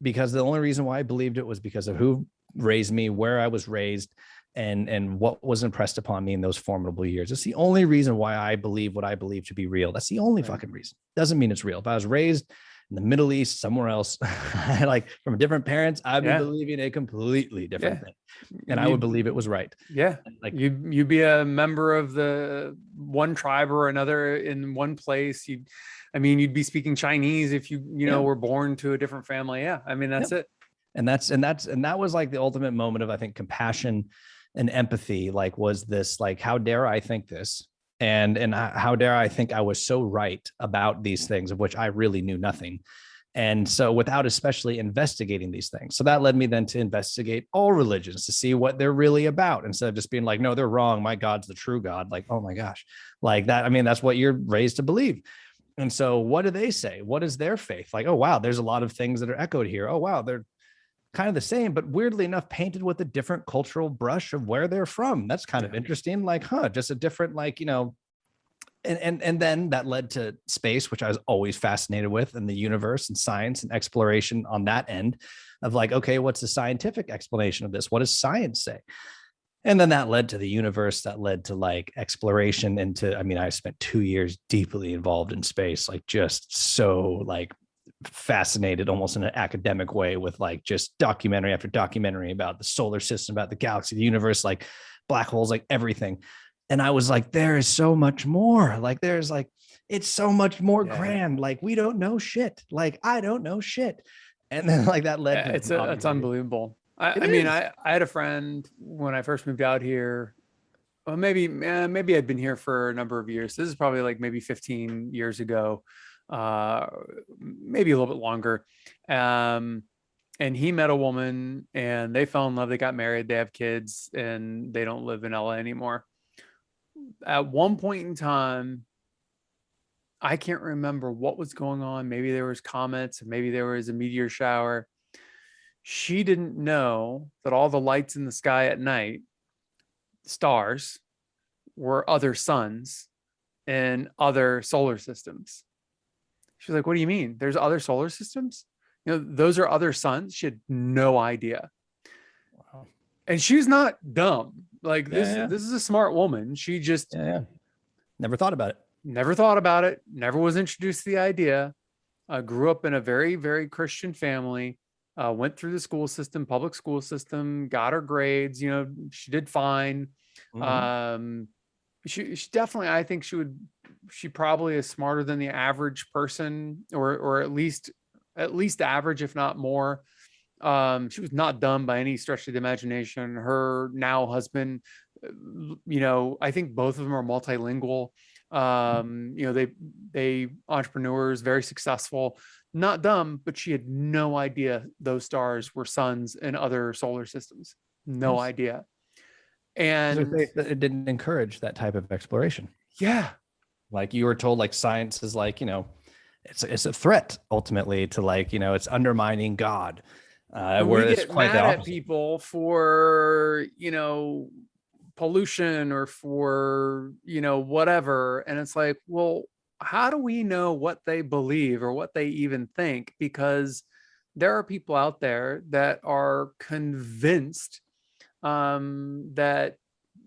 because the only reason why I believed it was because of who raised me, where I was raised, and what was impressed upon me in those formidable years. It's the only reason why I believe what I believe to be real. That's the only fucking reason. Doesn't mean it's real. If I was raised in the Middle East, somewhere else, like from different parents, I'd be believing a completely different thing. And I would believe it was right. Yeah. Like you'd be a member of the one tribe or another in one place. You'd be speaking Chinese if you were born to a different family. Yeah. I mean, that's it. And that was like the ultimate moment of, I think, compassion and empathy. Like, was this like, how dare I think this? And how dare I think I was so right about these things of which I really knew nothing. And so without especially investigating these things. So that led me then to investigate all religions to see what they're really about, instead of just being like, no, they're wrong. My God's the true God. Like, oh my gosh, like that. I mean, that's what you're raised to believe. And so what do they say? What is their faith? Like, oh, wow, there's a lot of things that are echoed here. Oh, wow, they're kind of the same, but weirdly enough, painted with a different cultural brush of where they're from. That's kind of interesting. Like, just a different, like, and then that led to space, which I was always fascinated with, and the universe and science and exploration on that end of like, okay, what's the scientific explanation of this? What does science say? And then that led to the universe, that led to like exploration into, I mean, I spent 2 years deeply involved in space, like just so like fascinated almost in an academic way with like just documentary after documentary about the solar system, about the galaxy, the universe, like black holes, like everything. And I was like, there is so much more. Like, there's like, it's so much more grand. Like, we don't know shit. Like, I don't know shit. And then like that led to It's unbelievable. I mean, I had a friend when I first moved out here. well, maybe I'd been here for a number of years. This is probably like maybe 15 years ago, uh, maybe a little bit longer. Um, and he met a woman and they fell in love. They got married, they have kids, and they don't live in LA anymore. At one point in time, I can't remember what was going on. Maybe there was comets, maybe there was a meteor shower. She didn't know that all the lights in the sky at night, stars, were other suns and other solar systems. She's like, what do you mean? There's other solar systems? Those are other suns. She had no idea. Wow. And she's not dumb. Like Yeah. this is a smart woman. She just Yeah. Never thought about it. never thought about it, never was introduced to the idea. Grew up in a very, very Christian family, went through the school system, public school system, got her grades, she did fine. Mhm. She definitely, I think she probably is smarter than the average person, or at least average, if not more. She was not dumb by any stretch of the imagination. Her now husband, I think both of them are multilingual. They entrepreneurs, very successful, not dumb, but she had no idea those stars were suns and other solar systems. No Yes. idea. 'Cause And it didn't encourage that type of exploration. yeah, Like you were told, like science is like, it's a threat ultimately to like, it's undermining God. and Where we it's get quite the mad at opposite. people for, pollution or for, whatever. And it's like, well, how do we know what they believe or what they even think? Because there are people out there that are convinced that,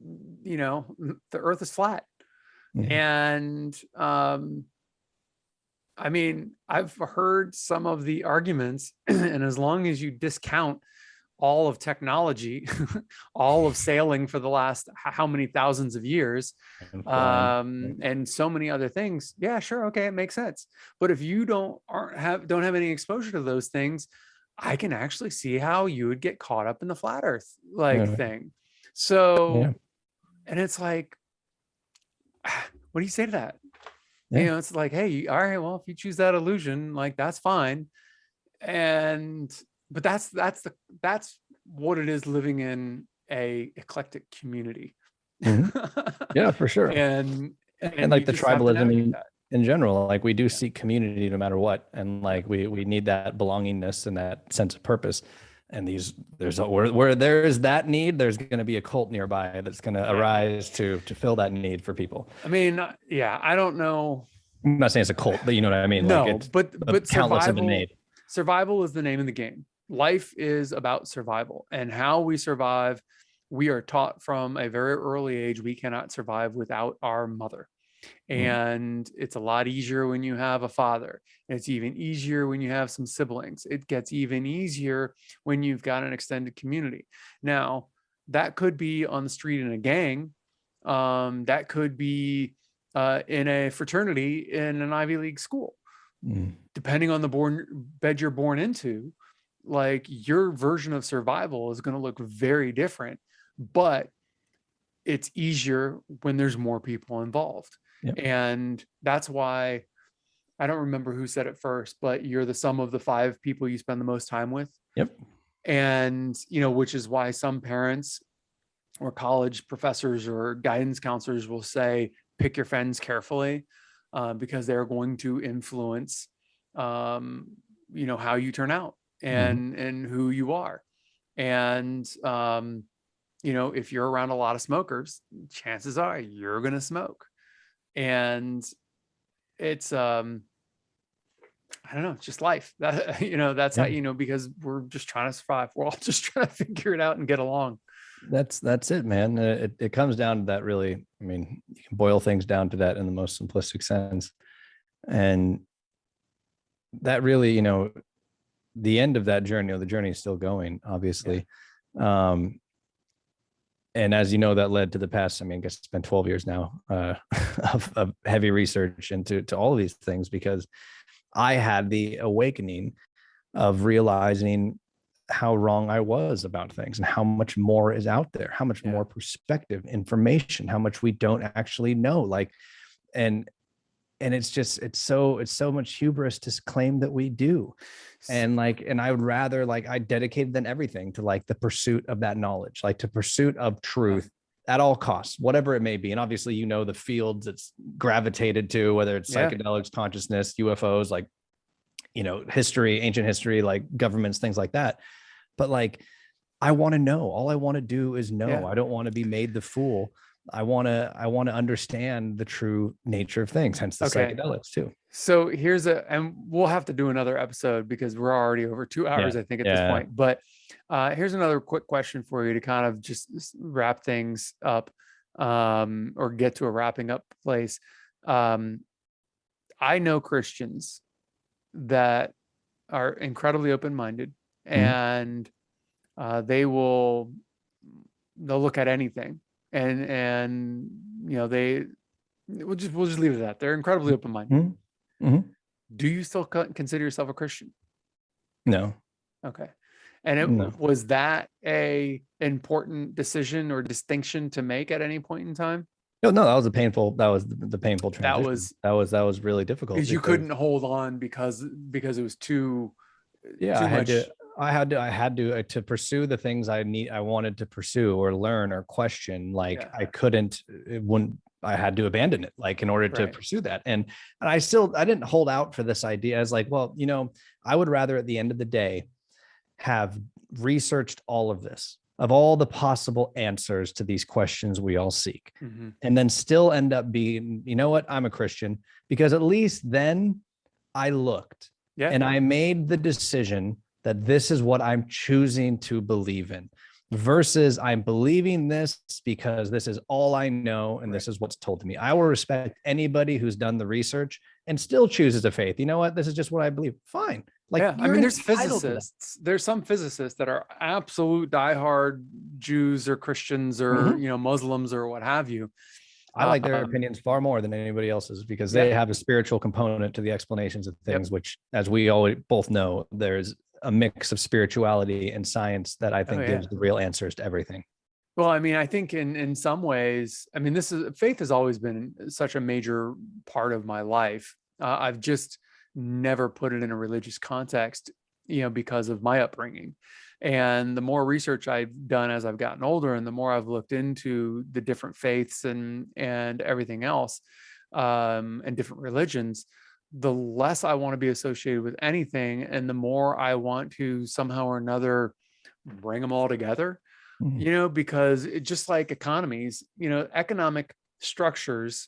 the earth is flat. Mhm. And I mean, I've heard some of the arguments, and as long as you discount all of technology, all of sailing for the last how many thousands of years, And flying. and so many other things, yeah, sure, okay, it makes sense. But if you don't have any exposure to those things, I can actually see how you would get caught up in the flat Earth like Yeah. thing. Yeah. So, and it's like, what do you say to that? Yeah. It's like, hey, all right, well, if you choose that illusion, like that's fine. And but that's what it is, living in a eclectic community. Mhm. Yeah, for sure. and And and you like the just have to tribalism navigate that. in general, like we do Yeah. seek community no matter what. And like we need that belongingness and that sense of purpose. And where there is that need, there's going to be a cult nearby that's going to Yeah. arise to fill that need for people. I mean, yeah, I don't know. I'm not saying it's a cult, but you know what I mean? Like No, it's but countless have been made. survival is the name of the game. Life is about survival, and how we survive. We are taught from a very early age we cannot survive without our mother. Mhm. And it's a lot easier when you have a father. It's even easier when you have some siblings. It gets even easier when you've got an extended community. Now, that could be on the street in a gang. That could be in a fraternity in an Ivy League school. Mhm. Depending on the bed you're born into, like your version of survival is going to look very different, but it's easier when there's more people involved. Yep. And that's why, I don't remember who said it first, but you're the sum of the 5 people you spend the most time with. Yep. And, which is why some parents or college professors or guidance counselors will say, pick your friends carefully, because they're going to influence, how you turn out Mhm. and who you are. And, if you're around a lot of smokers, chances are you're going to smoke. And it's, I don't know, it's just life. That, that's how, Yeah. because we're just trying to survive. We're all just trying to figure it out and get along. That's it, man. It comes down to that really. I mean, you can boil things down to that in the most simplistic sense. And that really, the end of that journey, or the journey is still going, obviously. And as you know, that led to the past, I mean, I guess it's been 12 years now of heavy research into all of these things, because I had the awakening of realizing how wrong I was about things and how much more is out there, how much more perspective, information, how much we don't actually know. Like, and it's just, it's so much hubris to claim that we do. And like, and I would rather, like, I dedicated then everything to like the pursuit of that knowledge, like to pursuit of truth at all costs, whatever it may be. And obviously, you know, the fields it's gravitated to, whether it's psychedelics, consciousness, UFOs, like, you know, history, ancient history, like governments, things like that. But like, I want to know. All I want to do is know. I don't want to be made the fool. I want to understand the true nature of things, hence the psychedelics too. So and we'll have to do another episode because we're already over 2 hours, I think, at this point. But here's another quick question for you to kind of just wrap things up, or get to a wrapping up place. I know Christians that are incredibly open-minded, and they'll look at anything, and you know, we'll just leave it at that. They're incredibly open-minded. Do you still consider yourself a Christian? No. Okay. And was that a important decision or distinction to make at any point in time? No, that was the painful transition. That was really difficult because you couldn't hold on because it was too much. I had to pursue the things I wanted to pursue or learn or question. Like I had to abandon it, like, in order to pursue that. And I didn't hold out for this idea as like, well, you know, I would rather at the end of the day have researched all of this, of all the possible answers to these questions we all seek, and then still end up being, you know what, I'm a Christian, because at least then I looked and I made the decision that this is what I'm choosing to believe in, versus I'm believing this because this is all I know and this is what's told to me. I will respect anybody who's done the research and still chooses a faith. You know what? This is just what I believe. Fine. Like, I mean, there's physicists. There's some physicists that are absolute diehard Jews or Christians or you know, Muslims or what have you. I like their opinions far more than anybody else's, because they have a spiritual component to the explanations of things, which, as we all both know, there's a mix of spirituality and science that I think gives the real answers to everything. Well, I mean, I think in some ways, I mean, faith has always been such a major part of my life. I've just never put it in a religious context, you know, because of my upbringing. And the more research I've done as I've gotten older, and the more I've looked into the different faiths and everything else, and different religions, the less I want to be associated with anything, and the more I want to somehow or another bring them all together, you know, because it just like economies, you know, economic structures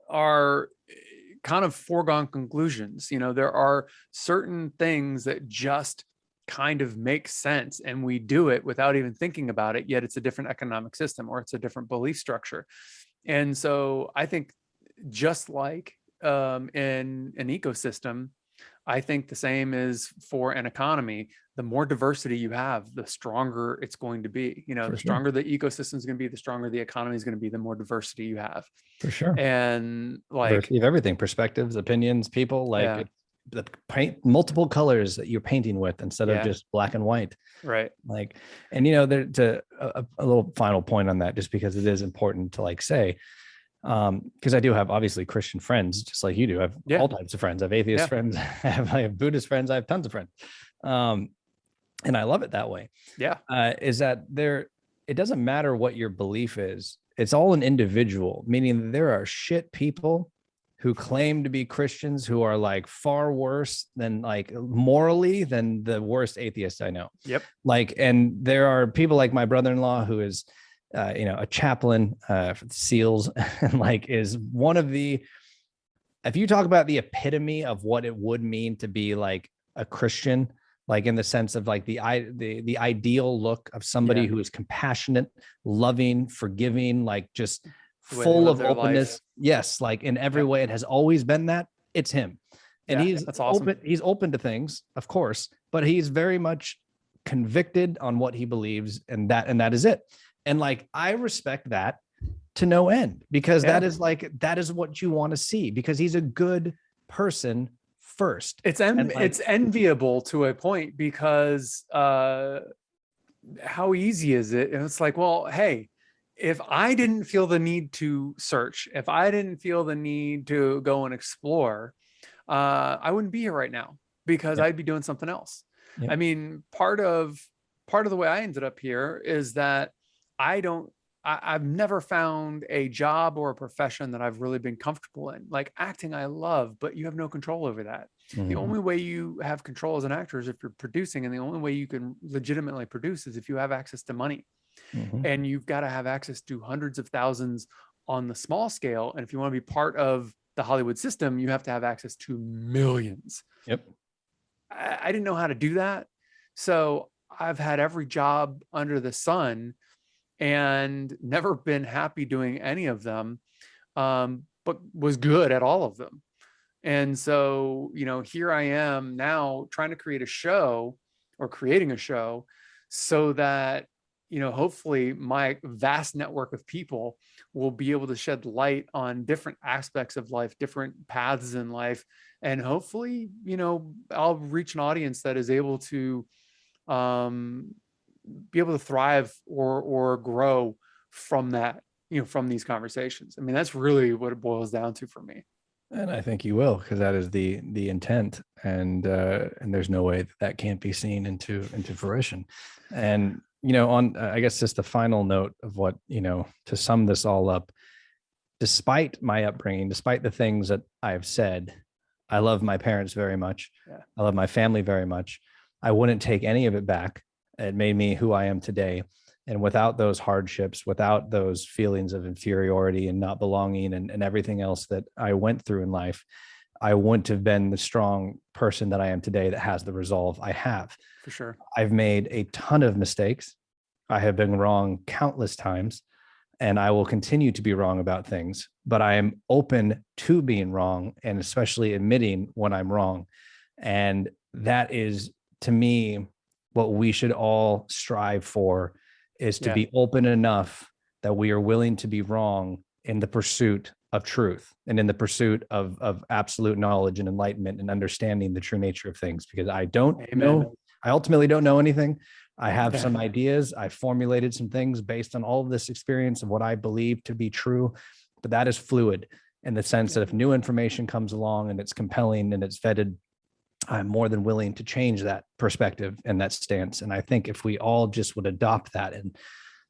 are kind of foregone conclusions. You know, there are certain things that just kind of make sense, and we do it without even thinking about it, yet it's a different economic system or it's a different belief structure. And so I think, just like in an ecosystem, I think the same is for an economy. The more diversity you have, the stronger it's going to be. You know, the stronger the ecosystem is going to be, the stronger the economy is going to be, the more diversity you have. For sure. And like diversity of everything, perspectives, opinions, people, like paint multiple colors that you're painting with instead of just black and white. Right. Like, and you know, a little final point on that, just because it is important to like say, because I do have obviously Christian friends, just like you do. I have all types of friends. I have atheist friends. I have Buddhist friends. I have tons of friends. And I love it that way. Is that it doesn't matter what your belief is. It's all an individual, meaning there are shit people who claim to be Christians who are like far worse than, like, morally than the worst atheists I know. Like, and there are people like my brother-in-law who is, you know, a chaplain for the SEALs, and like is one of the, if you talk about the epitome of what it would mean to be like a Christian, like in the sense of like the ideal look of somebody who is compassionate, loving, forgiving, like just full of openness. Life. Yes. Like in every way, it has always been that. It's him. And that's awesome. He's open to things, of course, but he's very much convicted on what he believes, and that is it. And like, I respect that to no end, because that is what you want to see, because he's a good person first. It's And like, it's enviable to a point because how easy is it? And it's like, well, hey, if I didn't feel the need to search, if I didn't feel the need to go and explore, I wouldn't be here right now because Yep. I'd be doing something else. Yep. I mean, part of the way I ended up here is that I've never found a job or a profession that I've really been comfortable in. Like acting, I love, but you have no control over that. The Mhm. only way you have control as an actor is if you're producing, and the only way you can legitimately produce is if you have access to money. Mhm. And you've got to have access to hundreds of thousands on the small scale. And if you want to be part of the Hollywood system, you have to have access to millions. Yep. I didn't know how to do that. So I've had every job under the sun and never been happy doing any of them, but was good at all of them. And so, here I am now trying to create a show or creating a show so that, hopefully my vast network of people will be able to shed light on different aspects of life, different paths in life. And hopefully, I'll reach an audience that is able to um, be able to thrive or grow from that, from these conversations. I mean, that's really what it boils down to for me. And I think you will, because that is the intent, and there's no way that can't be seen into fruition. And on I guess just the final note of what to sum this all up, despite my upbringing, despite the things that I've said, I love my parents very much. Yeah. I love my family very much. I wouldn't take any of it back. It made me who I am today. And without those hardships, without those feelings of inferiority and not belonging and everything else that I went through in life, I wouldn't have been the strong person that I am today that has the resolve I have. For sure. I've made a ton of mistakes. I have been wrong countless times, and I will continue to be wrong about things, but I am open to being wrong and especially admitting when I'm wrong. And that is, to me, what we should all strive for, is to be open enough that we are willing to be wrong in the pursuit of truth and in the pursuit of absolute knowledge and enlightenment and understanding the true nature of things. Because I don't know, I ultimately don't know anything. I have some ideas. I formulated some things based on all of this experience of what I believe to be true, but that is fluid in the sense that if new information comes along and it's compelling and it's vetted, I'm more than willing to change that perspective and that stance. And I think if we all just would adopt that and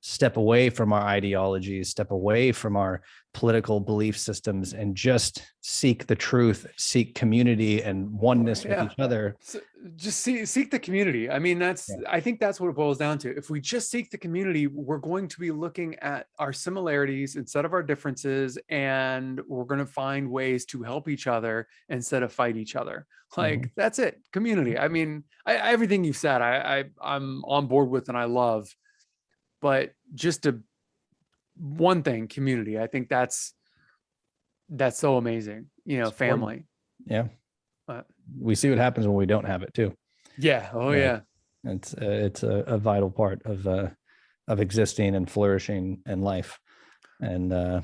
step away from our ideologies, step away from our political belief systems, and just seek the truth, seek community and oneness with each other. So just seek the community. I mean, I think that's what it boils down to. If we just seek the community, we're going to be looking at our similarities instead of our differences, and we're going to find ways to help each other instead of fight each other. Like that's it. Community. I mean, everything you've said, I'm on board with and I love. But just one thing, community. I think that's so amazing. Family. Yeah. We see what happens when we don't have it too. Yeah. Oh yeah. It's a vital part of existing and flourishing in life. And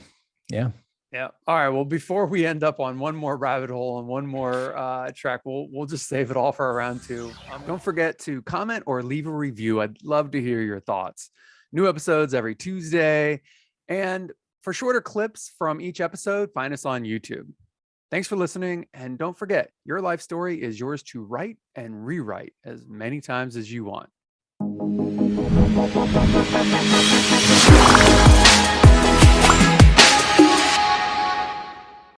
yeah. Yeah. All right. Well, before we end up on one more rabbit hole and one more track, we'll just save it all for a round two. Don't forget to comment or leave a review. I'd love to hear your thoughts. New episodes every Tuesday. And for shorter clips from each episode, find us on YouTube. Thanks for listening. And don't forget, your life story is yours to write and rewrite as many times as you want.